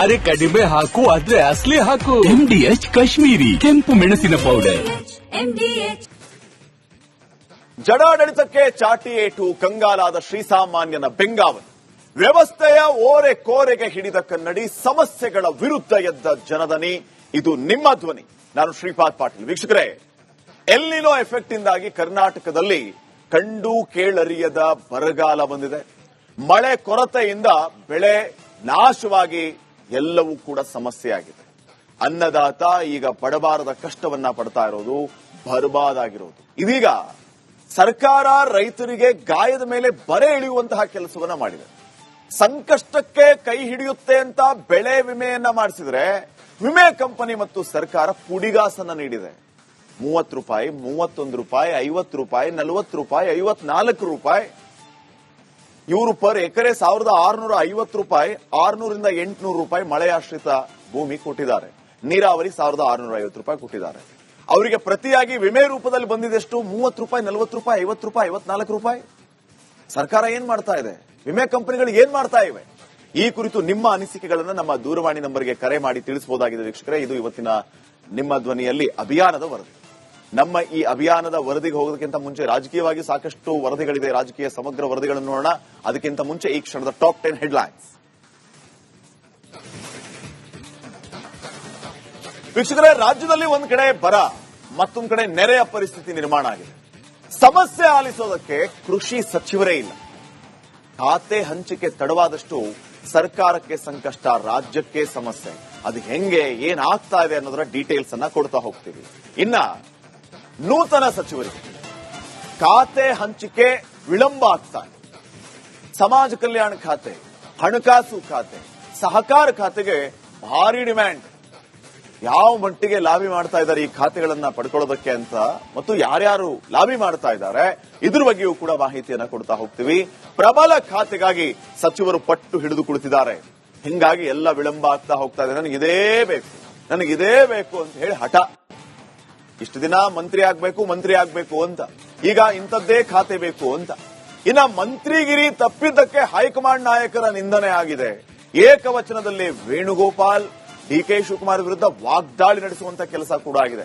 ಅರೆ ಕಡಿಮೆ ಹಾಕು ಆದ್ರೆ ಅಸಲಿ ಹಾಕು. MDH ಕಾಶ್ಮೀರಿ ಕೆಂಪು ಮೆಣಸಿನ ಪೌಡರ್. ಜಡಾಡಳಿತಕ್ಕೆ ಚಾಟಿ ಏಟು ಕಂಗಾಲಾದ ಶ್ರೀಸಾಮಾನ್ಯನ ಬೆಂಗಾವಲು. ವ್ಯವಸ್ಥೆಯ ಓರೆ ಕೋರೆಗೆ ಹಿಡಿದ ಕನ್ನಡಿ, ಸಮಸ್ಯೆಗಳ ವಿರುದ್ಧ ಎದ್ದ ಜನದನಿ. ಇದು ನಿಮ್ಮ ಧ್ವನಿ. ನಾನು ಶ್ರೀಪಾದ್ ಪಾಟೀಲ್. ವೀಕ್ಷಕರೇ, ಎಲ್ನಿನೋ ಎಫೆಕ್ಟ್ ಇಂದಾಗಿ ಕರ್ನಾಟಕದಲ್ಲಿ ಕಂಡು ಕೇಳರಿಯದ ಬರಗಾಲ ಬಂದಿದೆ. ಮಳೆ ಕೊರತೆಯಿಂದ ಬೆಳೆ ನಾಶವಾಗಿ ಎಲ್ಲವೂ ಕೂಡ ಸಮಸ್ಯೆಯಾಗಿದೆ. ಅನ್ನದಾತ ಈಗ ಪಡಬಾರದ ಕಷ್ಟವನ್ನ ಪಡ್ತಾ ಇರೋದು, ಬರ್ಬಾದಾಗಿರೋದು. ಇದೀಗ ಸರ್ಕಾರ ರೈತರಿಗೆ ಗಾಯದ ಮೇಲೆ ಬರೆ ಎಳೆಯುವಂತಹ ಕೆಲಸವನ್ನ ಮಾಡಿದೆ. ಸಂಕಷ್ಟಕ್ಕೆ ಕೈ ಹಿಡಿಯುತ್ತೆ ಅಂತ ಬೆಳೆ ವಿಮೆಯನ್ನ ಮಾಡಿಸಿದ್ರೆ ವಿಮೆ ಕಂಪನಿ ಮತ್ತು ಸರ್ಕಾರ ಪುಡಿಗಾಸನ್ನ ನೀಡಿದೆ. 30 ರೂಪಾಯಿ, 31 ರೂಪಾಯಿ, 50 ರೂಪಾಯಿ, 40 ರೂಪಾಯಿ, 54 ರೂಪಾಯಿ. ಇವರು ಪರ್ ಎಕರೆ 1650 ರೂಪಾಯಿ, 600ರಿಂದ 800 ರೂಪಾಯಿ ಮಳೆಯಾಶ್ರಿತ ಭೂಮಿ ಕೊಟ್ಟಿದ್ದಾರೆ. ನೀರಾವರಿ 1650 ರೂಪಾಯಿ ಕೊಟ್ಟಿದ್ದಾರೆ. ಅವರಿಗೆ ಪ್ರತಿಯಾಗಿ ವಿಮೆ ರೂಪದಲ್ಲಿ ಬಂದಿದೆಷ್ಟು? 30 ರೂಪಾಯಿ, 40 ರೂಪಾಯಿ, 50 ರೂಪಾಯಿ, 54 ರೂಪಾಯಿ. ಸರ್ಕಾರ ಏನ್ ಮಾಡ್ತಾ ಇದೆ? ವಿಮೆ ಕಂಪನಿಗಳು ಏನ್ ಮಾಡ್ತಾ ಇವೆ? ಈ ಕುರಿತು ನಿಮ್ಮ ಅನಿಸಿಕೆಗಳನ್ನು ನಮ್ಮ ದೂರವಾಣಿ ನಂಬರ್ಗೆ ಕರೆ ಮಾಡಿ ತಿಳಿಸಬಹುದಾಗಿದೆ ವೀಕ್ಷಕರೇ. ಇದು ಇವತ್ತಿನ ನಿಮ್ಮ ಧ್ವನಿಯಲ್ಲಿ ಅಭಿಯಾನದ ವರದಿ. ನಮ್ಮ ಈ ಅಭಿಯಾನದ ವರದಿಗೆ ಹೋಗೋದಕ್ಕಿಂತ ಮುಂಚೆ ರಾಜಕೀಯವಾಗಿ ಸಾಕಷ್ಟು ವರದಿಗಳಿದೆ, ರಾಜಕೀಯ ಸಮಗ್ರ ವರದಿಗಳನ್ನು ನೋಡೋಣ. ಅದಕ್ಕಿಂತ ಮುಂಚೆ ಈ ಕ್ಷಣದ ಟಾಪ್ 10 ಹೆಡ್ಲೈನ್ಸ್. ವೀಕ್ಷಕರೇ, ರಾಜ್ಯದಲ್ಲಿ ಒಂದ್ ಕಡೆ ಬರ, ಮತ್ತೊಂದು ಕಡೆ ನೆರೆಯ ಪರಿಸ್ಥಿತಿ ನಿರ್ಮಾಣ ಆಗಿದೆ. ಸಮಸ್ಯೆ ಆಲಿಸೋದಕ್ಕೆ ಕೃಷಿ ಸಚಿವರೇ ಇಲ್ಲ. ಖಾತೆ ಹಂಚಿಕೆ ತಡವಾದಷ್ಟು ಸರ್ಕಾರಕ್ಕೆ ಸಂಕಷ್ಟ, ರಾಜ್ಯಕ್ಕೆ ಸಮಸ್ಯೆ. ಅದು ಹೆಂಗೆ, ಏನಾಗ್ತಾ ಇದೆ ಅನ್ನೋದರ ಡೀಟೇಲ್ಸ್ ಅನ್ನ ಕೊಡ್ತಾ ಹೋಗ್ತೀವಿ. ಇನ್ನ ನೂತನ ಸಚಿವರಿಗೆ ಖಾತೆ ಹಂಚಿಕೆ ವಿಳಂಬ ಆಗ್ತಾ ಇದೆ. ಸಮಾಜ ಕಲ್ಯಾಣ ಖಾತೆ, ಹಣಕಾಸು ಖಾತೆ, ಸಹಕಾರ ಖಾತೆಗೆ ಭಾರಿ ಡಿಮ್ಯಾಂಡ್. ಯಾವ ಮಟ್ಟಿಗೆ ಲಾಬಿ ಮಾಡ್ತಾ ಇದ್ದಾರೆ ಈ ಖಾತೆಗಳನ್ನ ಪಡ್ಕೊಳ್ಳೋದಕ್ಕೆ ಅಂತ, ಮತ್ತು ಯಾರ್ಯಾರು ಲಾಬಿ ಮಾಡ್ತಾ ಇದ್ದಾರೆ ಇದ್ರ ಬಗ್ಗೆಯೂ ಕೂಡ ಮಾಹಿತಿಯನ್ನ ಕೊಡ್ತಾ ಹೋಗ್ತೀವಿ. ಪ್ರಬಲ ಖಾತೆಗಾಗಿ ಸಚಿವರು ಪಟ್ಟು ಹಿಡಿದು ಕುಳಿತಿದ್ದಾರೆ. ಹಿಂಗಾಗಿ ಎಲ್ಲ ವಿಳಂಬ ಆಗ್ತಾ ಹೋಗ್ತಾ ಇದೆ. ನನಗಿದೇ ಬೇಕು ಅಂತ ಹೇಳಿ ಹಠ. ಇಷ್ಟು ದಿನ ಮಂತ್ರಿ ಆಗ್ಬೇಕು ಅಂತ, ಈಗ ಇಂಥದ್ದೇ ಖಾತೆ ಬೇಕು ಅಂತ. ಇನ್ನ ಮಂತ್ರಿಗಿರಿ ತಪ್ಪಿದ್ದಕ್ಕೆ ಹೈಕಮಾಂಡ್ ನಾಯಕರ ನಿಂದನೆ ಆಗಿದೆ. ಏಕವಚನದಲ್ಲಿ ವೇಣುಗೋಪಾಲ್, ಡಿಕೆ ಶಿವಕುಮಾರ್ ವಿರುದ್ಧ ವಾಗ್ದಾಳಿ ನಡೆಸುವಂತ ಕೆಲಸ ಕೂಡ ಆಗಿದೆ.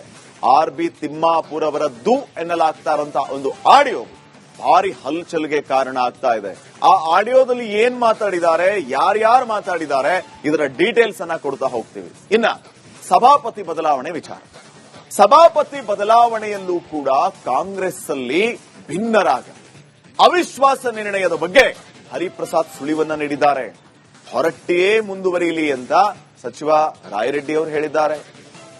RB ತಿಮ್ಮಾಪುರ್ ಅವರದ್ದು ಎನ್ನಲಾಗ್ತಾ ಇರುವಂತಹ ಒಂದು ಆಡಿಯೋ ಭಾರಿ ಹಲ್ಚಲ್ಗೆ ಕಾರಣ ಆಗ್ತಾ ಇದೆ. ಆ ಆಡಿಯೋದಲ್ಲಿ ಏನ್ ಮಾತಾಡಿದ್ದಾರೆ, ಯಾರ್ಯಾರು ಮಾತಾಡಿದ್ದಾರೆ, ಇದರ ಡೀಟೇಲ್ಸ್ ಅನ್ನ ಕೊಡ್ತಾ ಹೋಗ್ತೀವಿ. ಇನ್ನ ಸಭಾಪತಿ ಬದಲಾವಣೆ ವಿಚಾರ. ಸಭಾಪತಿ ಬದಲಾವಣೆಯಲ್ಲೂ ಕೂಡ ಕಾಂಗ್ರೆಸ್ ಅಲ್ಲಿ ಭಿನ್ನರಾಗ. ಅವಿಶ್ವಾಸ ನಿರ್ಣಯದ ಬಗ್ಗೆ ಹರಿಪ್ರಸಾದ್ ಸುಳಿವನ್ನ ನೀಡಿದ್ದಾರೆ. ಹೊರಟ್ಟಿಯೇ ಮುಂದುವರಿಯಲಿ ಅಂತ ಸಚಿವ ರಾಯರೆಡ್ಡಿ ಅವರು ಹೇಳಿದ್ದಾರೆ.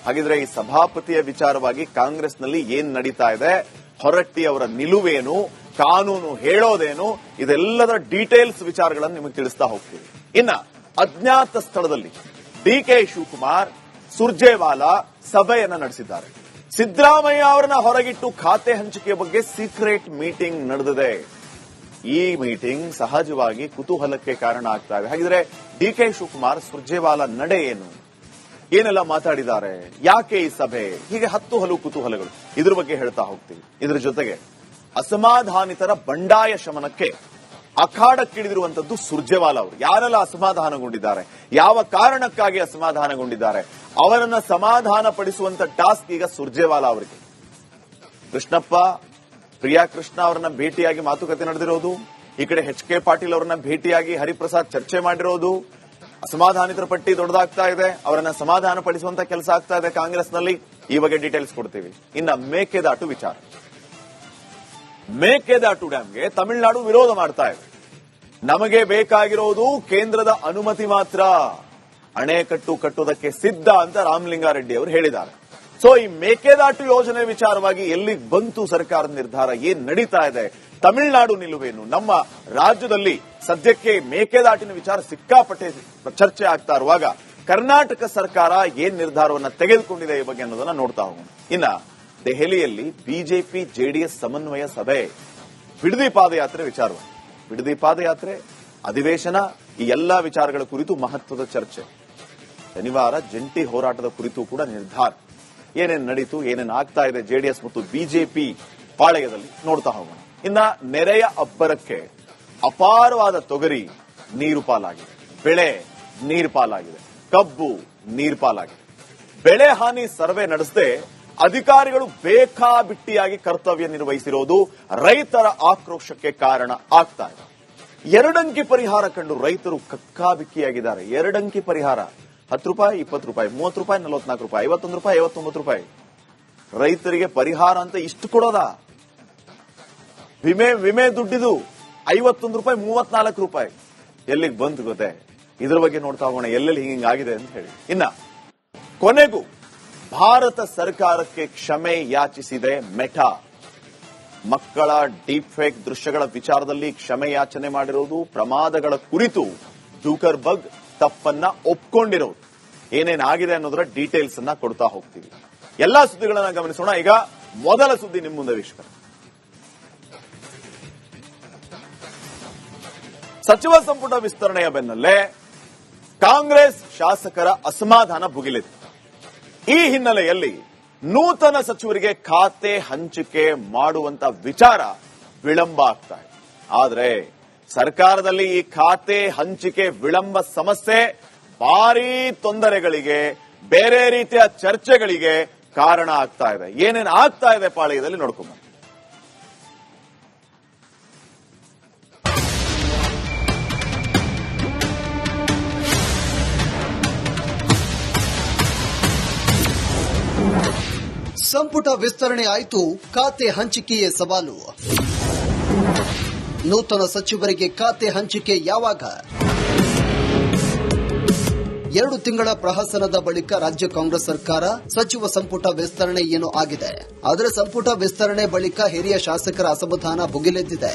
ಹಾಗಿದ್ರೆ ಈ ಸಭಾಪತಿಯ ವಿಚಾರವಾಗಿ ಕಾಂಗ್ರೆಸ್ನಲ್ಲಿ ಏನ್ ನಡೀತಾ ಇದೆ, ಹೊರಟ್ಟಿ ಅವರ ನಿಲುವೇನು, ಕಾನೂನು ಹೇಳೋದೇನು, ಇದೆಲ್ಲದರ ಡೀಟೇಲ್ಸ್ ವಿಚಾರಗಳನ್ನು ನಿಮಗೆ ತಿಳಿಸ್ತಾ ಹೋಗ್ತೀವಿ. ಇನ್ನ ಅಜ್ಞಾತ ಸ್ಥಳದಲ್ಲಿ ಡಿಕೆ ಶಿವಕುಮಾರ್, ಸುರ್ಜೇವಾಲಾ ಸಭೆಯನ್ನ ನಡೆಸಿದ್ದಾರೆ. ಸಿದ್ದರಾಮಯ್ಯ ಅವರನ್ನ ಹೊರಗಿಟ್ಟು ಖಾತೆ ಹಂಚಿಕೆ ಬಗ್ಗೆ ಸೀಕ್ರೆಟ್ ಮೀಟಿಂಗ್ ನಡೆದಿದೆ. ಈ ಮೀಟಿಂಗ್ ಸಹಜವಾಗಿ ಕುತೂಹಲಕ್ಕೆ ಕಾರಣ ಆಗ್ತಾ ಇದೆ. ಹಾಗಿದ್ರೆ ಡಿಕೆ ಶಿವಕುಮಾರ್, ಸುರ್ಜೇವಾಲಾ ನಡೆ ಏನು, ಏನೆಲ್ಲ ಮಾತಾಡಿದ್ದಾರೆ, ಯಾಕೆ ಈ ಸಭೆ, ಹೀಗೆ 10 ಹಲವು ಕುತೂಹಲಗಳು ಇದ್ರ ಬಗ್ಗೆ ಹೇಳ್ತಾ ಹೋಗ್ತೀವಿ. ಇದ್ರ ಜೊತೆಗೆ ಅಸಮಾಧಾನಿತರ ಬಂಡಾಯ ಶಮನಕ್ಕೆ ಅಖಾಡಕ್ಕಿಳಿದಿರುವಂತದ್ದು ಸುರ್ಜೇವಾಲಾ ಅವರು. ಯಾರೆಲ್ಲ ಅಸಮಾಧಾನಗೊಂಡಿದ್ದಾರೆ, ಯಾವ ಕಾರಣಕ್ಕಾಗಿ ಅಸಮಾಧಾನಗೊಂಡಿದ್ದಾರೆ, ಅವರನ್ನ ಸಮಾಧಾನ ಪಡಿಸುವಂತ ಟಾಸ್ಕ್ ಈಗ ಸುರ್ಜೇವಾಲಾ ಅವರಿಗೆ. ಕೃಷ್ಣಪ್ಪ, ಪ್ರಿಯಾ ಕೃಷ್ಣ ಅವರನ್ನ ಭೇಟಿಯಾಗಿ ಮಾತುಕತೆ ನಡೆದಿರೋದು, ಈ ಕಡೆ HK ಪಾಟೀಲ್ ಅವರನ್ನ ಭೇಟಿಯಾಗಿ ಹರಿಪ್ರಸಾದ್ ಚರ್ಚೆ ಮಾಡಿರೋದು. ಅಸಮಾಧಾನಿತರ ಪಟ್ಟಿ ದೊಡ್ಡದಾಗ್ತಾ ಇದೆ. ಅವರನ್ನ ಸಮಾಧಾನ ಪಡಿಸುವಂತ ಕೆಲಸ ಆಗ್ತಾ ಇದೆ ಕಾಂಗ್ರೆಸ್ನಲ್ಲಿ. ಈ ಬಗ್ಗೆ ಡೀಟೇಲ್ಸ್ ಕೊಡ್ತೀವಿ. ಇನ್ನ ಮೇಕೆದಾಟು ವಿಚಾರ. ಮೇಕೆದಾಟು ಡ್ಯಾಂಗೆ ತಮಿಳುನಾಡು ವಿರೋಧ ಮಾಡ್ತಾ ಇದೆ. ನಮಗೆ ಬೇಕಾಗಿರೋದು ಕೇಂದ್ರದ ಅನುಮತಿ ಮಾತ್ರ, ಅಣೆಕಟ್ಟು ಕಟ್ಟುವುದಕ್ಕೆ ಸಿದ್ಧ ಅಂತ ರಾಮಲಿಂಗಾರೆಡ್ಡಿ ಅವರು ಹೇಳಿದ್ದಾರೆ. ಸೊ ಈ ಮೇಕೆದಾಟು ಯೋಜನೆ ವಿಚಾರವಾಗಿ ಎಲ್ಲಿಗೆ ಬಂತು ಸರ್ಕಾರದ ನಿರ್ಧಾರ, ಏನ್ ನಡೀತಾ ಇದೆ, ತಮಿಳುನಾಡು ನಿಲುವೇನು, ನಮ್ಮ ರಾಜ್ಯದಲ್ಲಿ ಸದ್ಯಕ್ಕೆ ಮೇಕೆದಾಟಿನ ವಿಚಾರ ಸಿಕ್ಕಾಪಟ್ಟೆ ಚರ್ಚೆ ಆಗ್ತಾ ಇರುವಾಗ ಕರ್ನಾಟಕ ಸರ್ಕಾರ ಏನ್ ನಿರ್ಧಾರವನ್ನ ತೆಗೆದುಕೊಂಡಿದೆ ಈ ಬಗ್ಗೆ ಅನ್ನೋದನ್ನ ನೋಡ್ತಾ ಹೋಗೋಣ. ಇನ್ನ ದೆಹಲಿಯಲ್ಲಿ ಬಿಜೆಪಿ ಜೆಡಿಎಸ್ ಸಮನ್ವಯ ಸಭೆ, ಬಿಡದಿ ಪಾದಯಾತ್ರೆ ವಿಚಾರವಾಗಿ, ಬಿಡದಿ ಪಾದಯಾತ್ರೆ, ಅಧಿವೇಶನ, ಈ ಎಲ್ಲಾ ವಿಚಾರಗಳ ಕುರಿತು ಮಹತ್ವದ ಚರ್ಚೆ. ಶನಿವಾರ ಜಂಟಿ ಹೋರಾಟದ ಕುರಿತು ಕೂಡ ನಿರ್ಧಾರ. ಏನೇನ್ ನಡೀತು, ಏನೇನ್ ಆಗ್ತಾ ಇದೆ ಜೆಡಿಎಸ್ ಮತ್ತು ಬಿಜೆಪಿ ಪಾಳೆಯದಲ್ಲಿ ನೋಡ್ತಾ ಹೋಗೋಣ. ಇನ್ನ ನೆರೆಯ ಅಬ್ಬರಕ್ಕೆ ಅಪಾರವಾದ ತೊಗರಿ ನೀರು ಪಾಲಾಗಿದೆ, ಬೆಳೆ ನೀರು ಪಾಲಾಗಿದೆ. ಕಬ್ಬು ನೀರ್ಪಾಲಾಗಿದೆ. ಬೆಳೆ ಹಾನಿ ಸರ್ವೆ ನಡೆಸದೆ ಅಧಿಕಾರಿಗಳು ಬೇಕಾಬಿಟ್ಟಿಯಾಗಿ ಕರ್ತವ್ಯ ನಿರ್ವಹಿಸಿರೋದು ರೈತರ ಆಕ್ರೋಶಕ್ಕೆ ಕಾರಣ ಆಗ್ತಾ ಇದೆ. ಎರಡಂಕಿ ಪರಿಹಾರ ಕಂಡು ರೈತರು ಕಕ್ಕಾಬಿಕ್ಕಿಯಾಗಿದ್ದಾರೆ. ಎರಡಂಕಿ ಪರಿಹಾರ 10 ರೂಪಾಯಿ, 20 ರೂಪಾಯಿ, 30 ರೂಪಾಯಿ, 44 ರೂಪಾಯಿ, 51 ರೂಪಾಯಿ, 59 ರೂಪಾಯಿ. ರೈತರಿಗೆ ಪರಿಹಾರ ಅಂತ ಇಷ್ಟು ಕೊಡೋದಾ? ವಿಮೆ ದುಡ್ಡಿದು 51 ರೂಪಾಯಿ, 34 ರೂಪಾಯಿ. ಎಲ್ಲಿಗೆ ಬಂತು ಗೊತ್ತೇ? ಇದ್ರ ಬಗ್ಗೆ ನೋಡ್ತಾ ಹೋಗೋಣ ಎಲ್ಲೆಲ್ಲಿ ಹಿಂಗಾಗಿದೆ ಅಂತ ಹೇಳಿ. ಇನ್ನ ಕೊನೆಗೂ ಭಾರತ ಸರ್ಕಾರಕ್ಕೆ ಕ್ಷಮೆ ಯಾಚಿಸಿದೆ ಮೆಟಾ. ಮಕ್ಕಳ ಡೀಪ್ ಫೇಕ್ ದೃಶ್ಯಗಳ ವಿಚಾರದಲ್ಲಿ ಕ್ಷಮೆ ಯಾಚನೆ ಮಾಡಿರೋದು, ಪ್ರಮಾದಗಳ ಕುರಿತು ಜೂಕರ್ಬರ್ಗ್ ತಪ್ಪನ್ನ ಒಪ್ಕೊಂಡಿರೋದು, ಏನೇನಾಗಿದೆ ಅನ್ನೋದರ ಡೀಟೇಲ್ಸ್ ಅನ್ನ ಕೊಡ್ತಾ ಹೋಗ್ತೀವಿ. ಎಲ್ಲಾ ಸುದ್ದಿಗಳನ್ನ ಗಮನಿಸೋಣ. ಈಗ ಮೊದಲ ಸುದ್ದಿ ನಿಮ್ಮ ಮುಂದೆ ವೀಕ್ಷಕರು. ಸಚಿವ ಸಂಪುಟ ವಿಸ್ತರಣೆಯ ಬೆನ್ನಲ್ಲೇ ಕಾಂಗ್ರೆಸ್ ಶಾಸಕರ ಅಸಮಾಧಾನ ಭುಗಿಲಿದೆ. ಈ ಹಿನ್ನೆಲೆಯಲ್ಲಿ ನೂತನ ಸಚಿವರಿಗೆ ಖಾತೆ ಹಂಚಿಕೆ ಮಾಡುವಂತ ವಿಚಾರ ವಿಳಂಬ ಆಗ್ತಾ ಇದೆ. ಆದರೆ ಸರ್ಕಾರದಲ್ಲಿ ಈ ಖಾತೆ ಹಂಚಿಕೆ ವಿಳಂಬ ಸಮಸ್ಯೆ ಭಾರೀ ತೊಂದರೆಗಳಿಗೆ, ಬೇರೆ ರೀತಿಯ ಚರ್ಚೆಗಳಿಗೆ ಕಾರಣ ಆಗ್ತಾ ಇದೆ. ಏನೇನು ಆಗ್ತಾ ಇದೆ ಪಾಳ್ಯದಲ್ಲಿ ನೋಡ್ಕೊಂಬ. ಸಂಪುಟ ವಿಸ್ತರಣೆ ಆಯಿತು, ಖಾತೆ ಹಂಚಿಕೆಯೇ ಸವಾಲು. ನೂತನ ಸಚಿವರಿಗೆ ಖಾತೆ ಹಂಚಿಕೆ ಯಾವಾಗ? 2 ತಿಂಗಳ ಪ್ರಹಸನದ ಬಳಿಕ ರಾಜ್ಯ ಕಾಂಗ್ರೆಸ್ ಸರ್ಕಾರ ಸಚಿವ ಸಂಪುಟ ವಿಸ್ತರಣೆ ಏನೋ ಆಗಿದೆ. ಆದರೆ ಸಂಪುಟ ವಿಸ್ತರಣೆ ಬಳಿಕ ಹಿರಿಯ ಶಾಸಕರ ಅಸಮಾಧಾನ ಭುಗಿಲೆದ್ದಿದೆ.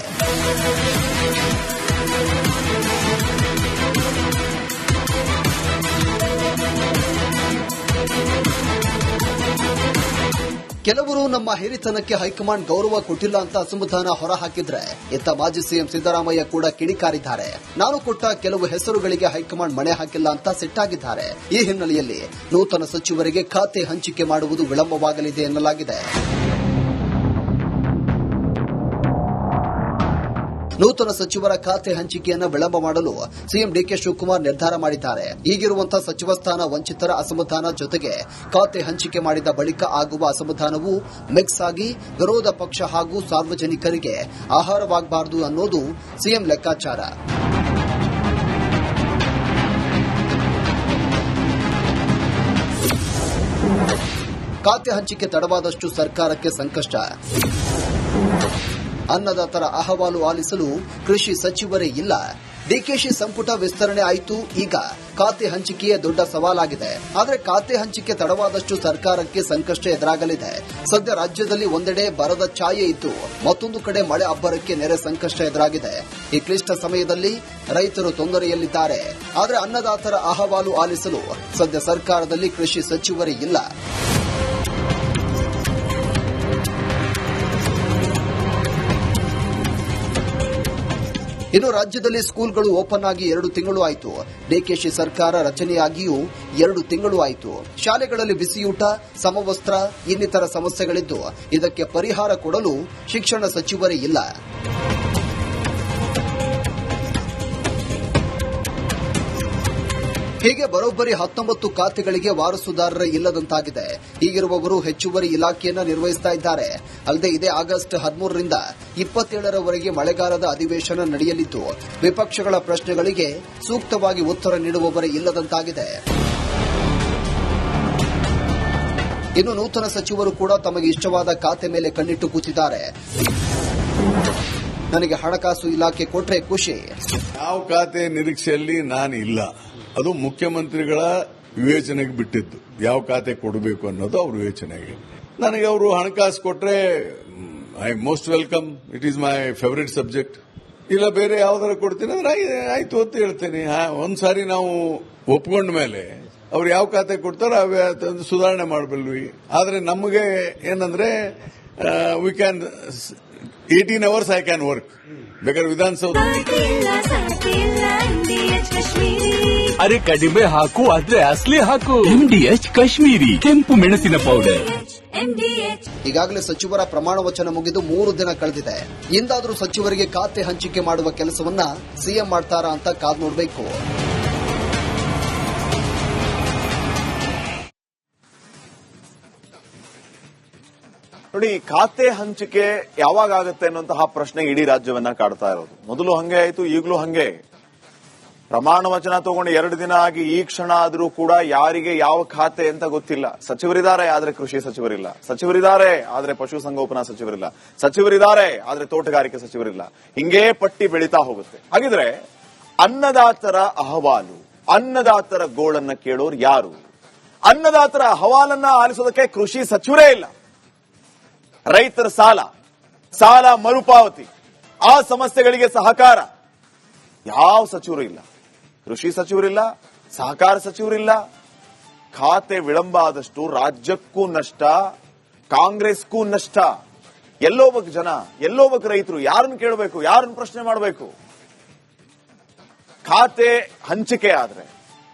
ಕೆಲವರು ನಮ್ಮ ಹಿರಿತನಕ್ಕೆ ಹೈಕಮಾಂಡ್ ಗೌರವ ಕೊಟ್ಟಿಲ್ಲ ಅಂತ ಅಸಮಾಧಾನ ಹೊರಹಾಕಿದ್ರೆ, ಇತ್ತ ಮಾಜಿ ಸಿಎಂ ಸಿದ್ದರಾಮಯ್ಯ ಕೂಡ ಕಿಡಿಕಾರಿದ್ದಾರೆ. ನಾನು ಕೊಟ್ಟ ಕೆಲವು ಹೆಸರುಗಳಿಗೆ ಹೈಕಮಾಂಡ್ ಮಣೆ ಹಾಕಿಲ್ಲ ಅಂತ ಸಿಟ್ಟಾಗಿದ್ದಾರೆ. ಈ ಹಿನ್ನೆಲೆಯಲ್ಲಿ ನೂತನ ಸಚಿವರಿಗೆ ಖಾತೆ ಹಂಚಿಕೆ ಮಾಡುವುದು ವಿಳಂಬವಾಗಲಿದೆ ಎನ್ನಲಾಗಿದೆ. ನೂತನ ಸಚಿವರ ಖಾತೆ ಹಂಚಿಕೆಯನ್ನು ವಿಳಂಬ ಮಾಡಲು ಸಿಎಂ ಡಿಕೆ ಶಿವಕುಮಾರ್ ನಿರ್ಧಾರ ಮಾಡಿದ್ದಾರೆ. ಈಗಿರುವಂತಹ ಸಚಿವ ಸ್ಥಾನ ವಂಚಿತರ ಅಸಮಾಧಾನ ಜೊತೆಗೆ ಖಾತೆ ಹಂಚಿಕೆ ಮಾಡಿದ ಬಳಿಕ ಆಗುವ ಅಸಮಾಧಾನವು ಮಿಕ್ಸ್ ಆಗಿ ವಿರೋಧ ಪಕ್ಷ ಹಾಗೂ ಸಾರ್ವಜನಿಕರಿಗೆ ಆಹಾರವಾಗಬಾರದು ಅನ್ನೋದು ಸಿಎಂ ಲೆಕ್ಕಾಚಾರ. ಖಾತೆ ಹಂಚಿಕೆ ತಡವಾದಷ್ಟು ಸರ್ಕಾರಕ್ಕೆ ಸಂಕಷ್ಟ. ಅನ್ನದಾತರ ಅಹವಾಲು ಆಲಿಸಲು ಕೃಷಿ ಸಚಿವರೇ ಇಲ್ಲ. ಡಿಕೆಶಿ ಸಂಪುಟ ವಿಸ್ತರಣೆ ಆಯಿತು, ಈಗ ಖಾತೆ ಹಂಚಿಕೆಯೇ ದೊಡ್ಡ ಸವಾಲಾಗಿದೆ. ಆದರೆ ಖಾತೆ ಹಂಚಿಕೆ ತಡವಾದಷ್ಟು ಸರ್ಕಾರಕ್ಕೆ ಸಂಕಷ್ಟ ಎದುರಾಗಲಿದೆ. ಸದ್ಯ ರಾಜ್ಯದಲ್ಲಿ ಒಂದೆಡೆ ಬರದ ಛಾಯೆ ಇದ್ದು, ಮತ್ತೊಂದು ಕಡೆ ಮಳೆ ಅಬ್ಬರಕ್ಕೆ ನೆರೆ ಸಂಕಷ್ಟ ಎದುರಾಗಿದೆ. ಈ ಕ್ಲಿಷ್ಟ ಸಮಯದಲ್ಲಿ ರೈತರು ತೊಂದರೆಯಲ್ಲಿದ್ದಾರೆ. ಆದರೆ ಅನ್ನದಾತರ ಅಹವಾಲು ಆಲಿಸಲು ಸದ್ಯ ಸರ್ಕಾರದಲ್ಲಿ ಕೃಷಿ ಸಚಿವರೇ ಇಲ್ಲ. ಇನ್ನು ರಾಜ್ಯದಲ್ಲಿ ಸ್ಕೂಲ್ಗಳು ಓಪನ್ ಆಗಿ 2 ತಿಂಗಳು ಆಯಿತು. ಡಿಕೆಶಿ ಸರ್ಕಾರ ರಚನೆಯಾಗಿಯೂ 2 ತಿಂಗಳು ಆಯಿತು. ಶಾಲೆಗಳಲ್ಲಿ ಬಿಸಿಯೂಟ, ಸಮವಸ್ತ್ರ ಇನ್ನಿತರ ಸಮಸ್ಯೆಗಳಿದ್ದು, ಇದಕ್ಕೆ ಪರಿಹಾರ ಕೊಡಲು ಶಿಕ್ಷಣ ಸಚಿವರೇ ಇಲ್ಲ. ಹೀಗೆ ಬರೋಬ್ಬರಿ 19 ಖಾತೆಗಳಿಗೆ ವಾರಸುದಾರರೇ ಇಲ್ಲದಂತಾಗಿದೆ. ಹೀಗಿರುವವರು ಹೆಚ್ಚುವರಿ ಇಲಾಖೆಯನ್ನು ನಿರ್ವಹಿಸ್ತಾ ಇದ್ದಾರೆ. ಅಲ್ಲದೆ ಇದೇ ಆಗಸ್ಟ್ 13ರಿಂದ 27ರವರೆಗೆ ಮಳೆಗಾಲದ ಅಧಿವೇಶನ ನಡೆಯಲಿದ್ದು, ವಿಪಕ್ಷಗಳ ಪ್ರಶ್ನೆಗಳಿಗೆ ಸೂಕ್ತವಾಗಿ ಉತ್ತರ ನೀಡುವವರೇ ಇಲ್ಲದಂತಾಗಿದೆ. ಇನ್ನು ನೂತನ ಸಚಿವರು ಕೂಡ ತಮಗೆ ಇಷ್ಟವಾದ ಖಾತೆ ಮೇಲೆ ಕಣ್ಣಿಟ್ಟು ಕೂತಿದ್ದಾರೆ. ನನಗೆ ಹಣಕಾಸು ಇಲಾಖೆ ಕೊಟ್ರೆ ಖುಷಿ. ಯಾವ ಖಾತೆ ನಿರೀಕ್ಷೆಯಲ್ಲಿ ನಾನು ಇಲ್ಲ. ಅದು ಮುಖ್ಯಮಂತ್ರಿಗಳ ವಿವೇಚನೆಗೆ ಬಿಟ್ಟಿದ್ದು. ಯಾವ ಖಾತೆ ಕೊಡಬೇಕು ಅನ್ನೋದು ಅವ್ರ ವಿವೇಚನೆಗೆ. ನನಗೆ ಅವರು ಹಣಕಾಸು ಕೊಟ್ರೆ I most welcome. It is my favourite subject. ಇಲ್ಲ ಬೇರೆ ಯಾವ್ದಾರು ಕೊಡ್ತೀನಿ ಅಂದ್ರೆ ಆಯ್ತು ಅಂತ ಹೇಳ್ತೇನೆ. ಒಂದ್ಸಾರಿ ನಾವು ಒಪ್ಕೊಂಡ ಮೇಲೆ ಅವ್ರು ಯಾವ ಖಾತೆ ಕೊಡ್ತಾರೋ ಸುಧಾರಣೆ ಮಾಡಬಲ್ವಿ. ಆದ್ರೆ ನಮಗೆ ಏನಂದ್ರೆ we can 18 hours I can work. ಬೇಕಾದ್ರೆ ವಿಧಾನಸೌಧ ಅರೆ ಕಡಿಮೆ ಹಾಕು, ಆದ್ರೆ ಅಸಲಿ ಹಾಕು. MDH ಕಾಶ್ಮೀರಿ ಕೆಂಪು ಮೆಣಸಿನ ಪೌಡರ್. ಈಗಾಗಲೇ ಸಚಿವರ ಪ್ರಮಾಣ ವಚನ ಮುಗಿದು 3 ದಿನ ಕಳೆದಿದೆ. ಇಂದಾದರೂ ಸಚಿವರಿಗೆ ಖಾತೆ ಹಂಚಿಕೆ ಮಾಡುವ ಕೆಲಸವನ್ನ ಸಿಎಂ ಮಾಡ್ತಾರಾ ಅಂತ ಕಾದು ನೋಡಬೇಕು. ನೋಡಿ, ಖಾತೆ ಹಂಚಿಕೆ ಯಾವಾಗ ಆಗುತ್ತೆ ಅನ್ನುವಂತಹ ಪ್ರಶ್ನೆ ಇಡೀ ರಾಜ್ಯವನ್ನ ಕಾಡ್ತಾ ಇರೋದು. ಮೊದಲು ಹಂಗೆ ಆಯ್ತು, ಈಗಲೂ ಹಂಗೆ. ಪ್ರಮಾಣ ವಚನ ತಗೊಂಡು 2 ದಿನ ಆಗಿ ಈ ಕ್ಷಣ ಆದ್ರೂ ಕೂಡ ಯಾರಿಗೆ ಯಾವ ಖಾತೆ ಅಂತ ಗೊತ್ತಿಲ್ಲ. ಸಚಿವರಿದ್ದಾರೆ ಆದ್ರೆ ಕೃಷಿ ಸಚಿವರಿಲ್ಲ, ಸಚಿವರಿದ್ದಾರೆ ಆದ್ರೆ ಪಶುಸಂಗೋಪನಾ ಸಚಿವರಿಲ್ಲ, ಸಚಿವರಿದ್ದಾರೆ ಆದ್ರೆ ತೋಟಗಾರಿಕೆ ಸಚಿವರಿಲ್ಲ. ಹಿಂಗೇ ಪಟ್ಟಿ ಬೆಳೀತಾ ಹೋಗುತ್ತೆ. ಹಾಗಿದ್ರೆ ಅನ್ನದಾತರ ಅಹವಾಲು, ಅನ್ನದಾತರ ಗೋಳನ್ನ ಕೇಳೋರು ಯಾರು? ಅನ್ನದಾತರ ಅಹವಾಲನ್ನ ಆಲಿಸೋದಕ್ಕೆ ಕೃಷಿ ಸಚಿವರೇ ಇಲ್ಲ. ರೈತರ ಸಾಲ ಮರುಪಾವತಿ, ಆ ಸಮಸ್ಯೆಗಳಿಗೆ ಸಹಕಾರ ಯಾವ ಸಚಿವರು ಇಲ್ಲ. ಕೃಷಿ ಸಚಿವರಿಲ್ಲ, ಸಹಕಾರ ಸಚಿವರಿಲ್ಲ. ಖಾತೆ ವಿಳಂಬ ಆದಷ್ಟು ರಾಜ್ಯಕ್ಕೂ ನಷ್ಟ, ಕಾಂಗ್ರೆಸ್ಗೂ ನಷ್ಟ. ಎಲ್ಲೋಗ್ಬೇಕು ಜನ, ಎಲ್ಲೋಗ್ಬೇಕು ರೈತರು? ಯಾರನ್ನು ಕೇಳಬೇಕು, ಯಾರನ್ನು ಪ್ರಶ್ನೆ ಮಾಡಬೇಕು? ಖಾತೆ ಹಂಚಿಕೆ ಆದ್ರೆ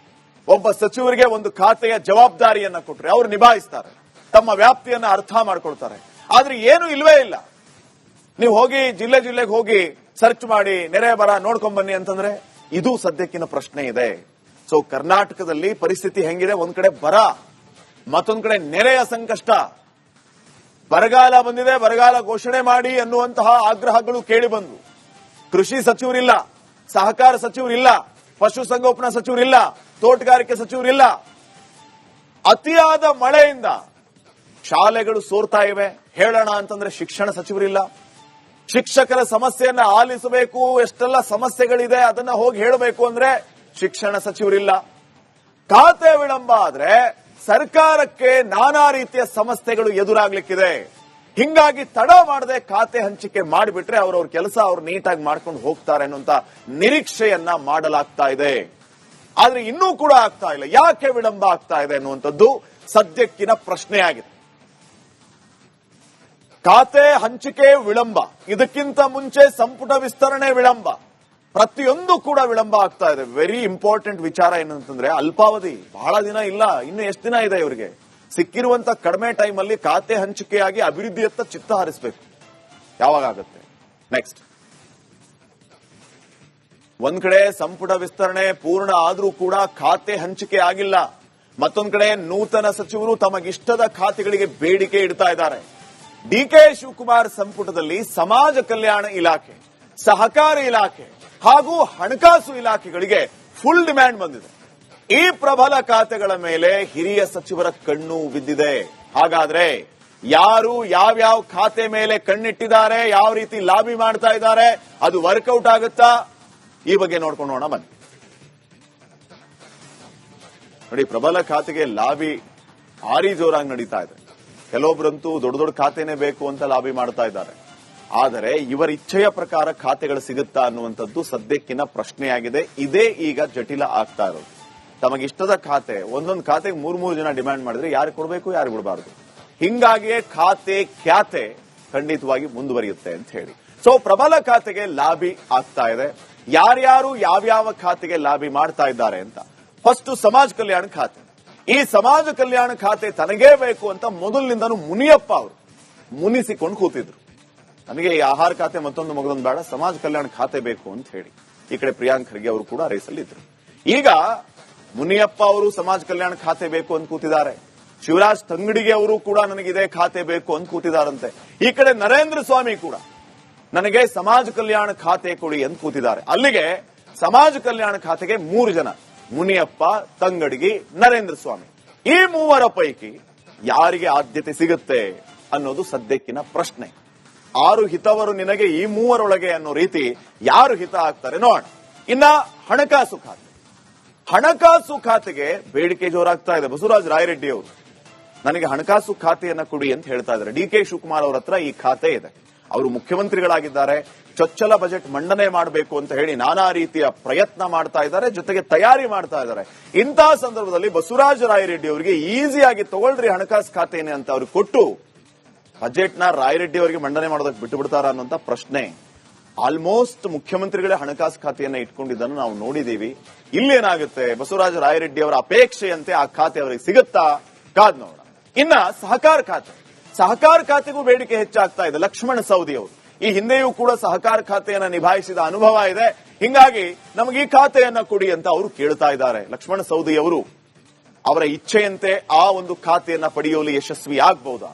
ಒಬ್ಬ ಸಚಿವರಿಗೆ ಒಂದು ಖಾತೆಯ ಜವಾಬ್ದಾರಿಯನ್ನ ಕೊಟ್ರೆ ಅವರು ನಿಭಾಯಿಸ್ತಾರೆ, ತಮ್ಮ ವ್ಯಾಪ್ತಿಯನ್ನ ಅರ್ಥ ಮಾಡ್ಕೊಳ್ತಾರೆ. ಆದ್ರೆ ಏನು ಇಲ್ವೇ ಇಲ್ಲ. ನೀವು ಹೋಗಿ ಜಿಲ್ಲೆಗೆ ಹೋಗಿ ಸರ್ಚ್ ಮಾಡಿ ನೆರೆ ಬರ ನೋಡ್ಕೊಂಡ್ ಬನ್ನಿ ಅಂತಂದ್ರೆ ಇದು ಸದ್ಯಕ್ಕಿನ ಪ್ರಶ್ನೆ ಇದೆ. ಸೊ ಕರ್ನಾಟಕದಲ್ಲಿ ಪರಿಸ್ಥಿತಿ ಹೆಂಗಿದೆ? ಒಂದ್ ಕಡೆ ಬರ, ಮತ್ತೊಂದ್ ಕಡೆ ನೆರೆಯ ಸಂಕಷ್ಟ. ಬರಗಾಲ ಬಂದಿದೆ, ಬರಗಾಲ ಘೋಷಣೆ ಮಾಡಿ ಅನ್ನುವಂತಹ ಆಗ್ರಹಗಳು ಕೇಳಿ ಬಂದ್ವು. ಕೃಷಿ ಸಚಿವರಿಲ್ಲ, ಸಹಕಾರ ಸಚಿವರಿಲ್ಲ, ಪಶುಸಂಗೋಪನಾ ಸಚಿವರಿಲ್ಲ, ತೋಟಗಾರಿಕೆ ಸಚಿವರಿಲ್ಲ. ಅತಿಯಾದ ಮಳೆಯಿಂದ ಶಾಲೆಗಳು ಸೋರ್ತಾ ಇವೆ. ಹೇಳೋಣ ಅಂತಂದ್ರೆ ಶಿಕ್ಷಣ ಸಚಿವರಿಲ್ಲ. ಶಿಕ್ಷಕರ ಸಮಸ್ಯೆಯನ್ನ ಆಲಿಸಬೇಕು, ಎಷ್ಟೆಲ್ಲ ಸಮಸ್ಯೆಗಳಿದೆ ಅದನ್ನ ಹೋಗಿ ಹೇಳಬೇಕು ಅಂದ್ರೆ ಶಿಕ್ಷಣ ಸಚಿವರಿಲ್ಲ. ಖಾತೆ ವಿಳಂಬ ಆದ್ರೆ ಸರ್ಕಾರಕ್ಕೆ ನಾನಾ ರೀತಿಯ ಸಮಸ್ಯೆಗಳು ಎದುರಾಗ್ಲಿಕ್ಕಿದೆ. ಹಿಂಗಾಗಿ ತಡ ಮಾಡದೆ ಖಾತೆ ಹಂಚಿಕೆ ಮಾಡಿಬಿಟ್ರೆ ಅವ್ರವ್ರ ಕೆಲಸ ಅವ್ರು ನೀಟಾಗಿ ಮಾಡ್ಕೊಂಡು ಹೋಗ್ತಾರೆ ಅನ್ನುವಂತ ನಿರೀಕ್ಷೆಯನ್ನ ಮಾಡಲಾಗ್ತಾ ಇದೆ. ಆದ್ರೆ ಇನ್ನೂ ಕೂಡ ಆಗ್ತಾ ಇಲ್ಲ. ಯಾಕೆ ವಿಳಂಬ ಆಗ್ತಾ ಇದೆ ಅನ್ನುವಂಥದ್ದು ಸದ್ಯಕ್ಕಿನ ಪ್ರಶ್ನೆಯಾಗಿದೆ. ಖಾತೆ ಹಂಚಿಕೆ ವಿಳಂಬ, ಇದಕ್ಕಿಂತ ಮುಂಚೆ ಸಂಪುಟ ವಿಸ್ತರಣೆ ವಿಳಂಬ, ಪ್ರತಿಯೊಂದು ಕೂಡ ವಿಳಂಬ ಆಗ್ತಾ ಇದೆ. ವೆರಿ ಇಂಪಾರ್ಟೆಂಟ್ ವಿಚಾರ ಏನಂತಂದ್ರೆ ಅಲ್ಪಾವಧಿ, ಬಹಳ ದಿನ ಇಲ್ಲ, ಇನ್ನು ಎಷ್ಟು ದಿನ ಇದೆ ಇವರಿಗೆ? ಸಿಕ್ಕಿರುವಂತ ಕಡಿಮೆ ಟೈಮ್ ಅಲ್ಲಿ ಖಾತೆ ಹಂಚಿಕೆಯಾಗಿ ಅಭಿವೃದ್ಧಿಯತ್ತ ಚಿತ್ತ ಹರಿಸಬೇಕು. ಯಾವಾಗ ಆಗುತ್ತೆ? ನೆಕ್ಸ್ಟ್, ಒಂದ್ ಕಡೆ ಸಂಪುಟ ವಿಸ್ತರಣೆ ಪೂರ್ಣ ಆದ್ರೂ ಕೂಡ ಖಾತೆ ಹಂಚಿಕೆ ಆಗಿಲ್ಲ. ಮತ್ತೊಂದ್ ಕಡೆ ನೂತನ ಸಚಿವರು ತಮಗಿಷ್ಟದ ಖಾತೆಗಳಿಗೆ ಬೇಡಿಕೆ ಇಡ್ತಾ ಇದ್ದಾರೆ. ಡಿಕೆ ಶಿವಕುಮಾರ್ ಸಂಪುಟದಲ್ಲಿ ಸಮಾಜ ಕಲ್ಯಾಣ ಇಲಾಖೆ, ಸಹಕಾರ ಇಲಾಖೆ ಹಾಗೂ ಹಣಕಾಸು ಇಲಾಖೆಗಳಿಗೆ ಫುಲ್ ಡಿಮ್ಯಾಂಡ್ ಬಂದಿದೆ. ಈ ಪ್ರಬಲ ಖಾತೆಗಳ ಮೇಲೆ ಹಿರಿಯ ಸಚಿವರ ಕಣ್ಣು ಬಿದ್ದಿದೆ. ಹಾಗಾದ್ರೆ ಯಾರು ಯಾವ್ಯಾವ ಖಾತೆ ಮೇಲೆ ಕಣ್ಣಿಟ್ಟಿದ್ದಾರೆ, ಯಾವ ರೀತಿ ಲಾಬಿ ಮಾಡ್ತಾ ಇದ್ದಾರೆ, ಅದು ವರ್ಕೌಟ್ ಆಗುತ್ತಾ? ಈ ಬಗ್ಗೆ ನೋಡ್ಕೊಂಡು ಬನ್ನಿ. ನೋಡಿ, ಪ್ರಬಲ ಖಾತೆಗೆ ಲಾಬಿ ಭಾರಿ ಜೋರಾಗಿ ನಡೀತಾ ಇದೆ. ಕೆಲವೊಬ್ಬರಂತೂ ದೊಡ್ಡ ದೊಡ್ಡ ಖಾತೆನೇ ಬೇಕು ಅಂತ ಲಾಬಿ ಮಾಡ್ತಾ ಇದ್ದಾರೆ. ಆದರೆ ಇವರ ಇಚ್ಛೆಯ ಪ್ರಕಾರ ಖಾತೆಗಳು ಸಿಗುತ್ತಾ ಅನ್ನುವಂಥದ್ದು ಸದ್ಯಕ್ಕಿನ ಪ್ರಶ್ನೆಯಾಗಿದೆ. ಇದೇ ಈಗ ಜಟಿಲ ಆಗ್ತಾ ಇರೋದು. ತಮಗಿಷ್ಟದ ಖಾತೆ, ಒಂದೊಂದು ಖಾತೆಗೆ 3 ಜನ ಡಿಮ್ಯಾಂಡ್ ಮಾಡಿದ್ರೆ ಯಾರು ಕೊಡಬೇಕು, ಯಾರು ಬಿಡಬಾರದು. ಹಿಂಗಾಗಿಯೇ ಖಾತೆ ಖ್ಯಾತೆ ಖಂಡಿತವಾಗಿ ಮುಂದುವರಿಯುತ್ತೆ ಅಂತ ಹೇಳಿ. ಸೊ ಪ್ರಬಲ ಖಾತೆಗೆ ಲಾಬಿ ಆಗ್ತಾ ಇದೆ. ಯಾರ್ಯಾರು ಯಾವ್ಯಾವ ಖಾತೆಗೆ ಲಾಬಿ ಮಾಡ್ತಾ ಇದ್ದಾರೆ ಅಂತ. ಫಸ್ಟ್ ಸಮಾಜ ಕಲ್ಯಾಣ ಖಾತೆ. ಈ ಸಮಾಜ ಕಲ್ಯಾಣ ಖಾತೆ ತನಗೇ ಬೇಕು ಅಂತ ಮೊದಲಿನಿಂದನೂ ಮುನಿಯಪ್ಪ ಅವರು ಮುನಿಸಿಕೊಂಡು ಕೂತಿದ್ರು. ನನಗೆ ಈ ಆಹಾರ ಖಾತೆ ಮತ್ತೊಂದು ಮಗದೊಂದು ಬೇಡ, ಸಮಾಜ ಕಲ್ಯಾಣ ಖಾತೆ ಬೇಕು ಅಂತ ಹೇಳಿ. ಈ ಕಡೆ ಪ್ರಿಯಾಂಕ್ ಖರ್ಗೆ ಅವರು ಕೂಡ ರೇಸಲ್ಲಿ ಇದ್ರು. ಈಗ ಮುನಿಯಪ್ಪ ಅವರು ಸಮಾಜ ಕಲ್ಯಾಣ ಖಾತೆ ಬೇಕು ಅಂತ ಕೂತಿದ್ದಾರೆ. ಶಿವರಾಜ್ ತಂಗಡಿಗೆ ಅವರು ಕೂಡ ನನಗಿದೆ ಖಾತೆ ಬೇಕು ಅಂತ ಕೂತಿದಾರಂತೆ. ಈ ಕಡೆ ನರೇಂದ್ರ ಸ್ವಾಮಿ ಕೂಡ ನನಗೆ ಸಮಾಜ ಕಲ್ಯಾಣ ಖಾತೆ ಕೊಡಿ ಅಂತ ಕೂತಿದ್ದಾರೆ. ಅಲ್ಲಿಗೆ ಸಮಾಜ ಕಲ್ಯಾಣ ಖಾತೆಗೆ 3 ಜನ, ಮುನಿಯಪ್ಪ, ತಂಗಡಿಗಿ, ನರೇಂದ್ರ ಸ್ವಾಮಿ. ಈ 3 ಪೈಕಿ ಯಾರಿಗೆ ಆದ್ಯತೆ ಸಿಗುತ್ತೆ ಅನ್ನೋದು ಸದ್ಯಕ್ಕಿನ ಪ್ರಶ್ನೆ. 6 ಹಿತವರು ನಿನಗೆ ಈ 3 ಅನ್ನೋ ರೀತಿ ಯಾರು ಹಿತ ಆಗ್ತಾರೆ ನೋಡೋಣ. ಇನ್ನ ಹಣಕಾಸು ಖಾತೆ. ಹಣಕಾಸು ಖಾತೆಗೆ ಬೇಡಿಕೆ ಜೋರಾಗ್ತಾ ಇದೆ. ಬಸವರಾಜ ರಾಯರೆಡ್ಡಿ ಅವರು ನನಗೆ ಹಣಕಾಸು ಖಾತೆಯನ್ನ ಕೊಡಿ ಅಂತ ಹೇಳ್ತಾ ಇದ್ದಾರೆ. ಡಿಕೆ ಶಿವಕುಮಾರ್ ಅವರ ಹತ್ರ ಈ ಖಾತೆ ಇದೆ. ಅವರು ಮುಖ್ಯಮಂತ್ರಿಗಳಾಗಿದ್ದಾರೆ. ಚೊಚ್ಚಲ ಬಜೆಟ್ ಮಂಡನೆ ಮಾಡಬೇಕು ಅಂತ ಹೇಳಿ ನಾನಾ ರೀತಿಯ ಪ್ರಯತ್ನ ಮಾಡ್ತಾ ಇದ್ದಾರೆ, ಜೊತೆಗೆ ತಯಾರಿ ಮಾಡ್ತಾ ಇದ್ದಾರೆ. ಇಂತಹ ಸಂದರ್ಭದಲ್ಲಿ ಬಸವರಾಜ ರಾಯರೆಡ್ಡಿ ಅವರಿಗೆ ಈಸಿಯಾಗಿ ತಗೊಳ್ರಿ ಹಣಕಾಸು ಖಾತೆನೇ ಅಂತ ಅವ್ರಿಗೆ ಕೊಟ್ಟು ಬಜೆಟ್ನ ರಾಯರೆಡ್ಡಿ ಅವರಿಗೆ ಮಂಡನೆ ಮಾಡೋದಕ್ಕೆ ಬಿಟ್ಟು ಬಿಡ್ತಾರ ಅನ್ನುವಂತ ಪ್ರಶ್ನೆ. ಆಲ್ಮೋಸ್ಟ್ ಮುಖ್ಯಮಂತ್ರಿಗಳೇ ಹಣಕಾಸು ಖಾತೆಯನ್ನ ಇಟ್ಕೊಂಡಿದ್ದನ್ನು ನಾವು ನೋಡಿದೀವಿ. ಇಲ್ಲೇನಾಗುತ್ತೆ? ಬಸವರಾಜ ರಾಯರೆಡ್ಡಿ ಅವರ ಅಪೇಕ್ಷೆಯಂತೆ ಆ ಖಾತೆ ಅವರಿಗೆ ಸಿಗುತ್ತಾ? ಕಾದ್ ನೋಡೋಣ. ಇನ್ನ ಸಹಕಾರ ಖಾತೆ. ಸಹಕಾರ ಖಾತೆಗೂ ಬೇಡಿಕೆ ಹೆಚ್ಚಾಗ್ತಾ ಇದೆ. ಲಕ್ಷ್ಮಣ ಸವದಿ ಅವರು ಈ ಹಿಂದೆಯೂ ಕೂಡ ಸಹಕಾರ ಖಾತೆಯನ್ನ ನಿಭಾಯಿಸಿದ ಅನುಭವ ಇದೆ. ಹಿಂಗಾಗಿ ನಮಗೆ ಈ ಖಾತೆಯನ್ನ ಕೊಡಿ ಅಂತ ಅವರು ಕೇಳ್ತಾ ಇದ್ದಾರೆ. ಲಕ್ಷ್ಮಣ ಸವದಿ ಅವರು ಅವರ ಇಚ್ಛೆಯಂತೆ ಆ ಒಂದು ಖಾತೆಯನ್ನ ಪಡೆಯುವಲ್ಲಿ ಯಶಸ್ವಿ ಆಗಬಹುದಾ?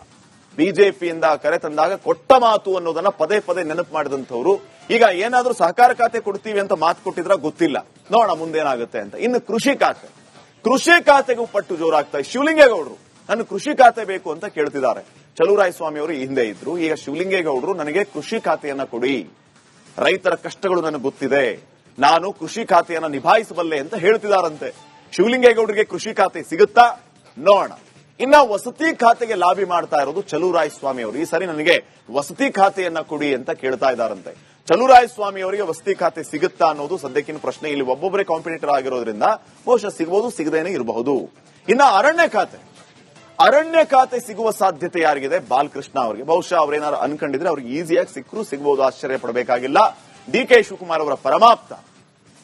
ಬಿಜೆಪಿಯಿಂದ ಕರೆ ತಂದಾಗ ಕೊಟ್ಟ ಮಾತು ಅನ್ನೋದನ್ನ ಪದೇ ಪದೇ ನೆನಪು ಮಾಡಿದಂಥವ್ರು ಈಗ ಏನಾದ್ರೂ ಸಹಕಾರ ಖಾತೆ ಕೊಡ್ತೀವಿ ಅಂತ ಮಾತು ಕೊಟ್ಟಿದ್ರ ಗೊತ್ತಿಲ್ಲ, ನೋಡೋಣ ಮುಂದೇನಾಗುತ್ತೆ ಅಂತ. ಇನ್ನು ಕೃಷಿ ಖಾತೆಗೂ ಪಟ್ಟು ಜೋರಾಗ್ತಾ ಶಿವಲಿಂಗೇಗೌಡರು ನನ್ನ ಕೃಷಿ ಖಾತೆ ಬೇಕು ಅಂತ ಕೇಳ್ತಿದ್ದಾರೆ. ಚಲುವರಾಯಸ್ವಾಮಿ ಅವರು ಹಿಂದೆ ಇದ್ರು, ಈಗ ಶಿವಲಿಂಗೇಗೌಡರು ನನಗೆ ಕೃಷಿ ಖಾತೆಯನ್ನ ಕೊಡಿ, ರೈತರ ಕಷ್ಟಗಳು ನನಗೆ ಗೊತ್ತಿದೆ, ನಾನು ಕೃಷಿ ಖಾತೆಯನ್ನ ನಿಭಾಯಿಸಬಲ್ಲೆ ಅಂತ ಹೇಳ್ತಿದಾರಂತೆ. ಶಿವಲಿಂಗೇಗೌಡರಿಗೆ ಕೃಷಿ ಖಾತೆ ಸಿಗುತ್ತಾ ನೋಡೋಣ. ಇನ್ನ ವಸತಿ ಖಾತೆಗೆ ಲಾಬಿ ಮಾಡ್ತಾ ಇರೋದು ಚಲುವರಾಯಸ್ವಾಮಿ ಅವರು. ಈ ಸರಿ ನನಗೆ ವಸತಿ ಖಾತೆಯನ್ನ ಕೊಡಿ ಅಂತ ಕೇಳ್ತಾ ಇದ್ದಾರಂತೆ. ಚಲುವರಾಯಸ್ವಾಮಿ ಅವರಿಗೆ ವಸತಿ ಖಾತೆ ಸಿಗುತ್ತಾ ಅನ್ನೋದು ಸದ್ಯಕ್ಕಿನ ಪ್ರಶ್ನೆ. ಇಲ್ಲಿ ಒಬ್ಬೊಬ್ಬರೇ ಕಾಂಪಿಟೇಟರ್ ಆಗಿರೋದ್ರಿಂದ ಬಹುಶಃ ಸಿಗಬಹುದು, ಸಿಗದೇನೆ ಇರಬಹುದು. ಇನ್ನ ಅರಣ್ಯ ಖಾತೆ ಸಿಗುವ ಸಾಧ್ಯತೆ ಯಾರಿಗಿದೆ? ಬಾಲಕೃಷ್ಣ ಅವರಿಗೆ. ಬಹುಶಃ ಅವರೇನಾದ್ರು ಅನ್ಕೊಂಡಿದ್ರೆ ಅವ್ರಿಗೆ ಈಸಿಯಾಗಿ ಸಿಗಬಹುದು, ಆಶ್ಚರ್ಯ ಪಡಬೇಕಾಗಿಲ್ಲ. ಡಿ.ಕೆ. ಶಿವಕುಮಾರ್ ಅವರ ಪರಮಾಪ್ತ.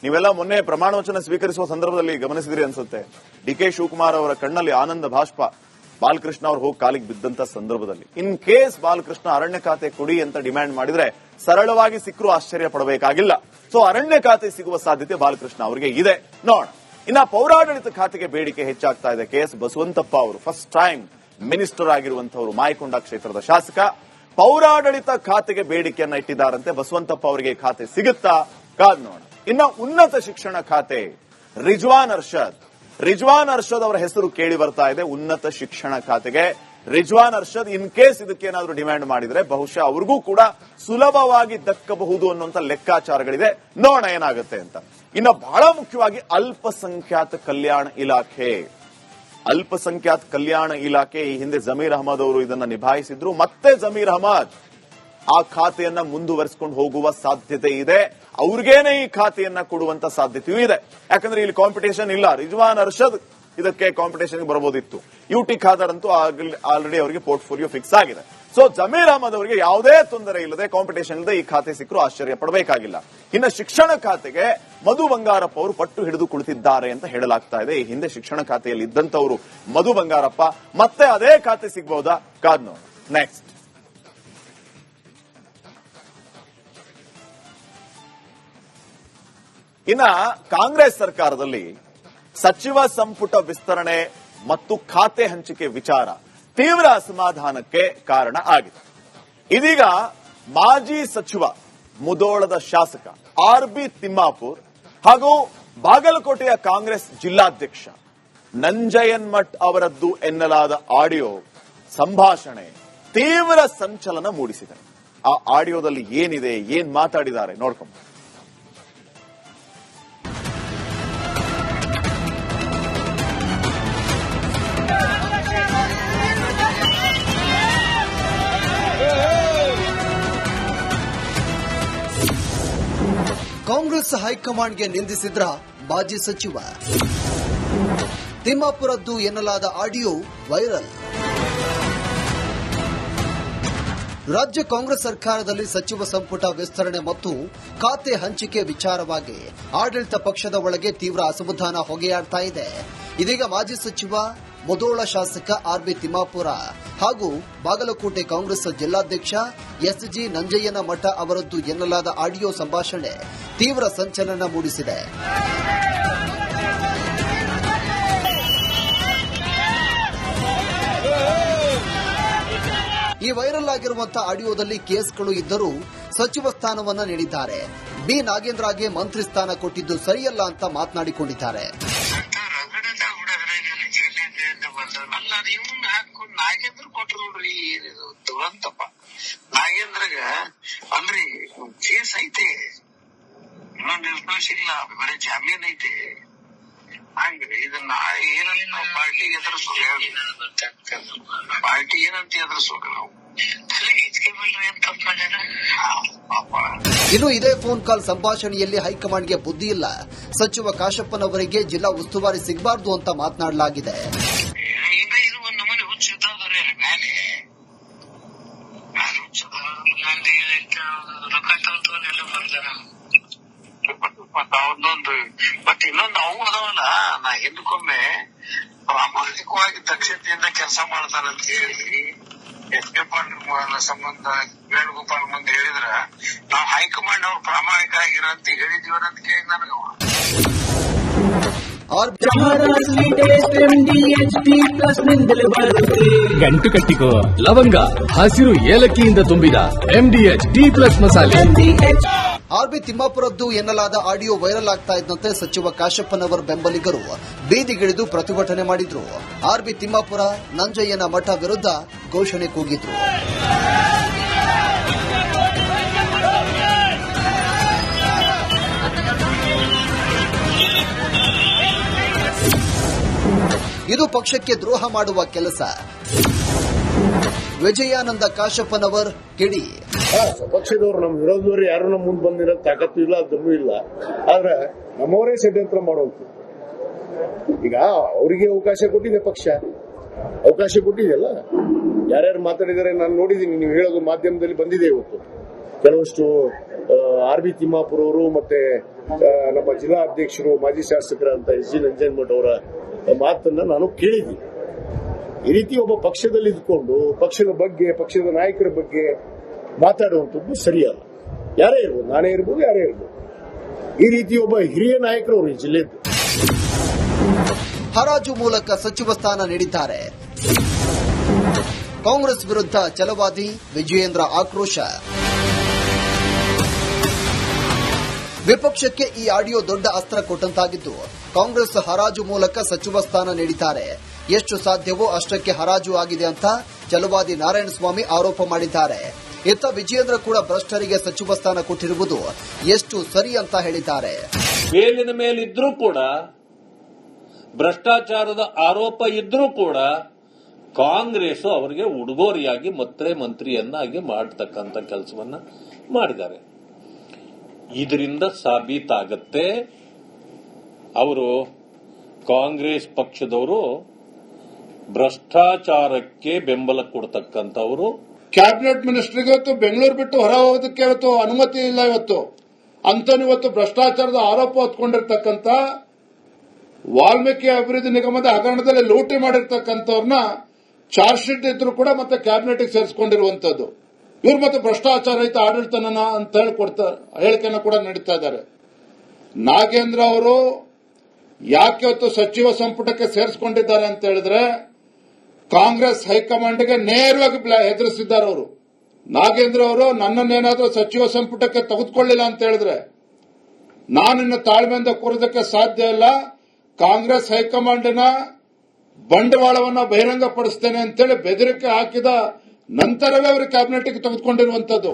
ನೀವೆಲ್ಲ ಮೊನ್ನೆ ಪ್ರಮಾಣ ವಚನ ಸ್ವೀಕರಿಸುವ ಸಂದರ್ಭದಲ್ಲಿ ಗಮನಿಸಿದ್ರಿ ಅನ್ಸುತ್ತೆ. ಡಿ.ಕೆ. ಶಿವಕುಮಾರ್ ಅವರ ಕಣ್ಣಲ್ಲಿ ಆನಂದ ಭಾಷ್ಪ ಬಾಲಕೃಷ್ಣ ಅವರು ಹೋಗಿ ಕಾಲಿಗೆ ಬಿದ್ದಂತ ಸಂದರ್ಭದಲ್ಲಿ. ಇನ್ ಕೇಸ್ ಬಾಲಕೃಷ್ಣ ಅರಣ್ಯ ಖಾತೆ ಕೊಡಿ ಅಂತ ಡಿಮ್ಯಾಂಡ್ ಮಾಡಿದ್ರೆ ಸರಳವಾಗಿ ಸಿಕ್ಕರೂ ಆಶ್ಚರ್ಯ ಪಡಬೇಕಾಗಿಲ್ಲ. ಸೊ ಅರಣ್ಯ ಖಾತೆ ಸಿಗುವ ಸಾಧ್ಯತೆ ಬಾಲಕೃಷ್ಣ ಅವರಿಗೆ ಇದೆ, ನೋಡೋಣ. ಇನ್ನ ಪೌರಾಡಳಿತ ಖಾತೆಗೆ ಬೇಡಿಕೆ ಹೆಚ್ಚಾಗ್ತಾ ಇದೆ. ಕೆ.ಎಸ್. ಬಸವಂತಪ್ಪ ಅವರು ಫಸ್ಟ್ ಟೈಮ್ ಮಿನಿಸ್ಟರ್ ಆಗಿರುವಂತವರು, ಮಾಯಕೊಂಡ ಕ್ಷೇತ್ರದ ಶಾಸಕ, ಪೌರಾಡಳಿತ ಖಾತೆಗೆ ಬೇಡಿಕೆಯನ್ನ ಇಟ್ಟಿದ್ದಾರಂತೆ. ಬಸವಂತಪ್ಪ ಅವರಿಗೆ ಖಾತೆ ಸಿಗುತ್ತಾ ಕಾದ್ ನೋಡೋಣ. ಇನ್ನು ಉನ್ನತ ಶಿಕ್ಷಣ ಖಾತೆ ರಿಜ್ವಾನ್ ಅರ್ಷದ್ ಅವರ ಹೆಸರು ಕೇಳಿ ಬರ್ತಾ ಇದೆ. ಉನ್ನತ ಶಿಕ್ಷಣ ಖಾತೆಗೆ ರಿಜ್ವಾನ್ ಅರ್ಷದ್ ಇನ್ ಕೇಸ್ ಇದಕ್ಕೇನಾದ್ರೂ ಡಿಮ್ಯಾಂಡ್ ಮಾಡಿದ್ರೆ ಬಹುಶಃ ಅವ್ರಿಗೂ ಕೂಡ ಸುಲಭವಾಗಿ ದಕ್ಕಬಹುದು ಅನ್ನುವಂತ ಲೆಕ್ಕಾಚಾರಗಳಿದೆ, ನೋಡೋಣ ಏನಾಗುತ್ತೆ ಅಂತ. ಇನ್ನು ಬಹಳ ಮುಖ್ಯವಾಗಿ ಅಲ್ಪಸಂಖ್ಯಾತ ಕಲ್ಯಾಣ ಇಲಾಖೆ ಈ ಹಿಂದೆ ಜಮೀರ್ ಅಹಮದ್ ಅವರು ಇದನ್ನ ನಿಭಾಯಿಸಿದ್ರು. ಮತ್ತೆ ಜಮೀರ್ ಅಹಮದ್ ಆ ಖಾತೆಯನ್ನ ಮುಂದುವರಿಸಿಕೊಂಡು ಹೋಗುವ ಸಾಧ್ಯತೆ ಇದೆ. ಅವ್ರಿಗೇನೆ ಈ ಖಾತೆಯನ್ನ ಕೊಡುವಂತ ಸಾಧ್ಯತೆಯೂ ಇದೆ. ಯಾಕಂದ್ರೆ ಇಲ್ಲಿ ಕಾಂಪಿಟೇಷನ್ ಇಲ್ಲ. ರಿಜ್ವಾನ್ ಅರ್ಷದ್ ಇದಕ್ಕೆ ಕಾಂಪಿಟೇಷನ್ ಬರಬಹುದಿತ್ತು. ಯುಟಿ ಖಾದರ್ ಅಂತೂ ಆಲ್ರೆಡಿ ಅವರಿಗೆ ಪೋರ್ಟ್ಫೋಲಿಯೋ ಫಿಕ್ಸ್ ಆಗಿದೆ. ಸೊ ಜಮೀರ್ ಅಹಮದ್ ಅವರಿಗೆ ಯಾವುದೇ ತೊಂದರೆ ಇಲ್ಲದೆ, ಕಾಂಪಿಟೇಷನ್ ಇಲ್ಲದೆ ಈ ಖಾತೆ ಸಿಕ್ಕರೂ ಆಶ್ಚರ್ಯ ಪಡಬೇಕಾಗಿಲ್ಲ. ಇನ್ನು ಶಿಕ್ಷಣ ಖಾತೆಗೆ ಮಧು ಬಂಗಾರಪ್ಪ ಅವರು ಪಟ್ಟು ಹಿಡಿದು ಕುಳಿತಿದ್ದಾರೆ ಅಂತ ಹೇಳಲಾಗ್ತಾ ಇದೆ. ಈ ಹಿಂದೆ ಶಿಕ್ಷಣ ಖಾತೆಯಲ್ಲಿ ಇದ್ದಂತವರು ಮಧು ಬಂಗಾರಪ್ಪ, ಮತ್ತೆ ಅದೇ ಖಾತೆ ಸಿಗಬಹುದಾ ಕಾದ್ ನೋಡಿ. ನೆಕ್ಸ್ಟ್, ಇನ್ನ ಕಾಂಗ್ರೆಸ್ ಸರ್ಕಾರದಲ್ಲಿ ಸಚಿವ ಸಂಪುಟ ವಿಸ್ತರಣೆ ಮತ್ತು ಖಾತೆ ಹಂಚಿಕೆ ವಿಚಾರ ತೀವ್ರ ಅಸಮಾಧಾನಕ್ಕೆ ಕಾರಣ ಆಗಿದೆ. ಇದೀಗ ಮಾಜಿ ಸಚಿವ ಮುಧೋಳದ ಶಾಸಕ ಆರ್.ಬಿ. ತಿಮ್ಮಾಪುರ್ ಹಾಗೂ ಬಾಗಲಕೋಟೆಯ ಕಾಂಗ್ರೆಸ್ ಜಿಲ್ಲಾಧ್ಯಕ್ಷ ನಂಜಯನ್ ಮಠ್ ಅವರದ್ದು ಎನ್ನಲಾದ ಆಡಿಯೋ ಸಂಭಾಷಣೆ ತೀವ್ರ ಸಂಚಲನ ಮೂಡಿಸಿದೆ. ಆ ಆಡಿಯೋದಲ್ಲಿ ಏನಿದೆ, ಏನ್ ಮಾತಾಡಿದ್ದಾರೆ ನೋಡ್ಕೊಂಡು. ಕಾಂಗ್ರೆಸ್ ಹೈಕಮಾಂಡ್ಗೆ ನಿಂದಿಸಿದ್ರ ಮಾಜಿ ಸಚಿವ ತಿಮ್ಮಾಪುರದ್ದು ಎನ್ನಲಾದ ಆಡಿಯೋ ವೈರಲ್. ರಾಜ್ಯ ಕಾಂಗ್ರೆಸ್ ಸರ್ಕಾರದಲ್ಲಿ ಸಚಿವ ಸಂಪುಟ ವಿಸ್ತರಣೆ ಮತ್ತು ಖಾತೆ ಹಂಚಿಕೆ ವಿಚಾರವಾಗಿ ಆಡಳಿತ ಪಕ್ಷದ ಒಳಗೆ ತೀವ್ರ ಅಸಮಾಧಾನ ಹೊಗೆಯಾಡ್ತಾ ಇದೆ. ಇದೀಗ ಮಾಜಿ ಸಚಿವ ಮುಧೋಳ ಶಾಸಕ ಆರ್.ಬಿ. ತಿಮ್ಮಾಪುರ ಹಾಗೂ ಬಾಗಲಕೋಟೆ ಕಾಂಗ್ರೆಸ್ ಜಿಲ್ಲಾಧ್ಯಕ್ಷ ಎಸ್.ಜಿ. ನಂಜಯ್ಯನ ಮಠ ಅವರದ್ದು ಎನ್ನಲಾದ ಆಡಿಯೋ ಸಂಭಾಷಣೆ ತೀವ್ರ ಸಂಚಲನ ಮೂಡಿಸಿದೆ. ಈ ವೈರಲ್ ಆಗಿರುವಂತಹ ಆಡಿಯೋದಲ್ಲಿ ಕೇಸ್ಗಳು ಇದ್ದರೂ ಸಚಿವ ಸ್ಥಾನವನ್ನ ನೀಡಿದ್ದಾರೆ. ಬಿ ನಾಗೇಂದ್ರಗೆ ಮಂತ್ರಿ ಸ್ಥಾನ ಕೊಟ್ಟಿದ್ದು ಸರಿಯಲ್ಲ ಅಂತ ಮಾತನಾಡಿಕೊಂಡಿದ್ದಾರೆ. ನಾಗೇಂದ್ರ ಕೊಟ್ರು ನೋಡ್ರಿ, ದುರಂತಪ್ಪ. ನಾಗೇಂದ್ರಗ ಅಲ್ರಿ ಕೇಸ್ ಐತೆ, ಇನ್ನೊಂದು ನಿರ್ದೋಷ ಇಲ್ಲ, ಬರೀ ಜಾಮೀನ್ ಐತೆ. ಹಂಗ್ರಿ ಇದನ್ನ ಏನಲ್ಲಿ ನಾವು ಪಾರ್ಟಿಗೆ ಪಾರ್ಟಿ ಏನಂತ ಎದುರಿಸೋಕ ನಾವು. ಇನ್ನು ಇದೇ ಫೋನ್ ಕಾಲ್ ಸಂಭಾಷಣೆಯಲ್ಲಿ ಹೈಕಮಾಂಡ್ಗೆ ಬುದ್ಧಿ ಇಲ್ಲ, ಸಚಿವ ಕಾಶಪ್ಪನವರಿಗೆ ಜಿಲ್ಲಾ ಉಸ್ತುವಾರಿ ಸಿಗಬಾರ್ದು ಅಂತ ಮಾತನಾಡಲಾಗಿದೆ. ಒಂದೊಂದು ಬಟ್ ಇನ್ನೊಂದು ಅವು ಅದಾವಲ್ಲ, ನಾ ಹಿಂದಕ್ಕೊಮ್ಮೆ ಪ್ರಾಮಾಣಿಕವಾಗಿ ದಕ್ಷತೆಯಿಂದ ಕೆಲಸ ಮಾಡ್ತಾನಂತ ಹೇಳಿ ಎಸ್ ಕೆ ಪಾಟೀಲ್ ಸಂಬಂಧ ವೇಣುಗೋಪಾಲ್ ಮುಂದೆ ಹೇಳಿದ್ರ ನಾವು ಹೈಕಮಾಂಡ್ ಅವ್ರು ಪ್ರಾಮಾಣಿಕ ಆಗಿರಂತ ಹೇಳಿದೀವನಂತ ಕೇಳಿ ನನಗ. ಗಂಟು ಕಟ್ಟಿಕೋ ಲವಂಗ ಹಸಿರು ಏಲಕ್ಕಿಯಿಂದ ತುಂಬಿದ MDH D+ ಮಸಾಲೆ. ಆರ್ಬಿ ತಿಮ್ಮಾಪುರದ್ದು ಎನ್ನಲಾದ ಆಡಿಯೋ ವೈರಲ್ ಆಗ್ತಾ ಇದ್ದಂತೆ ಸಚಿವ ಕಾಶಪ್ಪನವರ ಬೆಂಬಲಿಗರು ಬೀದಿಗಿಳಿದು ಪ್ರತಿಭಟನೆ ಮಾಡಿದ್ರು. ಆರ್ಬಿ ತಿಮ್ಮಾಪುರ ನಂಜಯ್ಯನ ಮಠ ವಿರುದ್ಧ ಘೋಷಣೆ ಕೂಗಿದ್ರು. ಇದು ಪಕ್ಷಕ್ಕೆ ದ್ರೋಹ ಮಾಡುವ ಕೆಲಸ. ವಿಜಯಾನಂದ ಕಾಶಪ್ಪನವರ್ ಕಿಡಿ. ಪಕ್ಷದವರು ನಮ್ಮ ವಿರೋಧದವರು ಯಾರು ನಮ್ಮ ಮುಂದೆ ಬಂದಿರೋ ತಾಕತ್ತು ಇಲ್ಲ, ದಮ್ಮು ಇಲ್ಲ. ಆದ್ರೆ ನಮ್ಮವರೇ ಷಡ್ಯಂತ್ರ ಮಾಡುವಂತ. ಈಗ ಅವರಿಗೆ ಅವಕಾಶ ಕೊಟ್ಟಿದೆ, ಪಕ್ಷ ಅವಕಾಶ ಕೊಟ್ಟಿದೆಯಲ್ಲ. ಯಾರ್ಯಾರು ಮಾತಾಡಿದರೆ ನಾನು ನೋಡಿದ್ದೀನಿ, ನೀವು ಹೇಳೋದು ಮಾಧ್ಯಮದಲ್ಲಿ ಬಂದಿದೆ ಇವತ್ತು. ಕೆಲವಷ್ಟು ಆರ್ಬಿ ತಿಮ್ಮಾಪುರ ಅವರು ಮತ್ತೆ ನಮ್ಮ ಜಿಲ್ಲಾ ಅಧ್ಯಕ್ಷರು ಮಾಜಿ ಶಾಸಕರಂತ SG ನಂಜನಮಠ ಅವರ ಮಾತನ್ನ ನಾನು ಕೇಳಿದ್ದೀನಿ. ಈ ರೀತಿ ಒಬ್ಬ ಪಕ್ಷದಲ್ಲಿ ಇದ್ಕೊಂಡು ಪಕ್ಷದ ಬಗ್ಗೆ, ಪಕ್ಷದ ನಾಯಕರ ಬಗ್ಗೆ ಮಾತಾಡುವಂಥದ್ದು ಸರಿಯಲ್ಲ. ಯಾರೇ ಇರ್ಬೋದು, ನಾನೇ ಇರ್ಬೋದು, ಯಾರೇ ಇರ್ಬೋದು. ಈ ರೀತಿ ಒಬ್ಬ ಹಿರಿಯ ನಾಯಕರು ಅವರು ಈ ಜಿಲ್ಲೆದ್ದು. ಹರಾಜು ಮೂಲಕ ಸಚಿವ ಸ್ಥಾನ ನೀಡಿದ್ದಾರೆ. ಕಾಂಗ್ರೆಸ್ ವಿರುದ್ಧ ಛಲವಾದಿ ವಿಜಯೇಂದ್ರ ಆಕ್ರೋಶ. ವಿಪಕ್ಷಕ್ಕೆ ಈ ಆಡಿಯೋ ದೊಡ್ಡ ಅಸ್ತ್ರ ಕೊಟ್ಟಂತಾಗಿದ್ದು, ಕಾಂಗ್ರೆಸ್ ಹರಾಜು ಮೂಲಕ ಸಚಿವ ಸ್ಥಾನ ನೀಡಿದ್ದಾರೆ. ಎಷ್ಟು ಸಾಧ್ಯವೋ ಅಷ್ಟಕ್ಕೆ ಹರಾಜು ಆಗಿದೆ ಅಂತ ಛಲವಾದಿ ನಾರಾಯಣಸ್ವಾಮಿ ಆರೋಪ ಮಾಡಿದ್ದಾರೆ. ಇತ್ತ ವಿಜಯೇಂದ್ರ ಕೂಡ ಭ್ರಷ್ಟರಿಗೆ ಸಚಿವ ಸ್ಥಾನ ಕೊಟ್ಟಿರುವುದು ಎಷ್ಟು ಸರಿ ಅಂತ ಹೇಳಿದ್ದಾರೆ. ಮೇಲಿನ ಮೇಲಿದ್ರೂ ಕೂಡ ಭ್ರಷ್ಟಾಚಾರದ ಆರೋಪ ಇದ್ರೂ ಕೂಡ ಕಾಂಗ್ರೆಸ್ ಅವರಿಗೆ ಉಡುಗೊರೆಯಾಗಿ ಮತ್ತೆ ಮಂತ್ರಿಯನ್ನಾಗಿ ಮಾಡತಕ್ಕಂತ ಕೆಲಸವನ್ನ ಮಾಡಿದ್ದಾರೆ. ಇದರಿಂದ ಸಾಬೀತಾಗತ್ತೆ ಅವರು ಕಾಂಗ್ರೆಸ್ ಪಕ್ಷದವರು ಭ್ರಷ್ಟಾಚಾರಕ್ಕೆ ಬೆಂಬಲ ಕೊಡ್ತಕ್ಕಂಥವರು. ಕ್ಯಾಬಿನೆಟ್ ಮಿನಿಸ್ಟರ್ಗೆ ಇವತ್ತು ಬೆಂಗಳೂರು ಬಿಟ್ಟು ಹೊರ ಹೋಗೋದಕ್ಕೆ ಇವತ್ತು ಅನುಮತಿ ಇಲ್ಲ. ಇವತ್ತು ಅಂತನೂ ಇವತ್ತು ಭ್ರಷ್ಟಾಚಾರದ ಆರೋಪ ಹೊತ್ಕೊಂಡಿರ್ತಕ್ಕಂಥ ವಾಲ್ಮೀಕಿ ಅಭಿವೃದ್ಧಿ ನಿಗಮದ ಹಗರಣದಲ್ಲಿ ಲೂಟಿ ಮಾಡಿರ್ತಕ್ಕಂಥವ್ರನ್ನ ಚಾರ್ಜ್ ಶೀಟ್ ಇದ್ರು ಕೂಡ ಮತ್ತೆ ಕ್ಯಾಬಿನೆಟ್ಗೆ ಸೇರಿಸಿಕೊಂಡಿರುವಂತದ್ದು. ಇವ್ರು ಮತ್ತೆ ಭ್ರಷ್ಟಾಚಾರ ರಹಿತ ಆಡಳಿತನ ಅಂತ ಹೇಳಿಕೆಯನ್ನು ಕೂಡ ನೀಡುತ್ತಾ ಇದ್ದಾರೆ. ನಾಗೇಂದ್ರ ಅವರು ಯಾಕೆ ಇವತ್ತು ಸಚಿವ ಸಂಪುಟಕ್ಕೆ ಸೇರಿಸಿಕೊಂಡಿದ್ದಾರೆ ಅಂತ ಹೇಳಿದ್ರೆ ಕಾಂಗ್ರೆಸ್ ಹೈಕಮಾಂಡ್ಗೆ ನೇರವಾಗಿ ಹೆದರಿಸಿದ್ದಾರೆ ಅವರು. ನಾಗೇಂದ್ರ ಅವರು ನನ್ನನ್ನೇನಾದ್ರೂ ಸಚಿವ ಸಂಪುಟಕ್ಕೆ ತೆಗೆದುಕೊಳ್ಳಿಲ್ಲ ಅಂತ ಹೇಳಿದ್ರೆ ನಾನಿನ್ನು ತಾಳ್ಮೆಯಿಂದ ಕೂರೋದಕ್ಕೆ ಸಾಧ್ಯ ಇಲ್ಲ, ಕಾಂಗ್ರೆಸ್ ಹೈಕಮಾಂಡಿನ ಬಂಡವಾಳವನ್ನು ಬಹಿರಂಗಪಡಿಸ್ತೇನೆ ಅಂತೇಳಿ ಬೆದರಿಕೆ ಹಾಕಿದ ನಂತರವೇ ಅವರು ಕ್ಯಾಬಿನೆಟ್ಗೆ ತೆಗೆದುಕೊಂಡಿರುವಂತದ್ದು.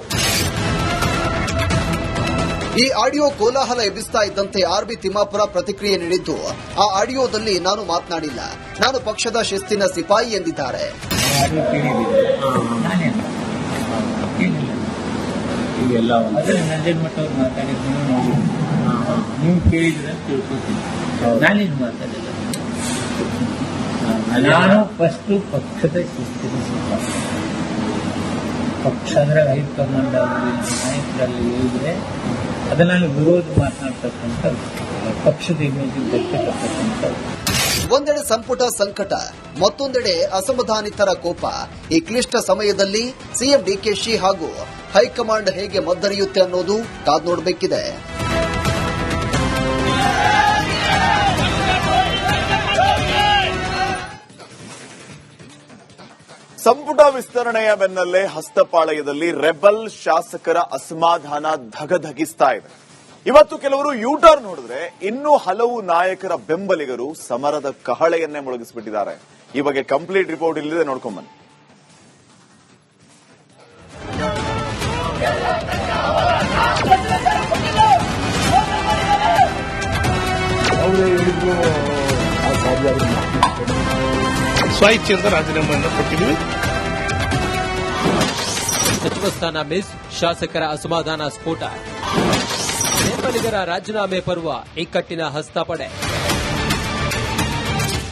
ಈ ಆಡಿಯೋ ಕೋಲಾಹಲ ಎಬ್ಬಿಸ್ತಾ ಇದ್ದಂತೆ ಆರ್ಬಿ ತಿಮ್ಮಾಪುರ ಪ್ರತಿಕ್ರಿಯೆ ನೀಡಿದ್ದು, ಆ ಆಡಿಯೋದಲ್ಲಿ ನಾನು ಮಾತನಾಡಿಲ್ಲ, ನಾನು ಪಕ್ಷದ ಶಿಸ್ತಿನ ಸಿಪಾಯಿ ಎಂದಿದ್ದಾರೆ. ನೀವು ಕೇಳಿದ್ರೆ ತಿಳ್ಕೊತೀನಿ, ನಾನೇನು ಮಾತಾಡಿಲ್ಲ. ನಾನು ಫಸ್ಟ್ ಪಕ್ಷದ ಶಿಸ್ತಿನ ಸಿಪಾಯಿ. ಪಕ್ಷ ಅಂದ್ರೆ ಹೈಕಮಾಂಡ್ ನಾಯಕರಲ್ಲಿ ಹೇಳಿದ್ರೆ ಅದನ್ನ ವಿರೋಧ ಮಾತನಾಡ್ತಕ್ಕಂಥ ಪಕ್ಷದ ಇಮೇಜ್ ಬೆಟ್ಟತಕ್ಕಂಥ. ಒಂದೆಡೆ ಸಂಪುಟ ಸಂಕಟ, ಮತ್ತೊಂದೆಡೆ ಅಸಮಾಧಾನಿತರ ಕೋಪ. ಈ ಕ್ಲಿಷ್ಟ ಸಮಯದಲ್ಲಿ ಸಿಎಂ ಡಿಕೆಶಿ ಹಾಗೂ ಹೈಕಮಾಂಡ್ ಹೇಗೆ ಮದ್ದರಿಯುತ್ತೆ ಅನ್ನೋದು ಕಾದ್ ನೋಡಬೇಕಿದೆ. ಸಂಪುಟ ವಿಸ್ತರಣೆಯ ಬೆನ್ನಲ್ಲೇ ಹಸ್ತಪಾಳಯದಲ್ಲಿ ರೆಬಲ್ ಶಾಸಕರ ಅಸಮಾಧಾನ ಧಗಧಗಿಸ್ತಾ ಇದೆ. ಇವತ್ತು ಕೆಲವರು ಯೂಟರ್ನ್ ಹೊಡೆದ್ರೆ ಇನ್ನೂ ಹಲವು ನಾಯಕರ ಬೆಂಬಲಿಗರು ಸಮರದ ಕಹಳೆಯನ್ನೇ ಮೊಳಗಿಸಿಬಿಟ್ಟಿದ್ದಾರೆ. ಈ ಬಗ್ಗೆ ಕಂಪ್ಲೀಟ್ ರಿಪೋರ್ಟ್ ಇಲ್ಲಿದೆ, ನೋಡ್ಕೊಂಬನ್ನಿ. ಸ್ವಇಚ್ಛೆಯಿಂದ ರಾಜೀನಾಮೆಯನ್ನು ಕೊಟ್ಟಿದ್ದೀವಿ. ಸಚಿವ ಸ್ಥಾನ ಮಿಸ್, ಶಾಸಕರ ಅಸಮಾಧಾನ ಸ್ಫೋಟ, ಬೆಂಬಲಿಗರ ರಾಜೀನಾಮೆ ಪರ್ವ ಇಕ್ಕಟ್ಟಿನ ಹಸ್ತಪಡೆ.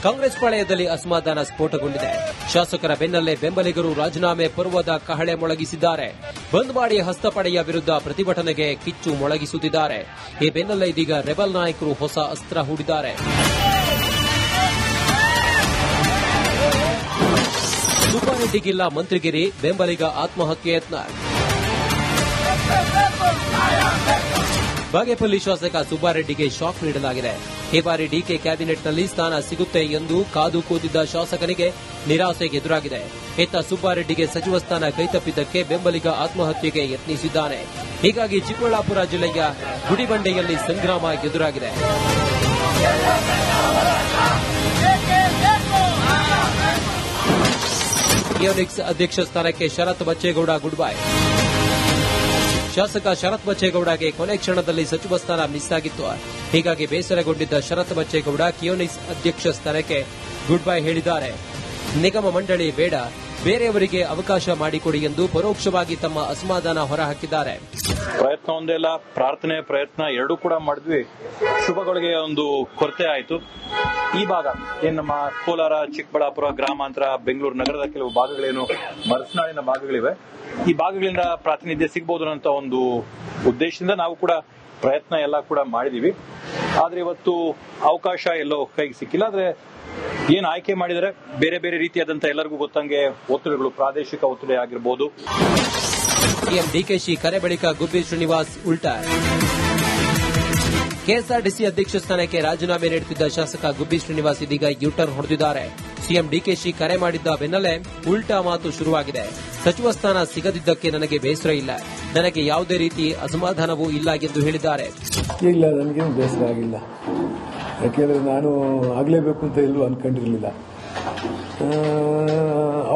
ಕಾಂಗ್ರೆಸ್ ಪಾಳೆಯದಲ್ಲಿ ಅಸಮಾಧಾನ ಸ್ಫೋಟಗೊಂಡಿದೆ. ಶಾಸಕರ ಬೆನ್ನಲ್ಲೇ ಬೆಂಬಲಿಗರು ರಾಜೀನಾಮೆ ಪರ್ವದ ಕಹಳೆ ಮೊಳಗಿಸಿದ್ದಾರೆ. ಬಂದ್ ಮಾಡಿ ಹಸ್ತಪಡೆಯ ವಿರುದ್ಧ ಪ್ರತಿಭಟನೆಗೆ ಕಿಚ್ಚು ಮೊಳಗಿಸುತ್ತಿದ್ದಾರೆ. ಈ ಬೆನ್ನಲ್ಲೇ ಇದೀಗ ರೆಬಲ್ ನಾಯಕರು ಹೊಸ ಅಸ್ತ್ರ ಹೂಡಿದ್ದಾರೆ. ಸುಬ್ಬಾರೆಡ್ಡಿಗಿಲ್ಲ ಮಂತ್ರಿಗಿರಿ, ಬೆಂಬಲಿಗ ಆತ್ಮಹತ್ಯೆ ಯತ್ನ. ಬಾಗೇಪಲ್ಲಿ ಶಾಸಕ ಸುಬ್ಬಾರೆಡ್ಡಿಗೆ ಶಾಕ್ ನೀಡಲಾಗಿದೆ. ಈ ಬಾರಿ ಡಿಕೆ ಕ್ಯಾಬಿನೆಟ್ನಲ್ಲಿ ಸ್ಥಾನ ಸಿಗುತ್ತೆ ಎಂದು ಕಾದು ಕೂತಿದ್ದ ಶಾಸಕನಿಗೆ ನಿರಾಸೆ ಎದುರಾಗಿದೆ. ಇತ್ತ ಸುಬ್ಬಾರೆಡ್ಡಿಗೆ ಸಚಿವ ಸ್ಥಾನ ಕೈತಪ್ಪಿದ್ದಕ್ಕೆ ಬೆಂಬಲಿಗ ಆತ್ಮಹತ್ಯೆಗೆ ಯತ್ನಿಸಿದ್ದಾನೆ. ಹೀಗಾಗಿ ಚಿಕ್ಕಬಳ್ಳಾಪುರ ಜಿಲ್ಲೆಯ ಗುಡಿಬಂಡೆಯಲ್ಲಿ ಸಂಗ್ರಾಮ ಎದುರಾಗಿದೆ. ಕಿಯೋನಿಕ್ಸ್ ಅಧ್ಯಕ್ಷ ಸ್ಥಾನಕ್ಕೆ ಶರತ್ ಬಚ್ಚೇಗೌಡ ಗುಡ್ ಬೈ. ಶಾಸಕ ಶರತ್ ಬಚ್ಚೇಗೌಡಗೆ ಕೊನೆ ಕ್ಷಣದಲ್ಲಿ ಸಚಿವ ಸ್ಥಾನ ಮಿಸ್ ಆಗಿತ್ತು. ಹೀಗಾಗಿ ಬೇಸರಗೊಂಡಿದ್ದ ಶರತ್ ಬಚ್ಚೇಗೌಡ ಕಿಯೋನಿಕ್ಸ್ ಅಧ್ಯಕ್ಷ ಸ್ಥಾನಕ್ಕೆ ಗುಡ್ ಬೈ ಹೇಳಿದ್ದಾರೆ. ನಿಗಮ ಮಂಡಳಿ ಬೇಡ, ಬೇರೆಯವರಿಗೆ ಅವಕಾಶ ಮಾಡಿಕೊಡಿ ಎಂದು ಪರೋಕ್ಷವಾಗಿ ತಮ್ಮ ಅಸಮಾಧಾನ ಹೊರಹಾಕಿದ್ದಾರೆ. ಪ್ರಯತ್ನ ಒಂದೇ ಅಲ್ಲ, ಪ್ರಾರ್ಥನೆ ಪ್ರಯತ್ನ ಎರಡೂ ಕೂಡ ಮಾಡಿದ್ವಿ. ಶುಭಗಳಿಗೆ ಒಂದು ಕೊರತೆ ಆಯಿತು. ಈ ಭಾಗ ಏನು ನಮ್ಮ ಕೋಲಾರ, ಚಿಕ್ಕಬಳ್ಳಾಪುರ, ಗ್ರಾಮಾಂತರ, ಬೆಂಗಳೂರು ನಗರದ ಕೆಲವು ಭಾಗಗಳೇನು ಮಲೆನಾಡಿನ ಭಾಗಗಳಿವೆ, ಈ ಭಾಗಗಳಿಂದ ಪ್ರಾತಿನಿಧ್ಯ ಸಿಗಬಹುದು ಅನ್ನೋ ಒಂದು ಉದ್ದೇಶದಿಂದ ನಾವು ಕೂಡ ಪ್ರಯತ್ನ ಎಲ್ಲ ಕೂಡ ಮಾಡಿದೀವಿ. ಆದ್ರೆ ಇವತ್ತು ಅವಕಾಶ ಎಲ್ಲೋ ಕೈಗೆ ಸಿಕ್ಕಿಲ್ಲ. ಆದ್ರೆ ಏನ್ ಆಯ್ಕೆ ಮಾಡಿದರೆ ಬೇರೆ ಬೇರೆ ರೀತಿಯಾದಂತ ಎಲ್ಲರಿಗೂ ಗೊತ್ತಂಗೆ ಒತ್ತಡಗಳು, ಪ್ರಾದೇಶಿಕ ಒತ್ತಡ ಆಗಿರಬಹುದು. ಸಿಎಂ ಡಿಕೆಶಿ ಕರೆ ಬಳಿಕ ಗುಬ್ಬಿ ಶ್ರೀನಿವಾಸ್ ಉಲ್ಟಾ. ಕೆಎಸ್ಆರ್ಟಿಸಿ ಅಧ್ಯಕ್ಷ ಸ್ಥಾನಕ್ಕೆ ರಾಜೀನಾಮೆ ನೀಡುತ್ತಿದ್ದ ಶಾಸಕ ಗುಬ್ಬಿ ಶ್ರೀನಿವಾಸ್ ಇದೀಗ ಯೂಟರ್ನ್ ಹೊಡೆದಿದ್ದಾರೆ. ಸಿಎಂ ಡಿಕೆಶಿ ಕರೆ ಮಾಡಿದ್ದ ಬೆನ್ನಲ್ಲೇ ಉಲ್ಟಾ ಮಾತು ಶುರುವಾಗಿದೆ. ಸಚಿವ ಸ್ಥಾನ ಸಿಗದಿದ್ದಕ್ಕೆ ನನಗೆ ಬೇಸರ ಇಲ್ಲ, ನನಗೆ ಯಾವುದೇ ರೀತಿ ಅಸಮಾಧಾನವೂ ಇಲ್ಲ ಎಂದು ಹೇಳಿದ್ದಾರೆ. ಇಲ್ಲ, ನನಗೇನು ಬೇಸರ ಆಗಿಲ್ಲ. ಯಾಕೆಂದ್ರೆ ನಾನು ಆಗಲೇಬೇಕು ಅಂತ ಎಲ್ಲೂ ಅನ್ಕೊಂಡಿರಲಿಲ್ಲ.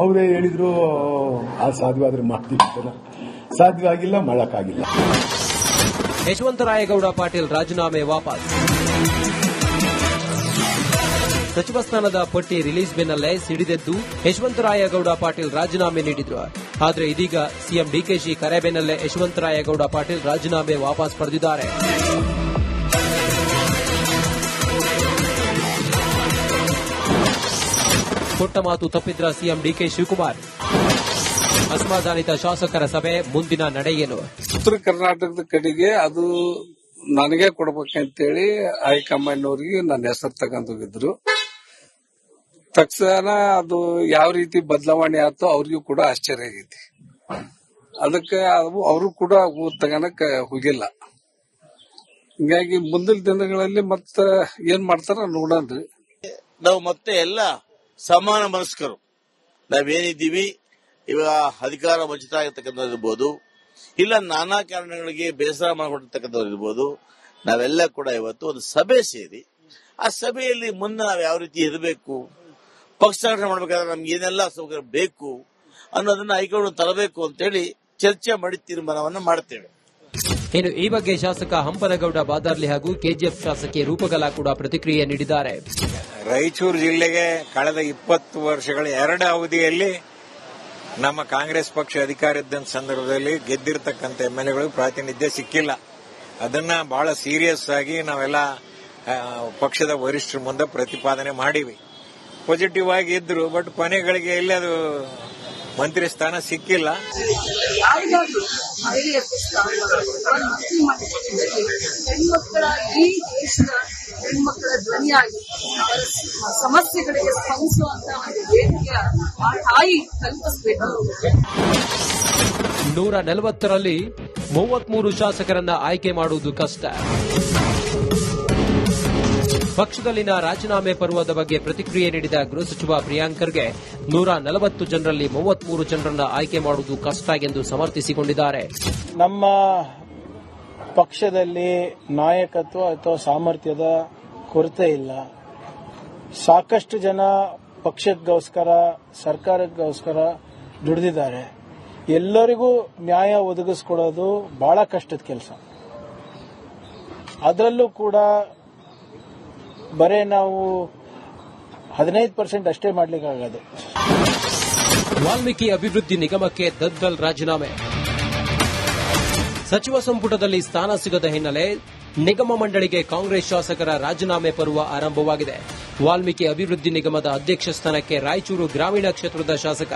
ಅವರೇ ಹೇಳಿದ್ರು ಸಾಧ್ಯವಾದ್ರೆ ಮಾಡ್ತೀವಿ ಅಂತ. ಸಾಧ್ಯ ಆಗಿಲ್ಲ, ಮಾಡಕ್ಕಾಗಿಲ್ಲ. ಯಶವಂತರಾಯಗೌಡ ಪಾಟೀಲ್ ರಾಜೀನಾಮೆ ವಾಪಸ್. ಸಚಿವ ಸ್ಥಾನದ ಪಟ್ಟಿ ರಿಲೀಸ್ ಬೆನ್ನಲ್ಲೇ ಸಿಡಿದೆದ್ದು ಯಶವಂತರಾಯಗೌಡ ಪಾಟೀಲ್ ರಾಜೀನಾಮೆ ನೀಡಿದ್ರು. ಆದರೆ ಇದೀಗ ಸಿಎಂ ಡಿಕೆಶಿ ಕರೆ ಬೆನ್ನಲ್ಲೇ ಯಶವಂತರಾಯಗೌಡ ಪಾಟೀಲ್ ರಾಜೀನಾಮೆ ವಾಪಸ್ ಪಡೆದಿದ್ದಾರೆ. ಕೊಟ್ಟ ಮಾತು ತಪ್ಪಿದ್ರ ಸಿಎಂ ಡಿಕೆ ಶಿವಕುಮಾರ್. ಅಸಮಾಧಾನಿತ ಶಾಸಕರ ಸಭೆ, ಮುಂದಿನ ನಡೆ ಏನು? ಉತ್ತರ ಕರ್ನಾಟಕದ ಕಡೆಗೆ ಅದು ನನಗೆ ಕೊಡ್ಬೇಕಂತೇಳಿ ಹೈಕಮಾಂಡ್ ಅವರಿಗೆ ನನ್ನ ಹೆಸರು ತಗೊಂಡೋಗಿದ್ರು. ತಕ್ಷಣ ಅದು ಯಾವ ರೀತಿ ಬದಲಾವಣೆ ಆಯ್ತು ಅವ್ರಿಗೂ ಕೂಡ ಆಶ್ಚರ್ಯ ಆಗೈತಿ. ಅದಕ್ಕೆ ಅವರು ಕೂಡ ತಗೋಣಕ್ ಹೋಗಿಲ್ಲ. ಹಿಂಗಾಗಿ ಮುಂದಿನ ದಿನಗಳಲ್ಲಿ ಮತ್ತೆ ಏನ್ ಮಾಡ್ತಾರ ನೋಡನ್ರಿ. ನಾವು ಮತ್ತೆ ಎಲ್ಲ ಸಮಾನ ಮನಸ್ಕರು ನಾವೇನಿದ್ದೀವಿ, ಇವಾಗ ಅಧಿಕಾರ ವಂಚಿತ ಆಗಿರ್ತಕ್ಕಂಥವ್ರು ಇರ್ಬೋದು, ಇಲ್ಲ ನಾನಾ ಕಾರಣಗಳಿಗೆ ಬೇಸರ ಮಾಡಿಕೊಂಡಿರ್ತಕ್ಕಂಥವ್ರು ಇರ್ಬೋದು, ನಾವೆಲ್ಲ ಕೂಡ ಇವತ್ತು ಒಂದು ಸಭೆ ಸೇರಿ ಆ ಸಭೆಯಲ್ಲಿ ಮುಂದೆ ನಾವು ಯಾವ ರೀತಿ ಇರಬೇಕು, ಪಕ್ಷ ಸಂಘಟನೆ ಮಾಡಬೇಕಾದ್ರೆ ನಮ್ಗೆ ಏನೆಲ್ಲ ಸೌಕರ್ಯ ಬೇಕು ಅನ್ನೋದನ್ನ ಹೈಕಮಾಂಡ್ ತರಬೇಕು ಅಂತೇಳಿ ಚರ್ಚೆ ಮಾಡಿ ತೀರ್ಮಾನವನ್ನು ಮಾಡ್ತೇವೆ. ಇನ್ನು ಈ ಬಗ್ಗೆ ಶಾಸಕ ಹಂಪನಗೌಡ ಬಾದಾರ್ಲಿ ಹಾಗೂ ಕೆಜಿಎಫ್ ಶಾಸಕಿ ರೂಪಕಲಾ ಕೂಡ ಪ್ರತಿಕ್ರಿಯೆ ನೀಡಿದ್ದಾರೆ. ರಾಯಚೂರು ಜಿಲ್ಲೆಗೆ ಕಳೆದ 20 ವರ್ಷಗಳ 2 ಅವಧಿಯಲ್ಲಿ ನಮ್ಮ ಕಾಂಗ್ರೆಸ್ ಪಕ್ಷ ಅಧಿಕಾರ ಇದ್ದ ಸಂದರ್ಭದಲ್ಲಿ ಗೆದ್ದಿರ್ತಕ್ಕಂಥ ಎಂಎಲ್ಎಗಳು ಪ್ರಾತಿನಿಧ್ಯ ಸಿಕ್ಕಿಲ್ಲ. ಅದನ್ನ ಬಹಳ ಸೀರಿಯಸ್ ಆಗಿ ನಾವೆಲ್ಲ ಪಕ್ಷದ ವರಿಷ್ಠರ ಮುಂದೆ ಪ್ರತಿಪಾದನೆ ಮಾಡಿವಿ. ಪಾಸಿಟಿವ್ ಆಗಿ ಇದ್ರು, ಬಟ್ ಕೊನೆಗಳಿಗೆ ಎಲ್ಲಿ ಅದು ಮಂತ್ರಿ ಸ್ಥಾನ ಸಿಕ್ಕಿಲ್ಲ. ಹೆಣ್ಮಕ್ಕಳ ಈ ದೇಶದ ಹೆಣ್ಮಕ್ಕಳ ಧ್ವನಿಯಾಗಿ ಸಮಸ್ಯೆಗಳಿಗೆ ಸ್ಪಂದಿಸುವಂತ ಒಂದು ವೇದಿಕೆ ಆ ತಾಯಿ ಕಲ್ಪಿಸಬೇಕು. 140ರಲ್ಲಿ 33 ಶಾಸಕರನ್ನ ಆಯ್ಕೆ ಮಾಡುವುದು ಕಷ್ಟ. ಪಕ್ಷದಲ್ಲಿನ ರಾಜೀನಾಮೆ ಪರ್ವದ ಬಗ್ಗೆ ಪ್ರತಿಕ್ರಿಯೆ ನೀಡಿದ ಗೃಹ ಸಚಿವ ಪ್ರಿಯಾಂಕ್ ಖರ್ಗೆ 140 ಜನರಲ್ಲಿ 33 ಜನರನ್ನ ಆಯ್ಕೆ ಮಾಡುವುದು ಕಷ್ಟ ಎಂದು ಸಮರ್ಥಿಸಿಕೊಂಡಿದ್ದಾರೆ. ನಮ್ಮ ಪಕ್ಷದಲ್ಲಿ ನಾಯಕತ್ವ ಅಥವಾ ಸಾಮರ್ಥ್ಯದ ಕೊರತೆ ಇಲ್ಲ. ಸಾಕಷ್ಟು ಜನ ಪಕ್ಷಕ್ಕೋಸ್ಕರ, ಸರ್ಕಾರಕ್ಕೋಸ್ಕರ ದುಡಿದಿದ್ದಾರೆ. ಎಲ್ಲರಿಗೂ ನ್ಯಾಯ ಒದಗಿಸ್ಕೊಡೋದು ಬಹಳ ಕಷ್ಟದ ಕೆಲಸ. ಅದರಲ್ಲೂ ಕೂಡ ಬರೇ ನಾವು 15% ಅಷ್ಟೇ ಮಾಡಲಿಕ್ಕಾಗದು. ವಾಲ್ಮೀಕಿ ಅಭಿವೃದ್ಧಿ ನಿಗಮಕ್ಕೆ ದದ್ದಲ್ ರಾಜೀನಾಮೆ. ಸಚಿವ ಸಂಪುಟದಲ್ಲಿ ಸ್ಥಾನ ಸಿಗದ ಹಿನ್ನೆಲೆ ನಿಗಮ ಮಂಡಳಿಗೆ ಕಾಂಗ್ರೆಸ್ ಶಾಸಕರ ರಾಜೀನಾಮೆ ಪರ್ವ ಆರಂಭವಾಗಿದೆ. ವಾಲ್ಮೀಕಿ ಅಭಿವೃದ್ಧಿ ನಿಗಮದ ಅಧ್ಯಕ್ಷ ಸ್ಥಾನಕ್ಕೆ ರಾಯಚೂರು ಗ್ರಾಮೀಣ ಕ್ಷೇತ್ರದ ಶಾಸಕ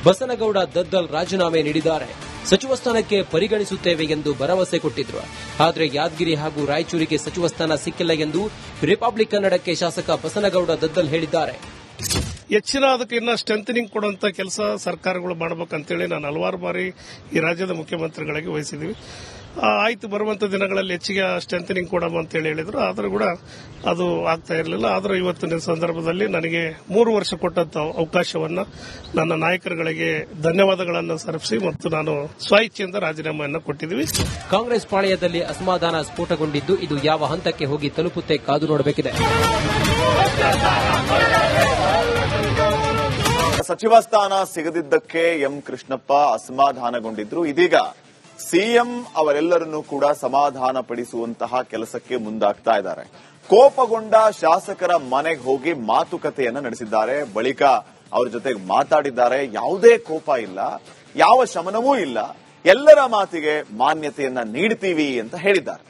ಬಸನಗೌಡ ದದ್ದಲ್ ರಾಜೀನಾಮೆ ನೀಡಿದ್ದಾರೆ. ಸಚಿವ ಸ್ಥಾನಕ್ಕೆ ಪರಿಗಣಿಸುತ್ತೇವೆ ಎಂದು ಭರವಸೆ ಕೊಟ್ಟಿದ್ರು. ಆದರೆ ಯಾದಗಿರಿ ಹಾಗೂ ರಾಯಚೂರಿಗೆ ಸಚಿವ ಸ್ಥಾನ ಸಿಕ್ಕಿಲ್ಲ ಎಂದು ರಿಪಬ್ಲಿಕ್ ಕನ್ನಡಕ್ಕೆ ಶಾಸಕ ಬಸನಗೌಡ ದದ್ದಲ್ ಹೇಳಿದ್ದಾರೆ. ಹೆಚ್ಚಿನ ಅದಕ್ಕೆ ಇನ್ನ ಸ್ಟ್ರೆಂಥನಿಂಗ್ ಕೊಡುವಂತ ಕೆಲಸ ಸರ್ಕಾರಗಳು ಮಾಡಬೇಕಂತೇಳಿ ನಾನು ಹಲವಾರು ಬಾರಿ ಈ ರಾಜ್ಯದ ಮುಖ್ಯಮಂತ್ರಿಗಳಿಗೆ ವಹಿಸಿದ್ವಿ. ಆಯ್ತು ಬರುವಂತ ದಿನಗಳಲ್ಲಿ ಹೆಚ್ಚಿಗೆ ಸ್ಟ್ರೆಂಥನಿಂಗ್ ಕೊಡಮ್ಮ ಅಂತ ಹೇಳಿದ್ರು. ಆದರೂ ಕೂಡ ಅದು ಆಗ್ತಾ ಇರಲಿಲ್ಲ. ಆದರೂ ಇವತ್ತಿನ ಸಂದರ್ಭದಲ್ಲಿ ನನಗೆ 3 ವರ್ಷ ಕೊಟ್ಟಂತ ಅವಕಾಶವನ್ನ ನನ್ನ ನಾಯಕರುಗಳಿಗೆ ಧನ್ಯವಾದಗಳನ್ನು ಸಲ್ಲಿಸಿ ಮತ್ತು ನಾನು ಸ್ವಇಚ್ಛೆಯಿಂದ ರಾಜೀನಾಮೆಯನ್ನು ಕೊಟ್ಟಿದ್ದೀವಿ. ಕಾಂಗ್ರೆಸ್ ಪಾಳೆಯದಲ್ಲಿ ಅಸಮಾಧಾನ ಸ್ಫೋಟಗೊಂಡಿದ್ದು ಇದು ಯಾವ ಹಂತಕ್ಕೆ ಹೋಗಿ ತಲುಪುತ್ತೆ ಕಾದು ನೋಡಬೇಕಿದೆ. ಸಚಿವ ಸ್ಥಾನ ಸಿಗದಿದ್ದಕ್ಕೆ ಎಂ ಕೃಷ್ಣಪ್ಪ ಅಸಮಾಧಾನಗೊಂಡಿದ್ರು. ಇದೀಗ ಸಿಎಂ ಅವರೆಲ್ಲರನ್ನೂ ಕೂಡ ಸಮಾಧಾನ ಪಡಿಸುವಂತಹ ಕೆಲಸಕ್ಕೆ ಮುಂದಾಗ್ತಾ ಇದ್ದಾರೆ. ಕೋಪಗೊಂಡ ಶಾಸಕರ ಮನೆಗೆ ಹೋಗಿ ಮಾತುಕತೆಯನ್ನ ನಡೆಸಿದ್ದಾರೆ. ಬಳಿಕ ಅವರ ಜೊತೆಗೆ ಮಾತಾಡಿದ್ದಾರೆ. ಯಾವುದೇ ಕೋಪ ಇಲ್ಲ, ಯಾವ ಶಮನವೂ ಇಲ್ಲ, ಎಲ್ಲರ ಮಾತಿಗೆ ಮಾನ್ಯತೆಯನ್ನ ನೀಡ್ತೀವಿ ಅಂತ ಹೇಳಿದ್ದಾರೆ.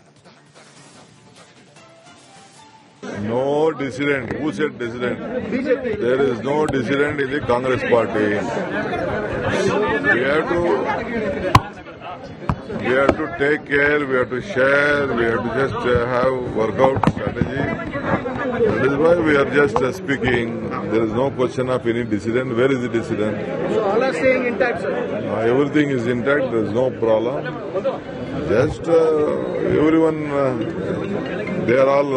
No dissident. Who said dissident? There is no dissident in the Congress party. We have to take care, we have to share, we have to just have workout strategy. That is why we are just speaking. There is no question of any dissident. Where is the dissident? So all are staying intact, sir? Everything is intact. There is no problem. Just everyone, they are all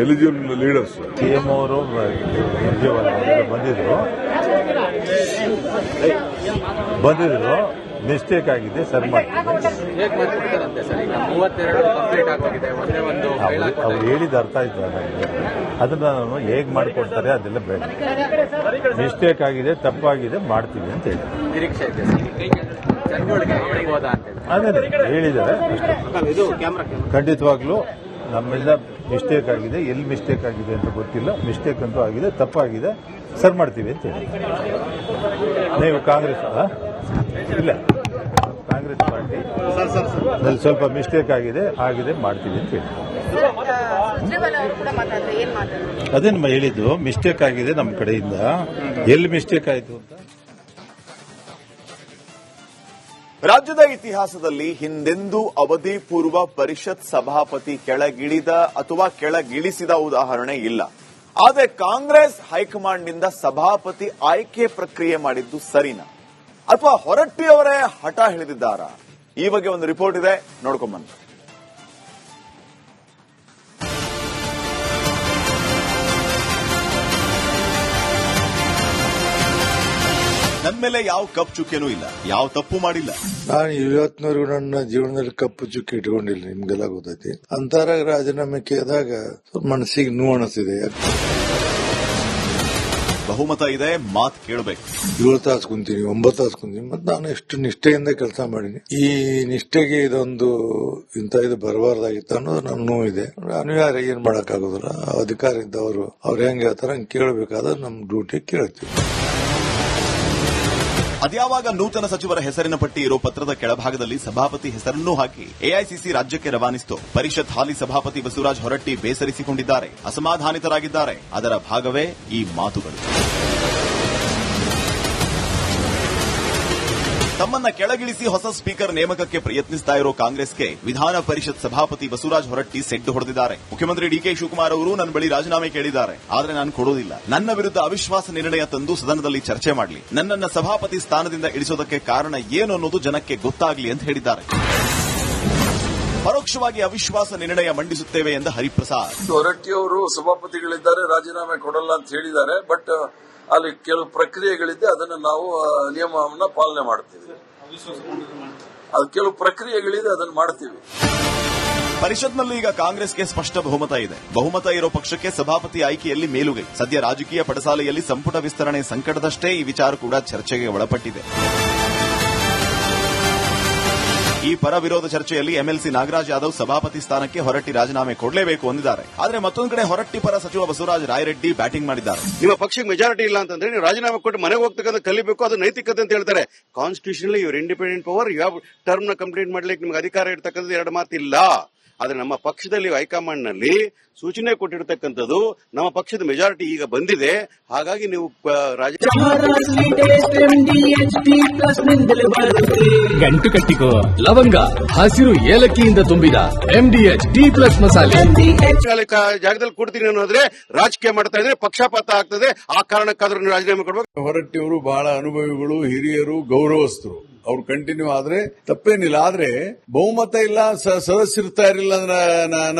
eligible leaders. CM ಅವರು ಬಂದಿದ್ರು mistake ಆಗಿದೆ, sir ಅವ್ರು ಹೇಳಿದ ಅರ್ಥ ಆಯ್ತು ನನಗೆ. ಅದನ್ನ ನಾನು ಹೇಗ್ ಮಾಡಿಕೊಡ್ತಾರೆ ಅದೆಲ್ಲ ಬೇಡ. ಮಿಸ್ಟೇಕ್ ಆಗಿದೆ, ತಪ್ಪಾಗಿದೆ, ಮಾಡ್ತೀವಿ ಅಂತ ಹೇಳಿ ಅದೇ ಹೇಳಿದ್ದಾರೆ. ಖಂಡಿತವಾಗ್ಲೂ ನಮ್ಮೆಲ್ಲ ಮಿಸ್ಟೇಕ್ ಆಗಿದೆ, ಎಲ್ಲಿ ಮಿಸ್ಟೇಕ್ ಆಗಿದೆ ಅಂತ ಗೊತ್ತಿಲ್ಲ. ಮಿಸ್ಟೇಕ್ ಅಂತೂ ಆಗಿದೆ, ತಪ್ಪಾಗಿದೆ, ಸರ್ ಮಾಡ್ತೀವಿ ಅಂತ ಹೇಳಿ. ನೀವು ಕಾಂಗ್ರೆಸ್ ಇಲ್ಲ, ಕಾಂಗ್ರೆಸ್ ಪಾರ್ಟಿ ಸ್ವಲ್ಪ ಮಿಸ್ಟೇಕ್ ಆಗಿದೆ ಮಾಡ್ತೀವಿ ಅಂತ ಹೇಳಿ. ಅದೇ ನಮ್ಮ ಹೇಳಿದ್ದು, ಮಿಸ್ಟೇಕ್ ಆಗಿದೆ ನಮ್ಮ ಕಡೆಯಿಂದ, ಎಲ್ಲಿ ಮಿಸ್ಟೇಕ್ ಆಯಿತು ಅಂತ. ರಾಜ್ಯದ ಇತಿಹಾಸದಲ್ಲಿ ಹಿಂದೆಂದೂ ಅವಧಿ ಪೂರ್ವ ಪರಿಷತ್ ಸಭಾಪತಿ ಕೆಳಗಿಳಿದ ಅಥವಾ ಕೆಳಗಿಳಿಸಿದ ಉದಾಹರಣೆ ಇಲ್ಲ. ಆದರೆ ಕಾಂಗ್ರೆಸ್ ಹೈಕಮಾಂಡ್ನಿಂದ ಸಭಾಪತಿ ಆಯ್ಕೆ ಪ್ರಕ್ರಿಯೆ ಮಾಡಿದ್ದು ಸರಿನಾ ಅಥವಾ ಹೊರಟ್ಟಿಯವರೇ ಹಠ ಹಿಡಿದಿದ್ದಾರಾ? ಈ ಬಗ್ಗೆ ಒಂದು ರಿಪೋರ್ಟ್ ಇದೆ, ನೋಡ್ಕೊಂಬನ್ನಿ. ನನ್ನ ಮೇಲೆ ಯಾವ ಕಪ್ಪು ಚುಕ್ಕೆನೂ ಇಲ್ಲ, ಯಾವ ತಪ್ಪು ಮಾಡಿಲ್ಲ. ನಾನು ಇವತ್ತಿನವರೆಗೂ ನನ್ನ ಜೀವನದಲ್ಲಿ ಕಪ್ಪು ಚುಕ್ಕೆ ಇಟ್ಕೊಂಡಿಲ್ಲ, ನಿಮ್ಗೆಲ್ಲ ಗೊತ್ತೈತಿ. ಅಂತರ ರಾಜೀನಾಮೆ ಕೇಳಿದಾಗ ಮನಸ್ಸಿಗೆ ನೋವು ಅನಿಸ್ತಿದೆ. ಬಹುಮತ ಇದೆ, ಮಾತು ಕೇಳಬೇಕು. 7 ತಾಸು ಕುಂತೀನಿ, 9 ತಾಸು ಕುಂತೀನಿ, ಮತ್ತೆ ನಾನು ಎಷ್ಟು ನಿಷ್ಠೆಯಿಂದ ಕೆಲಸ ಮಾಡೀನಿ. ಈ ನಿಷ್ಠೆಗೆ ಇದೊಂದು ಇದು ಬರಬಾರ್ದಾಗಿತ್ತು ಅನ್ನೋದು ನನ್ನ ನೋವಿದೆ. ಅನಿವಾರ್ಯ, ಏನ್ ಮಾಡಕ್ಕಾಗೋದಿಲ್ಲ. ಅಧಿಕಾರ ಇದ್ದವರು ಅವ್ರು ಹೆಂಗ್ ಹೇಳ್ತಾರ ಹಂಗೆ ಕೇಳಬೇಕಾದ್ರೆ ನಮ್ಮ ಡ್ಯೂಟಿ ಕೇಳ್ತೀವಿ. ಅದ್ಯಾವಾಗ ನೂತನ ಸಚಿವರ ಹೆಸರಿನ ಪಟ್ಟಿ ಇರೋ ಪತ್ರದ ಕೆಳಭಾಗದಲ್ಲಿ ಸಭಾಪತಿ ಹೆಸರನ್ನೂ ಹಾಕಿ ಎಐಸಿಸಿ ರಾಜ್ಯಕ್ಕೆ ರವಾನಿಸಿತು. ಪರಿಷತ್ ಹಾಲಿ ಸಭಾಪತಿ ಬಸವರಾಜ ಹೊರಟ್ಟಿ ಬೇಸರಿಸಿಕೊಂಡಿದ್ದಾರೆ, ಅಸಮಾಧಾನಿತರಾಗಿದ್ದಾರೆ. ಅದರ ಭಾಗವೇ ಈ ಮಾತುಗಳು. ತಮ್ಮನ್ನ ಕೆಳಗಿಳಿಸಿ ಹೊಸ ಸ್ಪೀಕರ್ ನೇಮಕಕ್ಕೆ ಪ್ರಯತ್ನಿಸ್ತಾ ಇರೋ ಕಾಂಗ್ರೆಸ್ಗೆ ವಿಧಾನ ಪರಿಷತ್ ಸಭಾಪತಿ ಬಸವರಾಜ ಹೊರಟ್ಟಿ ಸೆಡ್ಡು ಹೊಡೆದಿದ್ದಾರೆ. ಮುಖ್ಯಮಂತ್ರಿ ಡಿಕೆ ಶಿವಕುಮಾರ್ ಅವರು ನನ್ನ ಬಳಿ ರಾಜೀನಾಮೆ ಕೇಳಿದ್ದಾರೆ, ಆದರೆ ನಾನು ಕೊಡೋದಿಲ್ಲ. ನನ್ನ ವಿರುದ್ಧ ಅವಿಶ್ವಾಸ ನಿರ್ಣಯ ತಂದು ಸದನದಲ್ಲಿ ಚರ್ಚೆ ಮಾಡಲಿ. ನನ್ನನ್ನ ಸಭಾಪತಿ ಸ್ಥಾನದಿಂದ ಇಳಿಸೋದಕ್ಕೆ ಕಾರಣ ಏನು ಅನ್ನೋದು ಜನಕ್ಕೆ ಗೊತ್ತಾಗಲಿ ಅಂತ ಹೇಳಿದ್ದಾರೆ. ಪರೋಕ್ಷವಾಗಿ ಅವಿಶ್ವಾಸ ನಿರ್ಣಯ ಮಂಡಿಸುತ್ತೇವೆ ಎಂದ ಹರಿಪ್ರಸಾದ್. ಹೊರಟ್ಟಿ ಅವರು ಸಭಾಪತಿಗಳಿದ್ದಾರೆ, ರಾಜೀನಾಮೆ ಕೊಡಲ್ಲ ಅಂತ ಹೇಳಿದ್ದಾರೆ. ಬಟ್ ಅಲ್ಲಿ ಕೆಲವು ಪ್ರಕ್ರಿಯೆಗಳಿದೆ, ಅದನ್ನು ನಾವು ನಿಯಮವನ್ನ ಪಾಲನೆ ಮಾಡ್ತೀವಿ. ಅದು ಕೆಲವು ಪ್ರಕ್ರಿಯೆಗಳಿದೆ, ಅದನ್ನು ಮಾಡ್ತೀವಿ. ಪರಿಷತ್ನಲ್ಲಿ ಈಗ ಕಾಂಗ್ರೆಸ್ಗೆ ಸ್ಪಷ್ಟ ಬಹುಮತ ಇದೆ. ಬಹುಮತ ಇರೋ ಪಕ್ಷಕ್ಕೆ ಸಭಾಪತಿ ಆಯ್ಕೆಯಲ್ಲಿ ಮೇಲುಗೈ. ಸದ್ಯ ರಾಜಕೀಯ ಪಡಸಾಲೆಯಲ್ಲಿ ಸಂಪುಟ ವಿಸ್ತರಣೆ ಸಂಕಟದಷ್ಟೇ ಈ ವಿಚಾರ ಕೂಡ ಚರ್ಚೆಗೆ ಒಳಪಟ್ಟಿದೆ. ಈ ಪರ ವಿರೋಧ ಚರ್ಚೆಯಲ್ಲಿ ಎಂಎಲ್ಸಿ ನಾಗರಾಜ್ ಯಾದವ್ ಸಭಾಪತಿ ಸ್ಥಾನಕ್ಕೆ ಹೊರಟ್ಟಿ ರಾಜೀನಾಮೆ ಕೊಡಲೇಬೇಕು ಅಂದಿದ್ದಾರೆ. ಆದರೆ ಮತ್ತೊಂದು ಕಡೆ ಹೊರಟ್ಟಿ ಪರ ಸಚಿವ ಬಸವರಾಜ ರಾಯರೆಡ್ಡಿ ಬ್ಯಾಟಿಂಗ್ ಮಾಡಿದ್ದಾರೆ. ನಿಮ್ಮ ಪಕ್ಷಕ್ಕೆ ಮೆಜಾರಿಟಿ ಇಲ್ಲ ಅಂತಂದ್ರೆ ನೀವು ರಾಜೀನಾಮೆ ಕೊಟ್ಟು ಮನೆಗೆ ಹೋಗ್ತಕ್ಕಂಥ ಕಲಿಬೇಕು, ಅದು ನೈತಿಕತೆ ಅಂತ ಹೇಳ್ತಾರೆ. ಕಾನ್ಸ್ಟಿಟ್ಯೂಷನ್ ಇವ್ರ independent power, you have term ನ ಕಂಪ್ಲೀಟ್ ಮಾಡ್ಲಿಕ್ಕೆ ನಿಮ್ಗೆ ಅಧಿಕಾರ ಇರತಕ್ಕಂಥದ್ದು ಎರಡು ಮಾತಿಲ್ಲ. ಆದ್ರೆ ನಮ್ಮ ಪಕ್ಷದಲ್ಲಿ ಹೈಕಮಾಂಡ್ ನಲ್ಲಿ ಸೂಚನೆ ಕೊಟ್ಟಿರತಕ್ಕಂಥದ್ದು ನಮ್ಮ ಪಕ್ಷದ ಮೆಜಾರಿಟಿ ಈಗ ಬಂದಿದೆ. ಹಾಗಾಗಿ ನೀವು ಗಂಟು ಕಟ್ಟಿಕೋ ಲವಂಗ, ಹಸಿರು ಏಲಕ್ಕಿಯಿಂದ ತುಂಬಿದ MDH D+ ಮಸಾಲೆ. ಜಾಗದಲ್ಲಿ ಕೊಡ್ತೀನಿ ಅನ್ನೋದ್ರೆ ರಾಜಕೀಯ ಮಾಡ್ತಾ ಇದ್ರೆ ಪಕ್ಷಪಾತ ಆಗ್ತದೆ. ಆ ಕಾರಣಕ್ಕಾದ್ರೂ ರಾಜೀನಾಮೆ ಕೊಡಬೇಕು. ಹೊರಟ್ಟಿಯವರು ಬಹಳ ಅನುಭವಿಗಳು, ಹಿರಿಯರು, ಗೌರವಸ್ಥರು. ಅವ್ರು ಕಂಟಿನ್ಯೂ ಆದ್ರೆ ತಪ್ಪೇನಿಲ್ಲ. ಆದ್ರೆ ಬಹುಮತ ಇಲ್ಲ, ಸದಸ್ಯರಿರ್ತಾ ಇರಲಿಲ್ಲ ಅಂದ್ರೆ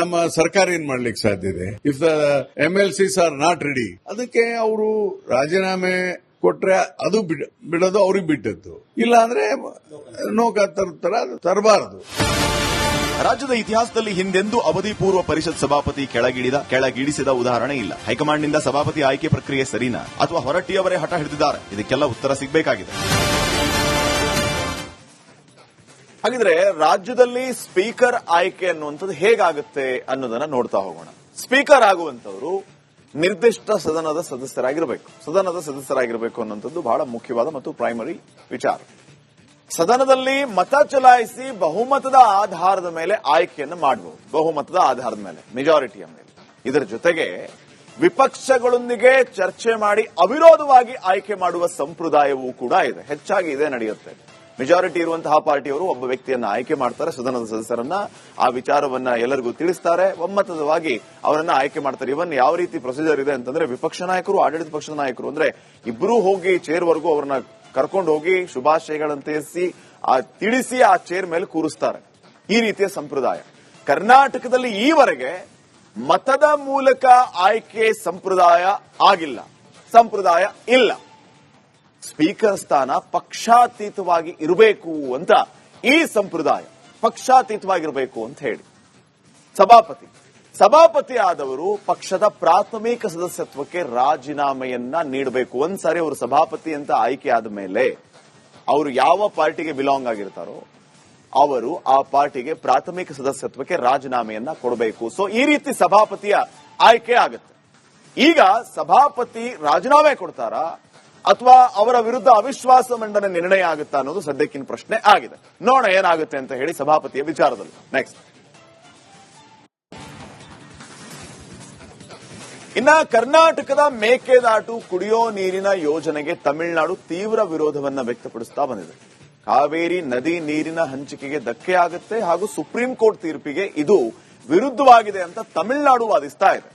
ನಮ್ಮ ಸರ್ಕಾರ ಏನ್ ಮಾಡ್ಲಿಕ್ಕೆ ಸಾಧ್ಯ ಇದೆ? If the MLCs are not ready, ಅದಕ್ಕೆ ಅವರು ರಾಜೀನಾಮೆ ಕೊಟ್ರೆ ಅದು ಬಿಡೋದು ಅವ್ರಿಗೆ ಬಿಟ್ಟದ್ದು. ಇಲ್ಲ ಅಂದ್ರೆ ತರಬಾರದು. ರಾಜ್ಯದ ಇತಿಹಾಸದಲ್ಲಿ ಹಿಂದೆಂದೂ ಅವಧಿ ಪೂರ್ವ ಪರಿಷತ್ ಸಭಾಪತಿ ಕೆಳಗಿಳಿಸಿದ ಉದಾಹರಣೆ ಇಲ್ಲ. ಹೈಕಮಾಂಡ್ನಿಂದ ಸಭಾಪತಿ ಆಯ್ಕೆ ಪ್ರಕ್ರಿಯೆ ಸರಿನಾ ಅಥವಾ ಹೊರಟ್ಟಿಯವರೇ ಹಠ ಹಿಡಿದಿದ್ದಾರೆ? ಇದಕ್ಕೆಲ್ಲ ಉತ್ತರ ಸಿಗಬೇಕಾಗಿದೆ. ಹಾಗಿದ್ರೆ ರಾಜ್ಯದಲ್ಲಿ ಸ್ಪೀಕರ್ ಆಯ್ಕೆ ಅನ್ನುವಂಥದ್ದು ಹೇಗಾಗುತ್ತೆ ಅನ್ನೋದನ್ನ ನೋಡ್ತಾ ಹೋಗೋಣ. ಸ್ಪೀಕರ್ ಆಗುವಂತವರು ನಿರ್ದಿಷ್ಟ ಸದನದ ಸದಸ್ಯರಾಗಿರಬೇಕು ಅನ್ನುವಂಥದ್ದು ಬಹಳ ಮುಖ್ಯವಾದ ಮತ್ತು ಪ್ರೈಮರಿ ವಿಚಾರ. ಸದನದಲ್ಲಿ ಮತ ಚಲಾಯಿಸಿ ಬಹುಮತದ ಆಧಾರದ ಮೇಲೆ ಆಯ್ಕೆಯನ್ನು ಮಾಡಬಹುದು. ಬಹುಮತದ ಆಧಾರದ ಮೇಲೆ, ಮೆಜಾರಿಟಿಯ ಮೇಲೆ. ಇದರ ಜೊತೆಗೆ ವಿಪಕ್ಷಗಳೊಂದಿಗೆ ಚರ್ಚೆ ಮಾಡಿ ಅವಿರೋಧವಾಗಿ ಆಯ್ಕೆ ಮಾಡುವ ಸಂಪ್ರದಾಯವೂ ಕೂಡ ಇದೆ. ಹೆಚ್ಚಾಗಿ ಇದೇ ನಡೆಯುತ್ತೆ. ಮೆಜಾರಿಟಿ ಇರುವಂತಹ ಪಾರ್ಟಿಯವರು ಒಬ್ಬ ವ್ಯಕ್ತಿಯನ್ನ ಆಯ್ಕೆ ಮಾಡ್ತಾರೆ, ಸದನದ ಸದಸ್ಯರನ್ನ. ಆ ವಿಚಾರವನ್ನ ಎಲ್ಲರಿಗೂ ತಿಳಿಸ್ತಾರೆ, ಒಮ್ಮತದವಾಗಿ ಅವರನ್ನ ಆಯ್ಕೆ ಮಾಡ್ತಾರೆ. ಇವನ್ ಯಾವ ರೀತಿ ಪ್ರೊಸೀಜರ್ ಇದೆ ಅಂತಂದ್ರೆ, ವಿಪಕ್ಷ ನಾಯಕರು, ಆಡಳಿತ ಪಕ್ಷದ ನಾಯಕರು ಅಂದ್ರೆ ಇಬ್ಬರೂ ಹೋಗಿ ಚೇರ್ವರೆಗೂ ಅವರನ್ನ ಕರ್ಕೊಂಡು ಹೋಗಿ ಶುಭಾಶಯಗಳಂತೆ ತಿಳಿಸಿ ಆ ಚೇರ್ ಮೇಲೆ ಕೂರಿಸ್ತಾರೆ. ಈ ರೀತಿಯ ಸಂಪ್ರದಾಯ ಕರ್ನಾಟಕದಲ್ಲಿ ಈವರೆಗೆ ಮತದ ಮೂಲಕ ಆಯ್ಕೆ ಸಂಪ್ರದಾಯ ಇಲ್ಲ. ಸ್ಪೀಕರ್ ಸ್ಥಾನ ಪಕ್ಷಾತೀತವಾಗಿ ಇರಬೇಕು ಅಂತ ಈ ಸಂಪ್ರದಾಯ, ಪಕ್ಷಾತೀತವಾಗಿರಬೇಕು ಅಂತ ಹೇಳಿ. ಸಭಾಪತಿ ಆದವರು ಪಕ್ಷದ ಪ್ರಾಥಮಿಕ ಸದಸ್ಯತ್ವಕ್ಕೆ ರಾಜೀನಾಮೆಯನ್ನ ನೀಡಬೇಕು. ಒಂದ್ಸಾರಿ ಅವರು ಸಭಾಪತಿ ಅಂತ ಆಯ್ಕೆ ಆದ ಮೇಲೆ ಅವರು ಯಾವ ಪಾರ್ಟಿಗೆ ಬಿಲಾಂಗ್ ಆಗಿರ್ತಾರೋ ಅವರು ಆ ಪಾರ್ಟಿಗೆ ಪ್ರಾಥಮಿಕ ಸದಸ್ಯತ್ವಕ್ಕೆ ರಾಜೀನಾಮೆಯನ್ನ ಕೊಡಬೇಕು. ಸೊ ಈ ರೀತಿ ಸಭಾಪತಿಯ ಆಯ್ಕೆ ಆಗುತ್ತೆ. ಈಗ ಸಭಾಪತಿ ರಾಜೀನಾಮೆ ಕೊಡ್ತಾರಾ ಅಥವಾ ಅವರ ವಿರುದ್ಧ ಅವಿಶ್ವಾಸ ಮಂಡನೆ ನಿರ್ಣಯ ಆಗುತ್ತಾ ಅನ್ನೋದು ಸದ್ಯಕ್ಕಿನ ಪ್ರಶ್ನೆ ಆಗಿದೆ. ನೋಡೋಣ ಏನಾಗುತ್ತೆ ಅಂತ ಹೇಳಿ ಸಭಾಪತಿಯ ವಿಚಾರದಲ್ಲಿ. ನೆಕ್ಸ್ಟ್, ಇನ್ನ ಕರ್ನಾಟಕದ ಮೇಕೆದಾಟು ಕುಡಿಯೋ ನೀರಿನ ಯೋಜನೆಗೆ ತಮಿಳುನಾಡು ತೀವ್ರ ವಿರೋಧವನ್ನ ವ್ಯಕ್ತಪಡಿಸುತ್ತಾ ಬಂದಿದೆ. ಕಾವೇರಿ ನದಿ ನೀರಿನ ಹಂಚಿಕೆಗೆ ಧಕ್ಕೆ ಆಗುತ್ತೆ ಹಾಗೂ ಸುಪ್ರೀಂ ಕೋರ್ಟ್ ತೀರ್ಪಿಗೆ ಇದು ವಿರುದ್ಧವಾಗಿದೆ ಅಂತ ತಮಿಳುನಾಡು ವಾದಿಸ್ತಾ ಇದೆ.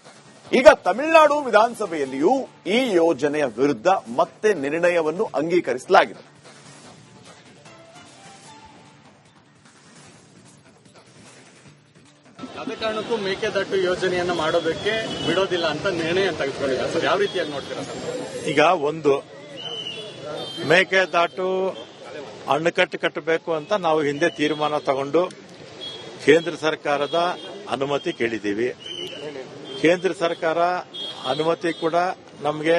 ಈಗ ತಮಿಳುನಾಡು ವಿಧಾನಸಭೆಯಲ್ಲಿಯೂ ಈ ಯೋಜನೆಯ ವಿರುದ್ಧ ಮತ್ತೆ ನಿರ್ಣಯವನ್ನು ಅಂಗೀಕರಿಸಲಾಗಿದೆ. ಯಾವುದೇ ಕಾರಣಕ್ಕೂ ಮೇಕೆದಾಟು ಯೋಜನೆಯನ್ನ ಮಾಡೋದಕ್ಕೆ ಬಿಡೋದಿಲ್ಲ ಅಂತ ನಿರ್ಣಯ ತೆಗೆದುಕೊಂಡಿದ್ದಾರೆ ಸರ್. ಯಾವ ರೀತಿಯಾಗಿ ನೋಡ್ತೀರಾ ಸರ್? ಈಗ ಒಂದು ಮೇಕೆದಾಟು ಅಣೆಕಟ್ಟು ಕಟ್ಟಬೇಕು ಅಂತ ನಾವು ಹಿಂದೆ ತೀರ್ಮಾನ ತಗೊಂಡು ಕೇಂದ್ರ ಸರ್ಕಾರದ ಅನುಮತಿ ಕೇಳಿದ್ದೀವಿ. ಕೇಂದ್ರ ಸರ್ಕಾರ ಅನುಮತಿ ಕೂಡ ನಮಗೆ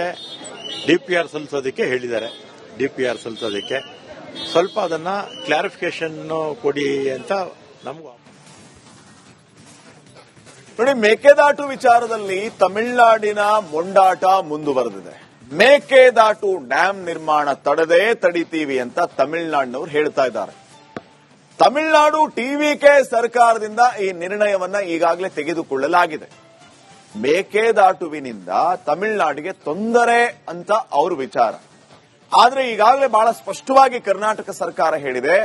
ಡಿಪಿಆರ್ ಸಲ್ಲಿಸೋದಕ್ಕೆ ಹೇಳಿದ್ದಾರೆ. ಡಿಪಿಆರ್ ಸಲ್ಲಿಸೋದಕ್ಕೆ ಸ್ವಲ್ಪ ಅದನ್ನ ಕ್ಲಾರಿಫಿಕೇಶನ್ ಕೊಡಿ ಅಂತ ನಮಗೂ. ನೋಡಿ, ಮೇಕೆದಾಟು ವಿಚಾರದಲ್ಲಿ ತಮಿಳುನಾಡಿನ ಮೊಂಡಾಟ ಮುಂದುವರೆದಿದೆ. ಮೇಕೆದಾಟು ಡ್ಯಾಂ ನಿರ್ಮಾಣ ತಡಿತೀವಿ ಅಂತ ತಮಿಳುನಾಡಿನವರು ಹೇಳ್ತಾ ಇದ್ದಾರೆ. ತಮಿಳುನಾಡು ಟಿವಿಕೆ ಸರ್ಕಾರದಿಂದ ಈ ನಿರ್ಣಯವನ್ನ ಈಗಾಗಲೇ ತೆಗೆದುಕೊಳ್ಳಲಾಗಿದೆ. ಮೇಕೆದಾಟುವಿನಿಂದ ತಮಿಳುನಾಡಿಗೆ ತೊಂದರೆ ಅಂತ ಅವ್ರ ವಿಚಾರ. ಆದ್ರೆ ಈಗಾಗಲೇ ಬಹಳ ಸ್ಪಷ್ಟವಾಗಿ ಕರ್ನಾಟಕ ಸರ್ಕಾರ ಹೇಳಿದೆ,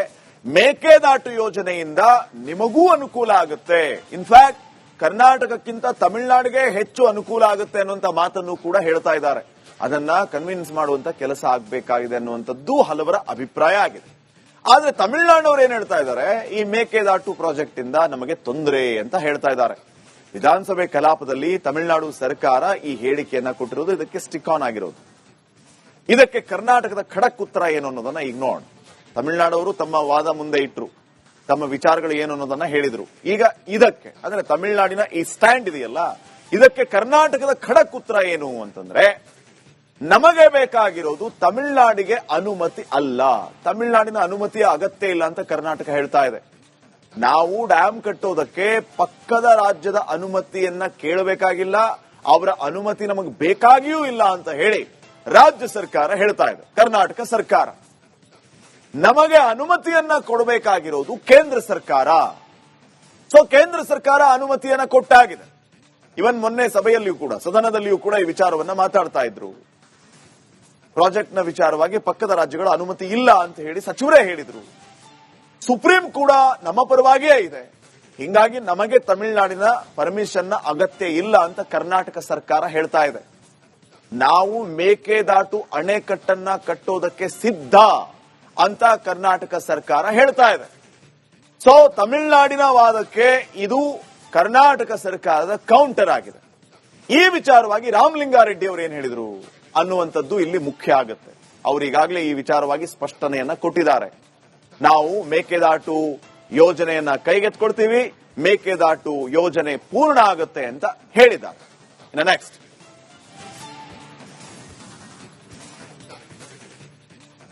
ಮೇಕೆದಾಟು ಯೋಜನೆಯಿಂದ ನಿಮಗೂ ಅನುಕೂಲ ಆಗುತ್ತೆ. ಇನ್ಫ್ಯಾಕ್ಟ್ ಕರ್ನಾಟಕಕ್ಕಿಂತ ತಮಿಳುನಾಡಿಗೆ ಹೆಚ್ಚು ಅನುಕೂಲ ಆಗುತ್ತೆ ಅನ್ನುವಂತ ಮಾತನ್ನು ಕೂಡ ಹೇಳ್ತಾ ಇದ್ದಾರೆ. ಅದನ್ನ ಕನ್ವಿನ್ಸ್ ಮಾಡುವಂತ ಕೆಲಸ ಆಗಬೇಕಾಗಿದೆ ಅನ್ನುವಂಥದ್ದು ಹಲವರ ಅಭಿಪ್ರಾಯ ಆಗಿದೆ. ಆದ್ರೆ ತಮಿಳುನಾಡಿನವರು ಏನ್ ಹೇಳ್ತಾ ಇದ್ದಾರೆ, ಈ ಮೇಕೆದಾಟು ಪ್ರಾಜೆಕ್ಟ್ ಇಂದ ನಮಗೆ ತೊಂದರೆ ಅಂತ ಹೇಳ್ತಾ ಇದ್ದಾರೆ. ವಿಧಾನಸಭೆ ಕಲಾಪದಲ್ಲಿ ತಮಿಳುನಾಡು ಸರ್ಕಾರ ಈ ಹೇಳಿಕೆಯನ್ನ ಕೊಟ್ಟಿರೋದು, ಇದಕ್ಕೆ ಸ್ಟಿಕ್ ಆನ್ ಆಗಿರೋದು. ಇದಕ್ಕೆ ಕರ್ನಾಟಕದ ಖಡಕ್ ಉತ್ತರ ಏನು ಅನ್ನೋದನ್ನ ಈಗ ನೋಡೋಣ. ತಮಿಳುನಾಡವರು ತಮ್ಮ ವಾದ ಮುಂದೆ ಇಟ್ಟರು, ತಮ್ಮ ವಿಚಾರಗಳು ಏನು ಅನ್ನೋದನ್ನ ಹೇಳಿದ್ರು. ಈಗ ಇದಕ್ಕೆ ಅಂದ್ರೆ ತಮಿಳುನಾಡಿನ ಈ ಸ್ಟ್ಯಾಂಡ್ ಇದೆಯಲ್ಲ, ಇದಕ್ಕೆ ಕರ್ನಾಟಕದ ಖಡಕ್ ಉತ್ತರ ಏನು ಅಂತಂದ್ರೆ, ನಮಗೆ ಬೇಕಾಗಿರೋದು ತಮಿಳುನಾಡಿಗೆ ಅನುಮತಿ ಅಲ್ಲ, ತಮಿಳುನಾಡಿನ ಅನುಮತಿಯ ಅಗತ್ಯ ಇಲ್ಲ ಅಂತ ಕರ್ನಾಟಕ ಹೇಳ್ತಾ ಇದೆ. ನಾವು ಡ್ಯಾಂ ಕಟ್ಟೋದಕ್ಕೆ ಪಕ್ಕದ ರಾಜ್ಯದ ಅನುಮತಿಯನ್ನ ಕೇಳಬೇಕಾಗಿಲ್ಲ, ಅವರ ಅನುಮತಿ ನಮಗೆ ಬೇಕಾಗಿಯೂ ಇಲ್ಲ ಅಂತ ಹೇಳಿ ರಾಜ್ಯ ಸರ್ಕಾರ ಹೇಳ್ತಾ ಇದೆ. ಕರ್ನಾಟಕ ಸರ್ಕಾರ ನಮಗೆ ಅನುಮತಿಯನ್ನ ಕೊಡಬೇಕಾಗಿರೋದು ಕೇಂದ್ರ ಸರ್ಕಾರ. ಸೊ ಕೇಂದ್ರ ಸರ್ಕಾರ ಅನುಮತಿಯನ್ನ ಕೊಟ್ಟಾಗಿದೆ. ಇವನ್ ಮೊನ್ನೆ ಸಭೆಯಲ್ಲಿಯೂ ಕೂಡ, ಸದನದಲ್ಲಿಯೂ ಕೂಡ ಈ ವಿಚಾರವನ್ನ ಮಾತಾಡ್ತಾ ಇದ್ರು. ಪ್ರಾಜೆಕ್ಟ್ನ ವಿಚಾರವಾಗಿ ಪಕ್ಕದ ರಾಜ್ಯಗಳ ಅನುಮತಿ ಇಲ್ಲ ಅಂತ ಹೇಳಿ ಸಚಿವರೇ ಹೇಳಿದ್ರು. ಸುಪ್ರೀಂ ಕೂಡ ನಮ್ಮ ಪರವಾಗಿಯೇ ಇದೆ, ಹಿಂಗಾಗಿ ನಮಗೆ ತಮಿಳುನಾಡಿನ ಪರ್ಮಿಷನ್ನ ಅಗತ್ಯ ಇಲ್ಲ ಅಂತ ಕರ್ನಾಟಕ ಸರ್ಕಾರ ಹೇಳ್ತಾ ಇದೆ. ನಾವು ಮೇಕೆದಾಟು ಅಣೆಕಟ್ಟನ್ನ ಕಟ್ಟೋದಕ್ಕೆ ಸಿದ್ಧ, ಅಂತ ಕರ್ನಾಟಕ ಸರ್ಕಾರ ಹೇಳ್ತಾ ಇದೆ. ಸೊ ತಮಿಳುನಾಡಿನ ವಾದಕ್ಕೆ ಇದು ಕರ್ನಾಟಕ ಸರ್ಕಾರದ ಕೌಂಟರ್ ಆಗಿದೆ. ಈ ವಿಚಾರವಾಗಿ ರಾಮಲಿಂಗಾರೆಡ್ಡಿ ಅವರು ಏನ್ ಹೇಳಿದ್ರು ಅನ್ನುವಂಥದ್ದು ಇಲ್ಲಿ ಮುಖ್ಯ ಆಗುತ್ತೆ. ಅವರು ಈಗಾಗಲೇ ಈ ವಿಚಾರವಾಗಿ ಸ್ಪಷ್ಟನೆಯನ್ನ ಕೊಟ್ಟಿದ್ದಾರೆ. ನಾವು ಮೇಕೆದಾಟು ಯೋಜನೆಯನ್ನ ಕೈಗೆತ್ಕೊಳ್ತೀವಿ, ಮೇಕೆದಾಟು ಯೋಜನೆ ಪೂರ್ಣ ಆಗುತ್ತೆ ಅಂತ ಹೇಳಿದ್ದಾರೆ. ಇನ್ನು ನೆಕ್ಸ್ಟ್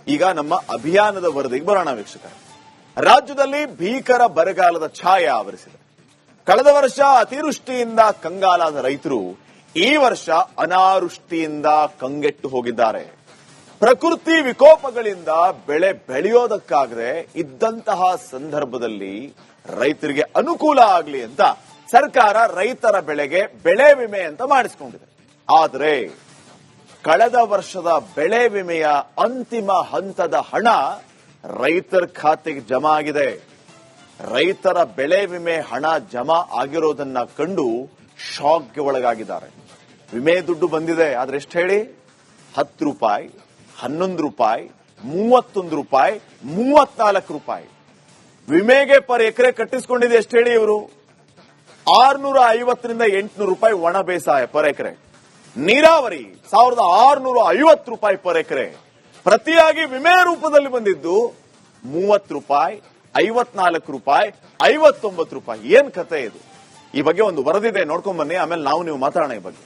ಈಗ ನಮ್ಮ ಅಭಿಯಾನದ ವರದಿಗೆ ಬರೋಣ ವೀಕ್ಷಕರೇ. ರಾಜ್ಯದಲ್ಲಿ ಭೀಕರ ಬರಗಾಲದ ಛಾಯೆ ಆವರಿಸಿದೆ. ಕಳೆದ ವರ್ಷ ಅತಿವೃಷ್ಟಿಯಿಂದ ಕಂಗಾಲಾದ ರೈತರು ಈ ವರ್ಷ ಅನಾವೃಷ್ಟಿಯಿಂದ ಕಂಗೆಟ್ಟು ಹೋಗಿದ್ದಾರೆ. ಪ್ರಕೃತಿ ವಿಕೋಪಗಳಿಂದ ಬೆಳೆ ಬೆಳೆಯೋದಕ್ಕಾಗದೆ ಇದ್ದಂತಹ ಸಂದರ್ಭದಲ್ಲಿ ರೈತರಿಗೆ ಅನುಕೂಲ ಆಗಲಿ ಅಂತ ಸರ್ಕಾರ ರೈತರ ಬೆಳೆಗೆ ಬೆಳೆ ವಿಮೆ ಅಂತ ಮಾಡಿಸಿಕೊಂಡಿದೆ. ಆದರೆ ಕಳೆದ ವರ್ಷದ ಬೆಳೆ ವಿಮೆಯ ಅಂತಿಮ ಹಂತದ ಹಣ ರೈತರ ಖಾತೆಗೆ ಜಮಾ ಆಗಿದೆ. ರೈತರ ಬೆಳೆ ವಿಮೆ ಹಣ ಜಮಾ ಆಗಿರೋದನ್ನ ಕಂಡು ಶಾಕ್ಗೆ ಒಳಗಾಗಿದ್ದಾರೆ. ವಿಮೆ ದುಡ್ಡು ಬಂದಿದೆ, ಆದ್ರೆ ಎಷ್ಟು ಹೇಳಿ? 10 ರೂಪಾಯಿ, 11 ರೂಪಾಯಿ, 31 ರೂಪಾಯಿ, 34 ರೂಪಾಯಿ. ವಿಮೆಗೆ ಪರ್ ಎಕರೆ ಕಟ್ಟಿಸಿಕೊಂಡಿದೆ ಎಷ್ಟು ಹೇಳಿ ಇವರು? 650ರಿಂದ 800 ರೂಪಾಯಿ ಒಣ ಬೇಸಾಯ ಪರ್ ಎಕರೆ. ನೀರಾವರಿ 1650 ರೂಪಾಯಿ ಪರ್ ಎಕರೆ. ಪ್ರತಿಯಾಗಿ ವಿಮೆ ರೂಪದಲ್ಲಿ ಬಂದಿದ್ದು 30 ರೂಪಾಯಿ, 54 ರೂಪಾಯಿ, 59 ರೂಪಾಯಿ. ಏನ್ ಕತೆ ಇದು? ಈ ಬಗ್ಗೆ ಒಂದು ವರದಿದೆ, ನೋಡ್ಕೊಂಡ್ ಬನ್ನಿ, ಆಮೇಲೆ ನೀವು ಮಾತಾಡೋಣ ಈ ಬಗ್ಗೆ.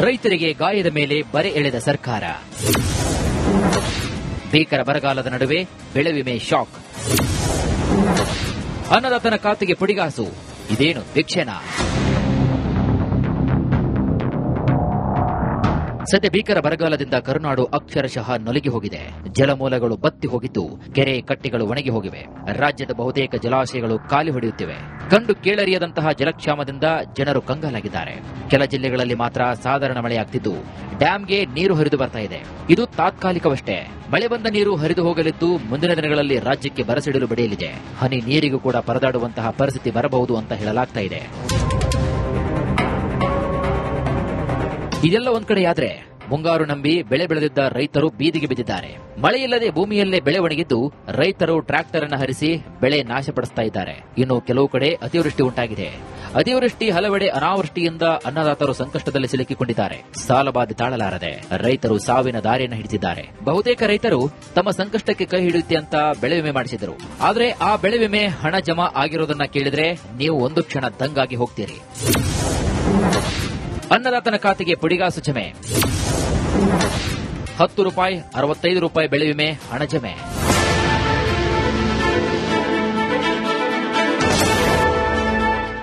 ರೈತರಿಗೆ ಗಾಯದ ಮೇಲೆ ಬರೆ ಎಳೆದ ಸರ್ಕಾರ. ಭೀಕರ ಬರಗಾಲದ ನಡುವೆ ಬೆಳೆ ವಿಮೆ ಶಾಕ್. ಅನ್ನದಾತನ ಖಾತೆಗೆ ಪುಡಿಗಾಸು. ಇದೇನು ಭಿಕ್ಷೆನಾ? ಸದ್ಯ ಭೀಕರ ಬರಗಾಲದಿಂದ ಕರುನಾಡು ಅಕ್ಷರಶಃ ನಲುಗಿ ಹೋಗಿದೆ. ಜಲಮೂಲಗಳು ಬತ್ತಿ ಹೋಗಿದ್ದು, ಕೆರೆ ಕಟ್ಟೆಗಳು ಒಣಗಿ ಹೋಗಿವೆ. ರಾಜ್ಯದ ಬಹುತೇಕ ಜಲಾಶಯಗಳು ಖಾಲಿ ಹೊಡೆಯುತ್ತಿವೆ. ಕಂಡು ಕೇಳರಿಯದಂತಹ ಜಲಕ್ಷಾಮದಿಂದ ಜನರು ಕಂಗಾಲಾಗಿದ್ದಾರೆ. ಕೆಲ ಜಿಲ್ಲೆಗಳಲ್ಲಿ ಮಾತ್ರ ಸಾಧಾರಣ ಮಳೆಯಾಗ್ತಿದ್ದು ಡ್ಯಾಂಗೆ ನೀರು ಹರಿದು ಬರ್ತಾ ಇದೆ. ಇದು ತಾತ್ಕಾಲಿಕವಷ್ಟೇ. ಮಳೆ ಬಂದ ನೀರು ಹರಿದು ಹೋಗಲಿದ್ದು ಮುಂದಿನ ದಿನಗಳಲ್ಲಿ ರಾಜ್ಯಕ್ಕೆ ಬರಸಿಡಲು ಬೆಳೆಯಲಿದೆ. ಹನಿ ನೀರಿಗೂ ಕೂಡ ಪರದಾಡುವಂತಹ ಪರಿಸ್ಥಿತಿ ಬರಬಹುದು ಅಂತ ಹೇಳಲಾಗ್ತಾ ಇದೆ. ಇದೆಲ್ಲ ಒಂದ್ ಕಡೆಯಾದ್ರೆ ಮುಂಗಾರು ನಂಬಿ ಬೆಳೆ ಬೆಳೆದಿದ್ದ ರೈತರು ಬೀದಿಗೆ ಬಿದ್ದಿದ್ದಾರೆ. ಮಳೆಯಿಲ್ಲದೆ ಭೂಮಿಯಲ್ಲೇ ಬೆಳೆ ಒಣಗಿದ್ದು ರೈತರು ಟ್ರ್ಯಾಕ್ಟರ್ ಅನ್ನು ಹರಿಸಿ ಬೆಳೆ ನಾಶಪಡಿಸ್ತಾ ಇದ್ದಾರೆ. ಇನ್ನು ಕೆಲವು ಕಡೆ ಅತಿವೃಷ್ಟಿ ಉಂಟಾಗಿದೆ. ಅತಿವೃಷ್ಟಿ, ಹಲವೆಡೆ ಅನಾವೃಷ್ಟಿಯಿಂದ ಅನ್ನದಾತರು ಸಂಕಷ್ಟದಲ್ಲಿ ಸಿಲುಕಿಕೊಂಡಿದ್ದಾರೆ. ಸಾಲಬಾಧೆ ತಾಳಲಾರದೆ ರೈತರು ಸಾವಿನ ದಾರಿಯನ್ನು ಹಿಡಿದಿದ್ದಾರೆ. ಬಹುತೇಕ ರೈತರು ತಮ್ಮ ಸಂಕಷ್ಟಕ್ಕೆ ಕೈ ಹಿಡಿಯುತ್ತೆ ಅಂತ ಬೆಳೆ ವಿಮೆ ಮಾಡಿಸಿದರು. ಆದರೆ ಆ ಬೆಳೆ ವಿಮೆ ಹಣ ಜಮಾ ಆಗಿರೋದನ್ನ ಕೇಳಿದ್ರೆ ನೀವು ಒಂದು ಕ್ಷಣ ದಂಗಾಗಿ ಹೋಗ್ತೀರಿ. ಅನ್ನದಾತನ ಖಾತೆಗೆ ಪುಡಿಗಾಸು ಜಮೆ. 10 ರೂಪಾಯಿ, 65 ರೂಪಾಯಿ ಬೆಳೆ ವಿಮೆ ಹಣ ಜಮೆ.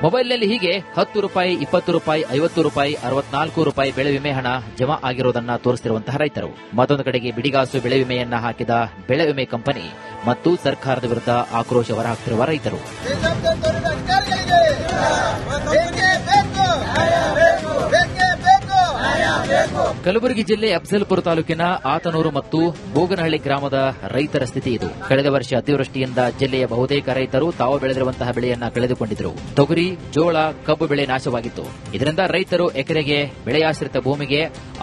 ಮೊಬೈಲ್ನಲ್ಲಿ ಹೀಗೆ 10 ರೂಪಾಯಿ, 20 ರೂಪಾಯಿ, 50 ರೂಪಾಯಿ, 64 ರೂಪಾಯಿ ಬೆಳೆ ವಿಮೆ ಹಣ ಜಮಾ ಆಗಿರುವುದನ್ನು ತೋರಿಸುತ್ತಿರುವಂತಹ ರೈತರು. ಮತ್ತೊಂದು ಕಡೆಗೆ ಬಿಡಿಗಾಸು ಬೆಳೆ ವಿಮೆಯನ್ನ ಹಾಕಿದ ಬೆಳೆ ವಿಮೆ ಕಂಪನಿ ಮತ್ತು ಸರ್ಕಾರದ ವಿರುದ್ಧ ಆಕ್ರೋಶ ಹೊರಹಾಕುತ್ತಿರುವ ರೈತರು. ಕಲಬುರಗಿ ಜಿಲ್ಲೆ ಅಫ್ಜಲ್ಪುರ ತಾಲೂಕಿನ ಆತನೂರು ಮತ್ತು ಬೋಗನಹಳ್ಳಿ ಗ್ರಾಮದ ರೈತರ ಸ್ಥಿತಿ ಇದು. ಕಳೆದ ವರ್ಷ ಅತಿವೃಷ್ಟಿಯಿಂದ ಜಿಲ್ಲೆಯ ಬಹುತೇಕ ರೈತರು ತಾವು ಬೆಳೆದಿರುವಂತಹ ಬೆಳೆಯನ್ನ ಕಳೆದುಕೊಂಡಿದ್ದರು. ತೊಗರಿ, ಜೋಳ, ಕಬ್ಬು ಬೆಳೆ ನಾಶವಾಗಿತ್ತು. ಇದರಿಂದ ರೈತರು ಎಕರೆಗೆ ಬೆಳೆಯಾಶ್ರಿತ ಭೂಮಿಗೆ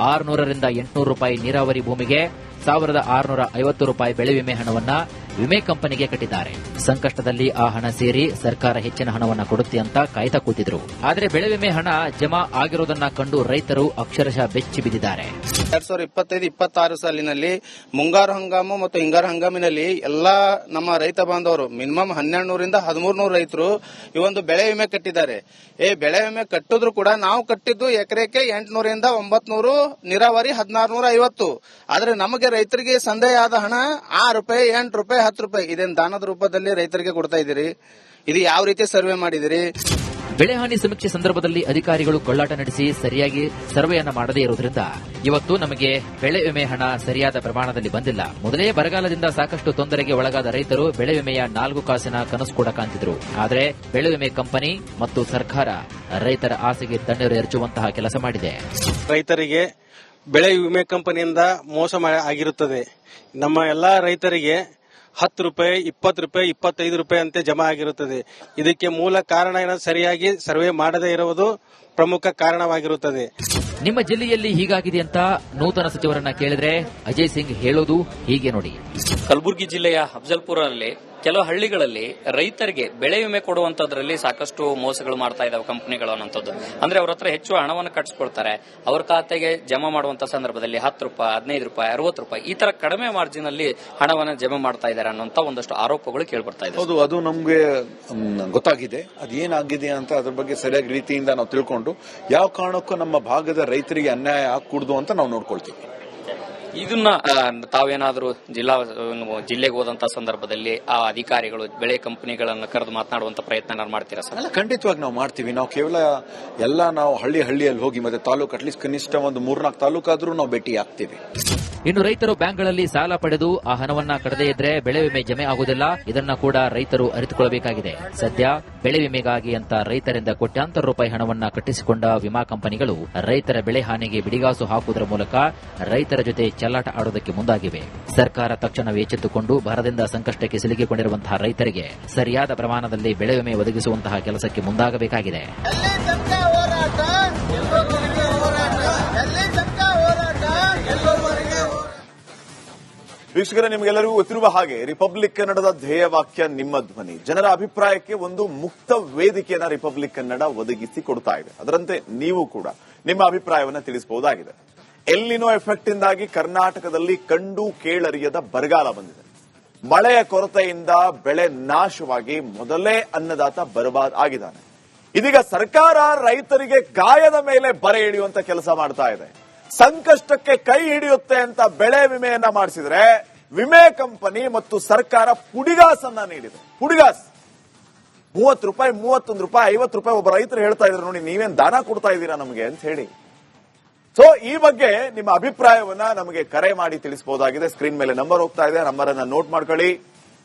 600ರಿಂದ 800 ರೂಪಾಯಿ, ನೀರಾವರಿ ಭೂಮಿಗೆ 1650 ರೂಪಾಯಿ ಬೆಳೆ ವಿಮೆ ಹಣವನ್ನ ವಿಮೆ ಕಂಪನಿಗೆ ಕಟ್ಟಿದ್ದಾರೆ. ಸಂಕಷ್ಟದಲ್ಲಿ ಆ ಹಣ ಸೇರಿ ಸರ್ಕಾರ ಹೆಚ್ಚಿನ ಹಣವನ್ನು ಕೊಡುತ್ತೆ ಅಂತ ಕಾಯ್ತಾ ಕೂತಿದ್ರು. ಆದರೆ ಬೆಳೆ ವಿಮೆ ಹಣ ಜಮಾ ಆಗಿರುವುದನ್ನ ಕಂಡು ರೈತರು ಅಕ್ಷರಶಃ ಬೆಚ್ಚಿ ಬಿದ್ದಿದ್ದಾರೆ. 2025-26 ಸಾಲಿನಲ್ಲಿ ಮುಂಗಾರು ಹಂಗಾಮು ಮತ್ತು ಹಿಂಗಾರು ಹಂಗಾಮಿನಲ್ಲಿ ಎಲ್ಲಾ ನಮ್ಮ ರೈತ ಬಾಂಧವರು ಮಿನಿಮಮ್ 1200ರಿಂದ 1300 ರೈತರು ಈ ಒಂದು ಬೆಳೆ ವಿಮೆ ಕಟ್ಟಿದ್ದಾರೆ. ಬೆಳೆ ವಿಮೆ ಕಟ್ಟಿದ್ರು ಕೂಡ ನಾವು ಕಟ್ಟಿದ್ದು ಎಕರೆಗೆ 800ರಿಂದ 900, ನೀರಾವರಿ 1650. ಆದ್ರೆ ನಮಗೆ ರೈತರಿಗೆ ಸಂದೇಹ ಆದ ಹಣ 6 ರೂಪಾಯಿ, 8 ರೂಪಾಯಿ, 10 ರೂಪಾಯಿ. ಇದೇನು ದಾನದ ರೂಪದಲ್ಲಿ ರೈತರಿಗೆ ಕೊಡ್ತಾ ಇದ್ದೀರಿ? ಇದು ಯಾವ ರೀತಿ ಸರ್ವೆ ಮಾಡಿದಿರಿ? ಬೆಳೆ ಹಾನಿ ಸಮೀಕ್ಷೆ ಸಂದರ್ಭದಲ್ಲಿ ಅಧಿಕಾರಿಗಳು ಕೊಳ್ಳಾಟ ನಡೆಸಿ ಸರಿಯಾಗಿ ಸರ್ವೆಯನ್ನ ಮಾಡದೇ ಇರುವುದರಿಂದ ಇವತ್ತು ನಮಗೆ ಬೆಳೆ ವಿಮೆ ಹಣ ಸರಿಯಾದ ಪ್ರಮಾಣದಲ್ಲಿ ಬಂದಿಲ್ಲ. ಮೊದಲೇ ಬರಗಾಲದಿಂದ ಸಾಕಷ್ಟು ತೊಂದರೆಗೆ ಒಳಗಾದ ರೈತರು ಬೆಳೆ ವಿಮೆಯ 4 ಕಾಸಿನ ಕನಸು ಕೂಡ ಕಾಣ್ತಿದ್ರು. ಆದರೆ ಬೆಳೆ ವಿಮೆ ಕಂಪನಿ ಮತ್ತು ಸರ್ಕಾರ ರೈತರ ಆಸೆಗೆ ತಣ್ಣೀರು ಎರಚುವಂತಹ ಕೆಲಸ ಮಾಡಿದೆ. ರೈತರಿಗೆ ಬೆಳೆ ವಿಮೆ ಕಂಪನಿಯಿಂದ ಮೋಸ ಆಗಿರುತ್ತದೆ. ನಮ್ಮ ಎಲ್ಲಾ ರೈತರಿಗೆ 10 ರೂಪಾಯಿ, 20 ರೂಪಾಯಿ, 25 ರೂಪಾಯಿ ಅಂತೆ ಜಮಾ ಆಗಿರುತ್ತದೆ. ಇದಕ್ಕೆ ಮೂಲ ಕಾರಣ ಸರಿಯಾಗಿ ಸರ್ವೆ ಮಾಡದೇ ಇರುವುದು ಪ್ರಮುಖ ಕಾರಣವಾಗಿರುತ್ತದೆ. ನಿಮ್ಮ ಜಿಲ್ಲೆಯಲ್ಲಿ ಹೀಗಾಗಿದೆ ಅಂತ ನೂತನ ಸಚಿವರನ್ನ ಕೇಳಿದ್ರೆ ಅಜಯ್ ಸಿಂಗ್ ಹೇಳೋದು ಹೀಗೆ ನೋಡಿ. ಕಲಬುರಗಿ ಜಿಲ್ಲೆಯ ಅಫಜಲ್ಪುರಲ್ಲಿ ಕೆಲವು ಹಳ್ಳಿಗಳಲ್ಲಿ ರೈತರಿಗೆ ಬೆಳೆ ವಿಮೆ ಕೊಡುವಂತದ್ರಲ್ಲಿ ಸಾಕಷ್ಟು ಮೋಸಗಳು ಮಾಡ್ತಾ ಇದಾವೆ ಕಂಪನಿಗಳು ಅನ್ನೋಂಥದ್ದು. ಅಂದ್ರೆ ಅವ್ರ ಹತ್ರ ಹೆಚ್ಚು ಹಣವನ್ನು ಕಟ್ಟಿಸ್ಕೊಳ್ತಾರೆ. ಅವ್ರ ಖಾತೆಗೆ ಜಮಾ ಮಾಡುವಂತ ಸಂದರ್ಭದಲ್ಲಿ 10 ರೂಪಾಯಿ, 15 ರೂಪಾಯಿ, 60 ರೂಪಾಯಿ ಈ ತರ ಕಡಿಮೆ ಮಾರ್ಜಿನ್ ಅಲ್ಲಿ ಹಣವನ್ನು ಜಮಾ ಮಾಡ್ತಾ ಇದ್ದಾರೆ ಅನ್ನೋಂತ ಒಂದಷ್ಟು ಆರೋಪಗಳು ಕೇಳ್ಬರ್ತಾ ಇದೆ. ಹೌದು, ಅದು ನಮ್ಗೆ ಗೊತ್ತಾಗಿದೆ. ಅದೇನಾಗಿದೆ ಅಂತ ಅದ್ರ ಬಗ್ಗೆ ಸರಿಯಾಗಿ ರೀತಿಯಿಂದ ನಾವು ತಿಳ್ಕೊಂಡು ಯಾವ ಕಾರಣಕ್ಕೂ ನಮ್ಮ ಭಾಗದ ರೈತರಿಗೆ ಅನ್ಯಾಯ ಆಗಕೂಡದು ಅಂತ ನಾವು ನೋಡ್ಕೊಳ್ತೀವಿ. ಇದನ್ನ ತಾವೇನಾದ್ರೂ ಜಿಲ್ಲೆಗೆ ಹೋದಂತ ಸಂದರ್ಭದಲ್ಲಿ ಆ ಅಧಿಕಾರಿಗಳು ಬೆಳೆ ಕಂಪನಿಗಳನ್ನ ಕರೆದು ಮಾತನಾಡುವಂತ ಪ್ರಯತ್ನ ಮಾಡ್ತೀರಾ ಸರ್? ಅಲ್ಲ, ಖಂಡಿತವಾಗಿ ನಾವು ಮಾಡ್ತೀವಿ. ನಾವು ಕೇವಲ ನಾವು ಹಳ್ಳಿಯಲ್ಲಿ ಹೋಗಿ ಮತ್ತೆ ತಾಲೂಕು ಅಟ್ಲೀಸ್ಟ್ ಕನಿಷ್ಠ ಒಂದು 3-4 ತಾಲೂಕಾದ್ರೂ ನಾವು ಭೇಟಿ ಆಗ್ತೀವಿ. ಇನ್ನು ರೈತರು ಬ್ಯಾಂಕ್ಗಳಲ್ಲಿ ಸಾಲ ಪಡೆದು ಆ ಹಣವನ್ನ ಕಡದೇ ಇದ್ರೆ ಬೆಳೆ ವಿಮೆ ಜಮೆ ಆಗುವುದಿಲ್ಲ. ಇದನ್ನ ಕೂಡ ರೈತರು ಅರಿತುಕೊಳ್ಳಬೇಕಾಗಿದೆ. ಸದ್ಯ ಬೆಳೆ ವಿಮೆಗಾಗಿ ಅಂತ ರೈತರಿಂದ ಕೋಟ್ಯಾಂತರ ರೂಪಾಯಿ ಹಣವನ್ನ ಕಟ್ಟಿಸಿಕೊಂಡ ವಿಮಾ ಕಂಪನಿಗಳು ರೈತರ ಬೆಳೆ ಹಾನಿಗೆ ಬಿಡಿಗಾಸು ಹಾಕುವುದರ ಮೂಲಕ ರೈತರ ಜೊತೆ ಚೆಲ್ಲಾಟ ಆಡೋದಕ್ಕೆ ಮುಂದಾಗಿವೆ. ಸರ್ಕಾರ ತಕ್ಷಣವೇ ಎಚ್ಚೆತ್ತುಕೊಂಡು ಬರದಿಂದ ಸಂಕಷ್ಟಕ್ಕೆ ಸಿಲುಕಿಕೊಂಡಿರುವಂತಹ ರೈತರಿಗೆ ಸರಿಯಾದ ಪ್ರಮಾಣದಲ್ಲಿ ಬೆಳೆ ವಿಮೆ ಒದಗಿಸುವಂತಹ ಕೆಲಸಕ್ಕೆ ಮುಂದಾಗಬೇಕಾಗಿದೆ. ವೀಕ್ಷಕರೇ, ನಿಮಗೆಲ್ಲರಿಗೂ ಗೊತ್ತಿರುವ ಹಾಗೆ ರಿಪಬ್ಲಿಕ್ ಕನ್ನಡದ ಧ್ಯೇಯವಾಕ್ಯ ನಿಮ್ಮ ಧ್ವನಿ. ಜನರ ಅಭಿಪ್ರಾಯಕ್ಕೆ ಒಂದು ಮುಕ್ತ ವೇದಿಕೆಯನ್ನ ರಿಪಬ್ಲಿಕ್ ಕನ್ನಡ ಒದಗಿಸಿ ಕೊಡ್ತಾ ಇದೆ. ಅದರಂತೆ ನೀವು ಕೂಡ ನಿಮ್ಮ ಅಭಿಪ್ರಾಯವನ್ನು ತಿಳಿಸಬಹುದಾಗಿದೆ. ಎಲ್ನಿನೋ ಎಫೆಕ್ಟ್ ಇಂದಾಗಿ ಕರ್ನಾಟಕದಲ್ಲಿ ಕಂಡು ಕೇಳರಿಯದ ಬರಗಾಲ ಬಂದಿದೆ. ಮಳೆಯ ಕೊರತೆಯಿಂದ ಬೆಳೆ ನಾಶವಾಗಿ ಮೊದಲೇ ಅನ್ನದಾತ ಬರ್ಬಾದ್ ಆಗಿದ್ದಾನೆ. ಇದೀಗ ಸರ್ಕಾರ ರೈತರಿಗೆ ಗಾಯದ ಮೇಲೆ ಬರೆ ಹಿಡಿಯುವಂತ ಕೆಲಸ ಮಾಡ್ತಾ ಇದೆ. ಸಂಕಷ್ಟಕ್ಕೆ ಕೈ ಹಿಡಿಯುತ್ತೆ ಅಂತ ಬೆಳೆ ವಿಮೆಯನ್ನ ಮಾಡಿಸಿದ್ರೆ ವಿಮೆ ಕಂಪನಿ ಮತ್ತು ಸರ್ಕಾರ ಪುಡಿಗಾಸನ್ನ ನೀಡಿದೆ. ಪುಡಿಗಾಸ್ 30 ರೂಪಾಯಿ, 31 ರೂಪಾಯಿ, 50 ರೂಪಾಯಿ ಒಬ್ಬ ರೈತರು ಹೇಳ್ತಾ ಇದ್ರು, ನೋಡಿ ನೀವೇನ್ ದಾನ ಕೊಡ್ತಾ ಇದ್ದೀರಾ ನಮಗೆ ಅಂತ ಹೇಳಿ. ಸೊ ಈ ಬಗ್ಗೆ ನಿಮ್ಮ ಅಭಿಪ್ರಾಯವನ್ನ ನಮಗೆ ಕರೆ ಮಾಡಿ ತಿಳಿಸಬಹುದಾಗಿದೆ. ಸ್ಕ್ರೀನ್ ಮೇಲೆ ನಂಬರ್ ಹೋಗ್ತಾ ಇದೆ, ನಂಬರ್ ಅನ್ನ ನೋಟ್ ಮಾಡ್ಕೊಳ್ಳಿ.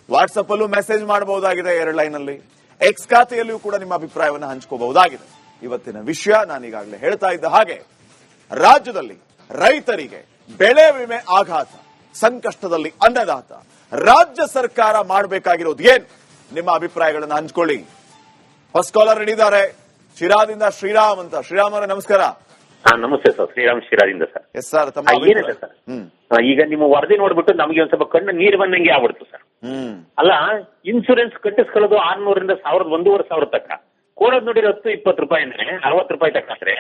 ವಾಟ್ಸ್ಆಪ್ ಅಲ್ಲೂ ಮೆಸೇಜ್ ಮಾಡಬಹುದಾಗಿದೆ 2 ಲೈನ್ ಅಲ್ಲಿ. ಎಕ್ಸ್ ಖಾತೆಯಲ್ಲಿಯೂ ಕೂಡ ನಿಮ್ಮ ಅಭಿಪ್ರಾಯವನ್ನು ಹಂಚ್ಕೋಬಹುದಾಗಿದೆ. ಇವತ್ತಿನ ವಿಷಯ ನಾನೀಗಾಗಲೇ ಹೇಳ್ತಾ ಇದ್ದ ಹಾಗೆ, ರಾಜ್ಯದಲ್ಲಿ ರೈತರಿಗೆ ಬೆಳೆ ವಿಮೆ ಆಘಾತ, ಸಂಕಷ್ಟದಲ್ಲಿ ಅನ್ನದಾತ. ರಾಜ್ಯ ಸರ್ಕಾರ ಮಾಡಬೇಕಾಗಿರೋದು ಏನು? ನಿಮ್ಮ ಅಭಿಪ್ರಾಯಗಳನ್ನು ಹಂಚ್ಕೊಳ್ಳಿ. ಫಸ್ಟ್ ಕಾಲರ್ ಹಿಡಿದ್ದಾರೆ ಶಿರಾದಿಂದ ಶ್ರೀರಾಮ್ ಅಂತ. ಶ್ರೀರಾಮ್ ಅವರೇ ನಮಸ್ಕಾರ. ನಮಸ್ತೆ ಸರ್, ಶ್ರೀರಾಮ್ ಶಿರಾದಿಂದ ಸರ್. ಎಸ್ ಸರ್, ಏನಿದೆ ಸರ್, ಈಗ ನಿಮ್ಮ ವರದಿ ನೋಡ್ಬಿಟ್ಟು ನಮಗೆ ಒಂದ್ ಸ್ವಲ್ಪ ಕಣ್ಣು ನೀರು ಬಂದಂಗೆ ಆಗ್ಬಿಡ್ತು ಸರ್. ಅಲ್ಲ, ಇನ್ಸೂರೆನ್ಸ್ ಕಟ್ಟಿಸ್ಕೊಳ್ಳೋದು 600ರಿಂದ 1,500 ತಕ್ಕ ಕೊಡೋದು ನೋಡಿರೋ 10-20 ರೂಪಾಯಿ ಅಂದ್ರೆ 60 ರೂಪಾಯಿ ತಕ್ಕಾದ್ರೆ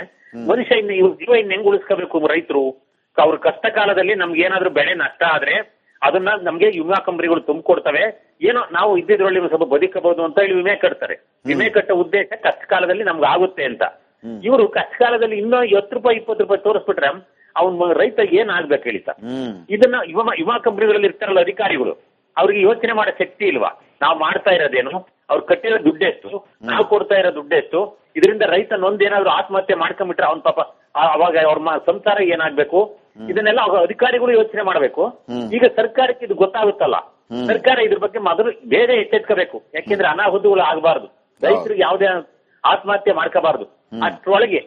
ಮನುಷ್ಯ ಜೀವ ಹೆಂಗ್ ಉಳಿಸ್ಕೋಬೇಕು ರೈತರು? ಅವ್ರ ಕಷ್ಟ ಕಾಲದಲ್ಲಿ ನಮ್ಗೆ ಏನಾದ್ರೂ ಬೆಳೆ ನಷ್ಟ ಆದ್ರೆ ಅದನ್ನ ನಮ್ಗೆ ವಿಮಾ ಕಂಪನಿಗಳು ತುಂಬಿಕೊಡ್ತವೆ. ಏನೋ ನಾವು ಇದ್ದಿದ್ರಲ್ಲಿ ಸ್ವಲ್ಪ ಬದುಕಬಹುದು ಅಂತ ಹೇಳಿ ವಿಮೆ ಕಟ್ತಾರೆ. ವಿಮೆ ಕಟ್ಟೋ ಉದ್ದೇಶ ಕಷ್ಟ ಕಾಲದಲ್ಲಿ ನಮ್ಗೆ ಆಗುತ್ತೆ ಅಂತ. ಇವರು ಕಷ್ಟ ಕಾಲದಲ್ಲಿ ಇನ್ನೂ 10 ರೂಪಾಯಿ 20 ರೂಪಾಯಿ ತೋರಿಸ್ಬಿಟ್ರೆ ಅವ್ನ ರೈತ ಏನ್ ಆಗ್ಬೇಕು ಹೇಳಿ ಸರ್? ಇದನ್ನ ವಿಮಾ ಕಂಪನಿಗಳಲ್ಲಿ ಇರ್ತಾರಲ್ಲ ಅಧಿಕಾರಿಗಳು, ಅವ್ರಿಗೆ ಯೋಚನೆ ಮಾಡೋ ಶಕ್ತಿ ಇಲ್ವಾ? ನಾವು ಮಾಡ್ತಾ ಇರೋದೇನು, ಅವ್ರು ಕಟ್ಟಿರೋ ದುಡ್ಡೆಷ್ಟು, ನಾವು ಕೊಡ್ತಾ ಇರೋ ದುಡ್ಡೆಷ್ಟು, ಇದರಿಂದ ರೈತ ನೊಂದೇನಾದ್ರೂ ಆತ್ಮಹತ್ಯೆ ಮಾಡ್ಕೊಂಡ್ಬಿಟ್ರೆ ಅವ್ನ ಪಾಪ ಅವಾಗ ಅವ್ರ ಸಂಸಾರ ಏನಾಗ್ಬೇಕು? ಇದನ್ನೆಲ್ಲ ಅಧಿಕಾರಿಗಳು ಯೋಚನೆ ಮಾಡಬೇಕು. ಈಗ ಸರ್ಕಾರಕ್ಕೆ ಇದು ಗೊತ್ತಾಗುತ್ತಲ್ಲ, ಸರ್ಕಾರ ಇದ್ರ ಬಗ್ಗೆ ಮೊದಲು ಬೇಗ ಎಚ್ಚೆತ್ಕೋಬೇಕು. ಯಾಕೆಂದ್ರೆ ಅನಾಹುತಗಳು ಆಗಬಾರ್ದು, ರೈತರಿಗೆ ಯಾವುದೇ ಆತ್ಮಹತ್ಯೆ ಮಾಡ್ಕೋಬಾರ್ದು. ಅಷ್ಟರೊಳಗೆ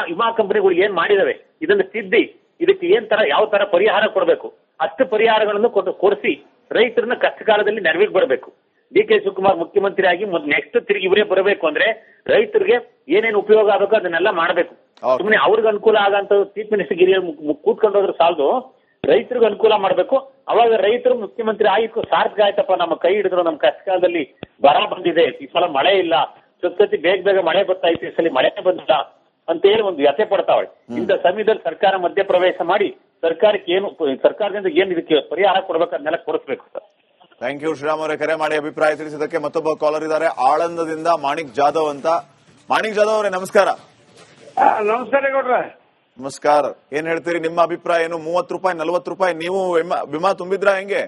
ವಿಮಾ ಕಂಪನಿಗಳು ಏನ್ ಮಾಡಿದಾವೆ ಇದನ್ನ ತಿದ್ದಿ ಇದಕ್ಕೆ ಯಾವ ತರ ಪರಿಹಾರ ಕೊಡಬೇಕು ಅಷ್ಟು ಪರಿಹಾರಗಳನ್ನು ಕೊಡಿಸಿ ರೈತರನ್ನ ಕಷ್ಟ ಕಾಲದಲ್ಲಿ ನೆರವಿಗೆ ಬರಬೇಕು. ಡಿ.ಕೆ. ಶಿವಕುಮಾರ್ ಮುಖ್ಯಮಂತ್ರಿ ಆಗಿ ನೆಕ್ಸ್ಟ್ ತಿರುಗಿ ಇವರೇ ಬರಬೇಕು ಅಂದ್ರೆ ರೈತರಿಗೆ ಏನೇನು ಉಪಯೋಗ ಆಗಬೇಕು ಅದನ್ನೆಲ್ಲ ಮಾಡಬೇಕು. ಸುಮ್ಮನೆ ಅವ್ರಿಗೆ ಅನುಕೂಲ ಆಗಂತ ಚೀಫ್ ಮಿನಿಸ್ಟರ್ ಗಿರಿ ಕೂತ್ಕೊಂಡೋದ್ರ ಸಾಲದು, ರೈತರಿಗೆ ಅನುಕೂಲ ಮಾಡಬೇಕು. ಅವಾಗ ರೈತರು ಮುಖ್ಯಮಂತ್ರಿ ಆಯ್ತು ಸಾರ್ಥಕ ಆಯ್ತಪ್ಪ, ನಮ್ಮ ಕೈ ಹಿಡಿದ್ರು, ನಮ್ಮ ಕಷ್ಟ ಕಾಲದಲ್ಲಿ ಬರ ಬಂದಿದೆ, ಈ ಸಲ ಮಳೆ ಇಲ್ಲ, ಸತಿ ಬೇಗ ಮಳೆ ಬರ್ತಾ ಇತ್ತು, ಈ ಸಲ ಮಳೆನೇ ಬಂದಿಲ್ಲ ಅಂತ ಹೇಳಿ ಒಂದು ವ್ಯಥೆ ಪಡ್ತಾವಳೆ. ಇಂಥ ಸಮಯದಲ್ಲಿ ಸರ್ಕಾರ ಮಧ್ಯಪ್ರವೇಶ ಮಾಡಿ ಸರ್ಕಾರದಿಂದ ಏನ್ ಇದಕ್ಕೆ ಪರಿಹಾರ ಕೊಡ್ಬೇಕು ಅದನ್ನೆಲ್ಲ ಕೊಡಿಸ್ಬೇಕು ಸರ್. ಥ್ಯಾಂಕ್ ಯು ಶ್ರೀರಾಮ್ ಅವರೇ, ಕರೆ ಮಾಡಿ ಅಭಿಪ್ರಾಯ ತಿಳಿಸಿದ್ದಕ್ಕೆ. ಮತ್ತೊಬ್ಬ ಕಾಲರ್ ಇದ್ದಾರೆ ಆಳಂದದಿಂದ, ಮಾಣಿಕ್ ಜಾಧವ್ ಅಂತ. ಮಾಣಿಕ್ ಜಾಧವ್ ಅವರೇ ನಮಸ್ಕಾರ. ನಮಸ್ಕಾರ ಗೌಡ್ರ. ನಮಸ್ಕಾರ. ಏನ್ ಹೇಳ್ತೀರಿ, ನಿಮ್ಮ ಅಭಿಪ್ರಾಯ ಏನು? 30 ರೂಪಾಯಿ 40 ರೂಪಾಯಿ ನೀವು ವಿಮಾ ತುಂಬಿದ್ರಾ ಹೆಂಗೆ?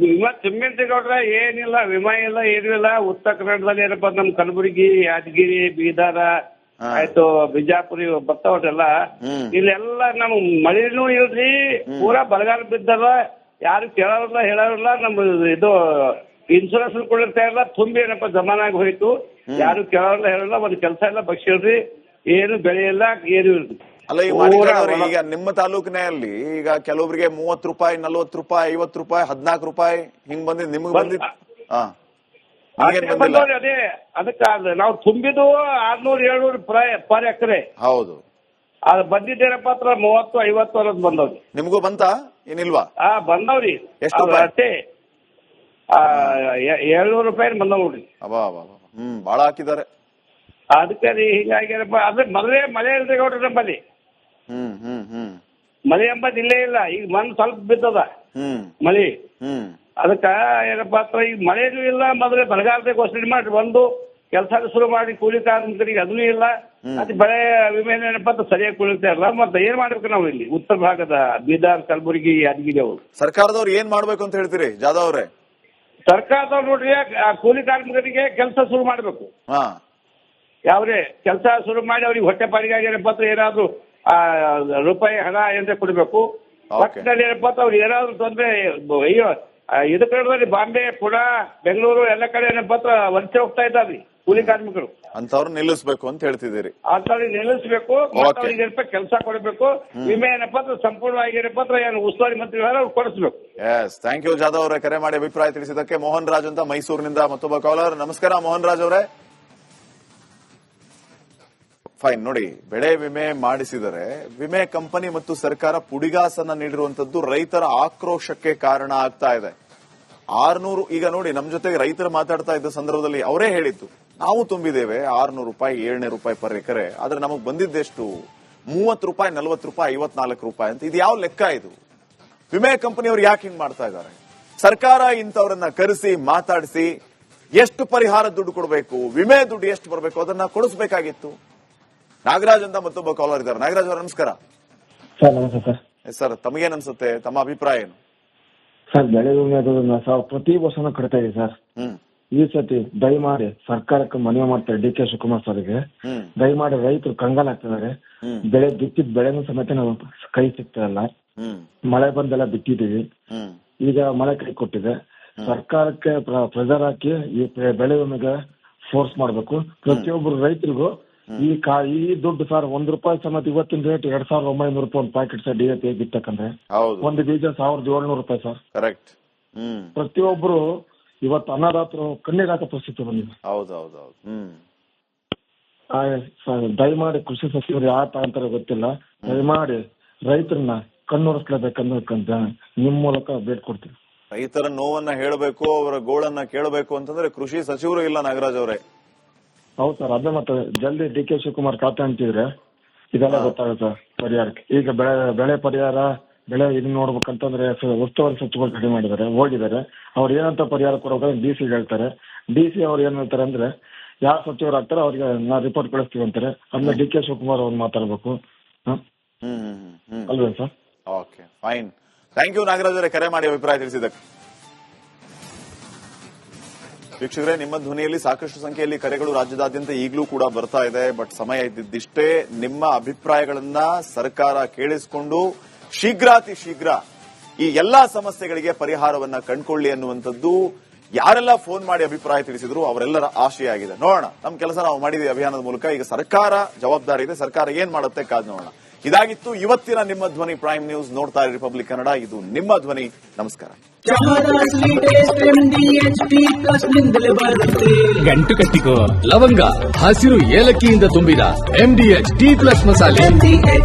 ವಿಮಾ ತುಂಬಿದ್ರಿ ಗೌಡ್ರ, ಏನಿಲ್ಲ, ವಿಮಾ ಇಲ್ಲ, ಏನೂ ಇಲ್ಲ. ಉತ್ತರ ಕನ್ನಡದಲ್ಲಿ ಏನಪ್ಪ, ನಮ್ ಕಲಬುರಗಿ, ಯಾದಗಿರಿ, ಬೀದರ ಆಯ್ತು, ಬಿಜಾಪುರಿ ಬರ್ತಾವಲ್ಲ, ಇಲ್ಲೆಲ್ಲ ನಮ್ ಮಳೆನೂ ಇಲ್ರಿ, ಪೂರಾ ಬರಗಾಲ ಬಿದ್ದದ. ಯಾರು ಕೇಳೋರಿಲ್ಲ, ಹೇಳೋರಿಲ್ಲ. ನಮ್ ಇದು ಇನ್ಶೂರೆನ್ಸ್ ಕೊಡಿರ್ತಾ ಇಲ್ಲ, ತುಂಬಿ ಏನಪ್ಪ ಜಮಾನಾಗಿ ಹೋಯ್ತು. ಯಾರು ಕೇಳೋರಿಲ್ಲ, ಹೇಳಲ್ಲ, ಒಂದ್ ಕೆಲಸ ಇಲ್ಲ, ಬಗ್ಸಿಲ್ರಿ, ಏನು ಬೆಳೆ ಇಲ್ಲ, ಏನು ಇಲ್ರಿ. ಅಲ್ಲ ಈ ಮಾಲೀಕರವ್ರೆ, ಈಗ ನಿಮ್ಮ ತಾಲೂಕಿನಲ್ಲಿ ಈಗ ಕೆಲವರಿಗೆ 30 ರೂಪಾಯಿ 40 ರೂಪಾಯಿ 50 ರೂಪಾಯಿ 14 ರೂಪಾಯಿ ಹಿಂಗ್ ಬಂದಿದ್ ನಿಮ್ಗೆ ಬಂದಿದ್ ಅದೇ ಅದಕ್ಕೆ ನಾವು ತುಂಬಿದ್ದು 600-700 ಪರ್ ಎಕರೆ. ಹೌದು, ಅದು ಬಂದಿದ್ದೇನಪ್ಪ ಹತ್ರ 30-50 ಅನ್ನೋದು ಬಂದವ್ರಿ. ನಿಮ್ಗೂ ಬಂತ ಏನಿಲ್ವಾ? ಬಂದವ್ರಿ. ಎಷ್ಟು ರೂಪಾಯಿ? ಅಷ್ಟೇ 700 ರೂಪಾಯಿ ಬಂದವ್ ನೋಡ್ರಿ. ಬಾಳ ಹಾಕಿದ್ದಾರೆ. ಅದಕ್ಕೆ ರೀ ಹಿಂಗಾಗ್ಯಾರಪ್ಪ. ಅದ್ರ ಮೊದಲೇ ಮಳೆ ಇಲ್ರಿ ಗೌಡ್ರಿ ನಮ್ಮಲ್ಲಿ. ಮಳೆ ಎಂಬುದು ಇಲ್ಲೇ ಇಲ್ಲ. ಈಗ ಮಣ್ಣು ಸ್ವಲ್ಪ ಬಿದ್ದದ ಮಳಿ. ಅದಕ್ಕ ಏನಪ್ಪಾ ಹತ್ರ ಈಗ ಮಳೆನೂ ಇಲ್ಲ. ಮೊದಲೇ ಬರಗಾಲದ ಘೋಷಣೆ ಮಾಡಿ ಬಂದು ಕೆಲಸ ಶುರು ಮಾಡಿ ಕೂಲಿ ಕಾರ್ಮಿಕರಿಗೆ ಅದನ್ನೂ ಇಲ್ಲ. ಮತ್ತೆ ಬೆಳೆ ವಿಮೆ ಏನಪ್ಪಾ ಅಂತ ಸರಿಯಾಗಿ ಕುಳಿತಾ ಇಲ್ಲ. ಮತ್ತೆ ಏನ್ ಮಾಡ್ಬೇಕು ನಾವು ಇಲ್ಲಿ ಉತ್ತರ ಭಾಗದ ಬೀದರ್, ಕಲಬುರಗಿ, ಯಾದಗಿರಿ ಅವರು? ಸರ್ಕಾರದವ್ರು ಏನ್ ಮಾಡ್ಬೇಕು ಅಂತ ಹೇಳ್ತೀರಿ ಜಾಧವ್ ಅವ್ರೆ? ಸರ್ಕಾರದವ್ರು ನೋಡ್ರಿ ಕೂಲಿ ಕಾರ್ಮಿಕರಿಗೆ ಕೆಲಸ ಶುರು ಮಾಡ್ಬೇಕು. ಯಾವ್ದೇ ಕೆಲಸ ಶುರು ಮಾಡಿ ಅವ್ರಿಗೆ ಹೊಟ್ಟೆ ಪಾಡಿಗಾಗಿ ಏನಪ್ಪಾ ಹತ್ರ ಏನಾದ್ರು ರೂಪಾಯಿ ಹಣ ಏನಾರ ಕೊಡ್ಬೇಕು. ಒಟ್ಟಿನಲ್ಲಿ ಏನಪ್ಪಾ ಅವ್ರು ಏನಾದ್ರು ತೊಂದ್ರೆ ಅಯ್ಯೋ ಇದು ಕಡೆ ಬಾಂಬೆ, ಪುಣೆ, ಬೆಂಗಳೂರು ಎಲ್ಲ ಕಡೆ ಏನಪ್ಪಾ ಹತ್ರ ವಲಸೆ ಹೋಗ್ತಾ ಇದ್ದಾವ್ರಿ ಕೂಲಿ ಕಾರ್ಮಿಕರು. ಅಂತವ್ರು ನಿಲ್ಲಿಸ್ಬೇಕು ಅಂತ ಹೇಳ್ತಿದ್ದೀರಿ? ಅಂತವ್ರಿಗೆ ನಿಲ್ಲಿಸ್ಬೇಕು, ಅವ್ರಿಗೆ ಏನಪ್ಪ ಕೆಲಸ ಕೊಡಬೇಕು. ವಿಮೆ ಏನಪ್ಪಾ ಹತ್ರ ಸಂಪೂರ್ಣವಾಗಿ ಏನಪ್ಪಾ ಹತ್ರ ಏನು ಉಸ್ತುವಾರಿ ಮಂತ್ರಿ ಅವ್ರು ಕೊಡಿಸ್ಬೇಕು. ಎಸ್, ಥ್ಯಾಂಕ್ ಯು ಜಾಧವ್ ಅವರೇ, ಕರೆ ಮಾಡಿ ಅಭಿಪ್ರಾಯ ತಿಳಿಸಿದ್ದಕ್ಕೆ. ಮೋಹನ್ ರಾಜ್ ಅಂತ ಮೈಸೂರಿನಿಂದ ಮತ್ತೊಬ್ಬ ಕಾಲರ್. ನಮಸ್ಕಾರ ಮೋಹನ್ ರಾಜ್ ಅವರೇ. ಫೈನ್. ನೋಡಿ, ಬೆಳೆ ವಿಮೆ ಮಾಡಿಸಿದರೆ ವಿಮೆ ಕಂಪನಿ ಮತ್ತು ಸರ್ಕಾರ ಪುಡಿಗಾಸನ್ನ ನೀಡಿರುವಂತದ್ದು ರೈತರ ಆಕ್ರೋಶಕ್ಕೆ ಕಾರಣ ಆಗ್ತಾ ಇದೆ. 600 ಈಗ ನೋಡಿ, ನಮ್ ಜೊತೆಗೆ ರೈತರು ಮಾತಾಡ್ತಾ ಇದ್ದ ಸಂದರ್ಭದಲ್ಲಿ ಅವರೇ ಹೇಳಿದ್ದು, ನಾವು ತುಂಬಿದ್ದೇವೆ 600 ರೂಪಾಯಿ 700 ರೂಪಾಯಿ ಪರ್ ಎಕರೆ, ಆದ್ರೆ ನಮಗ್ ಬಂದಿದ್ದೆಷ್ಟು 30 ರೂಪಾಯಿ 40 ರೂಪಾಯಿ 54 ರೂಪಾಯಿ ಅಂತ. ಇದು ಯಾವ ಲೆಕ್ಕ ಇದು? ವಿಮೆ ಕಂಪನಿಯವರು ಯಾಕೆ ಹಿಂಗ್ ಮಾಡ್ತಾ ಇದ್ದಾರೆ? ಸರ್ಕಾರ ಇಂಥವ್ರನ್ನ ಕರೆಸಿ ಮಾತಾಡಿಸಿ ಎಷ್ಟು ಪರಿಹಾರ ದುಡ್ಡು ಕೊಡಬೇಕು, ವಿಮೆ ದುಡ್ಡು ಎಷ್ಟು ಬರಬೇಕು ಅದನ್ನ ಕೊಡಿಸಬೇಕಾಗಿತ್ತು. ನಾಗರಾಜ್ ಅಂತ ಮತ್ತೊಬ್ಬ ಕಾಲರ್ ಇದ್ದಾರೆ. ನಾಗರಾಜ್ ಅವರ ನಮಸ್ಕಾರ. ಸರ್ ನಮಸ್ತೆ ಸರ್. ಸರ್, ತಮಗೇನ್ ಅನ್ಸುತ್ತೆ? ತಮ್ಮ ಅಭಿಪ್ರಾಯ ಏನು? ಸರ್, ಬೆಳೆ ವಿಮೆ ಪ್ರತಿ ವರ್ಷನೂ ಕಟ್ತಾ ಇದೆ ಸರ್. ಈ ಸತಿ ದಯಮಾಡಿ ಸರ್ಕಾರಕ್ಕೆ ಮನವಿ ಮಾಡ್ತಾರೆ ಡಿ ಕೆ ಶಿವಕುಮಾರ್ ಸರ್ಗೆ. ದಯಮಾಡಿ ರೈತರು ಕಂಗಾಲಾಗ್ತಿದ್ದಾರೆ. ಬೆಳೆ ಬಿತ್ತಿದ ಬೆಳೆನೂ ಸಮೇತ ನಾವು ಕೈ ಸಿಗ್ತಾ ಇಲ್ಲ. ಮಳೆ ಬಂದೆಲ್ಲ ಬಿತ್ತಿದೀವಿ. ಈಗ ಮಳೆ ಕೈ ಕೊಟ್ಟಿದೆ. ಸರ್ಕಾರಕ್ಕೆ ಪ್ರೆಷರ್ ಹಾಕಿ ಈ ಬೆಳೆ ವಿಮೆಗೆ ಫೋರ್ಸ್ ಮಾಡಬೇಕು. ಪ್ರತಿಯೊಬ್ಬರು ರೈತರಿಗೂ ಈ ದುಡ್ಡು ಸರ್, 1 ರೂಪಾಯಿ ಸಮೇತ ಇವತ್ತಿನ ರೇಟ್ 2900 ರೂಪಾಯಿ ಒಂದು ಪ್ಯಾಕೆಟ್ ಸರ್. DAP ಬಿತ್ತಕಂದ್ರೆ ಒಂದು ಬೀಜ 1700 ರೂಪಾಯಿ ಸರ್. ಕರೆಕ್ಟ್. ಪ್ರತಿಯೊಬ್ಬರು ಇವತ್ತು ಅನ್ನದಾತರು ಕಣ್ಣೀರ್ ಹಾಕೋ ಪರಿಸ್ಥಿತಿ ಬಂದಿದೆ. ಹೌದೌದು. ದಯಮಾಡಿ ಕೃಷಿ ಸಚಿವರು ಯಾವ ತಗೊಂತಾರೆ ಗೊತ್ತಿಲ್ಲ. ದಯಮಾಡಿ ರೈತರನ್ನ ಕಣ್ಣುರಿಸ್ಲೇಬೇಕಂತ ನಿಮ್ ಮೂಲಕ ಬೇಡ್ಕೊಡ್ತೀವಿ. ರೈತರ ನೋವನ್ನ ಹೇಳಬೇಕು, ಅವರ ಗೋಳನ್ನ ಕೇಳಬೇಕು ಅಂತಂದ್ರೆ ಕೃಷಿ ಸಚಿವರು ಇಲ್ಲ ನಾಗರಾಜ್ ಅವರೇ. ಹೌದು ಸರ್, ಅದೇ ಮತ್ತೆ ಜಲ್ದಿ ಡಿ ಕೆ ಶಿವಕುಮಾರ್ ಖಾತೆ ಅಂತಿದ್ರೆ ಇದೆಲ್ಲ ಗೊತ್ತಾಗುತ್ತೆ ಪರಿಹಾರಕ್ಕೆ. ಈಗ ಬೆಳೆ ಪರಿಹಾರ ಬೆಳೆ ಇದನ್ನ ನೋಡ್ಬೇಕಂತಂದ್ರೆ ಉಸ್ತುವಾರಿ ಸಚಿವರು ಕಡಿಮೆ ಮಾಡಿದ್ದಾರೆ, ಹೋಗಿದ್ದಾರೆ. ಅವ್ರು ಏನಂತ ಪರಿಹಾರ ಕೊಡಬೇಕು DC ಹೇಳ್ತಾರೆ. DC ಅವ್ರು ಏನ್ ಹೇಳ್ತಾರೆ ಅಂದ್ರೆ ಯಾವ ಸಚಿವರು ಆಗ್ತಾರೆ ಅವ್ರಿಗೆ ನಾ ರಿಪೋರ್ಟ್ ಕಳಿಸ್ತೀವಿ ಅಂತಾರೆ. ಅದನ್ನ ಡಿ ಕೆ ಶಿವಕುಮಾರ್ ಅವ್ರು ಮಾತಾಡ್ಬೇಕು ಅಲ್ವೇ sir? Okay, fine. Thank you Nagaraj ಅವರೇ, ಕರೆ ಮಾಡಿ ಅಭಿಪ್ರಾಯ ತಿಳಿಸಿದ್ದಕ್ಕೆ. ವೀಕ್ಷಕರೇ, ನಿಮ್ಮ ಧ್ವನಿಯಲ್ಲಿ ಸಾಕಷ್ಟು ಸಂಖ್ಯೆಯಲ್ಲಿ ಕರೆಗಳು ರಾಜ್ಯದಾದ್ಯಂತ ಈಗಲೂ ಕೂಡ ಬರ್ತಾ ಇದೆ. ಬಟ್ ಸಮಯ ಇದ್ದಿದ್ದಿಷ್ಟೇ. ನಿಮ್ಮ ಅಭಿಪ್ರಾಯಗಳನ್ನ ಸರ್ಕಾರ ಕೇಳಿಸಿಕೊಂಡು ಶೀಘ್ರಾತಿ ಶೀಘ್ರ ಈ ಎಲ್ಲಾ ಸಮಸ್ಯೆಗಳಿಗೆ ಪರಿಹಾರವನ್ನ ಕಂಡುಕೊಳ್ಳಿ ಅನ್ನುವಂಥದ್ದು ಯಾರೆಲ್ಲ ಫೋನ್ ಮಾಡಿ ಅಭಿಪ್ರಾಯ ತಿಳಿಸಿದ್ರು ಅವರೆಲ್ಲರ ಆಶಯ ಆಗಿದೆ. ನೋಡೋಣ, ನಮ್ಮ ಕೆಲಸ ನಾವು ಮಾಡಿದ್ವಿ ಅಭಿಯಾನದ ಮೂಲಕ. ಈಗ ಸರ್ಕಾರ ಜವಾಬ್ದಾರಿ ಇದೆ, ಸರ್ಕಾರ ಏನ್ ಮಾಡುತ್ತೆ ಕಾದ್ ನೋಡೋಣ. ಇದಾಗಿತ್ತು ಇವತ್ತಿನ ನಿಮ್ಮ ಧ್ವನಿ ಪ್ರೈಮ್ ನ್ಯೂಸ್. ನೋಡ್ತಾ ಇರಿ ರಿಪಬ್ಲಿಕ್ ಕನ್ನಡ, ಇದು ನಿಮ್ಮ ಧ್ವನಿ. ನಮಸ್ಕಾರ. ಗಂಟು ಕಟ್ಟಿಕೋ ಲವಂಗ, ಹಸಿರು ಏಲಕ್ಕಿಯಿಂದ ತುಂಬಿದ MDH T+ ಮಸಾಲೆ.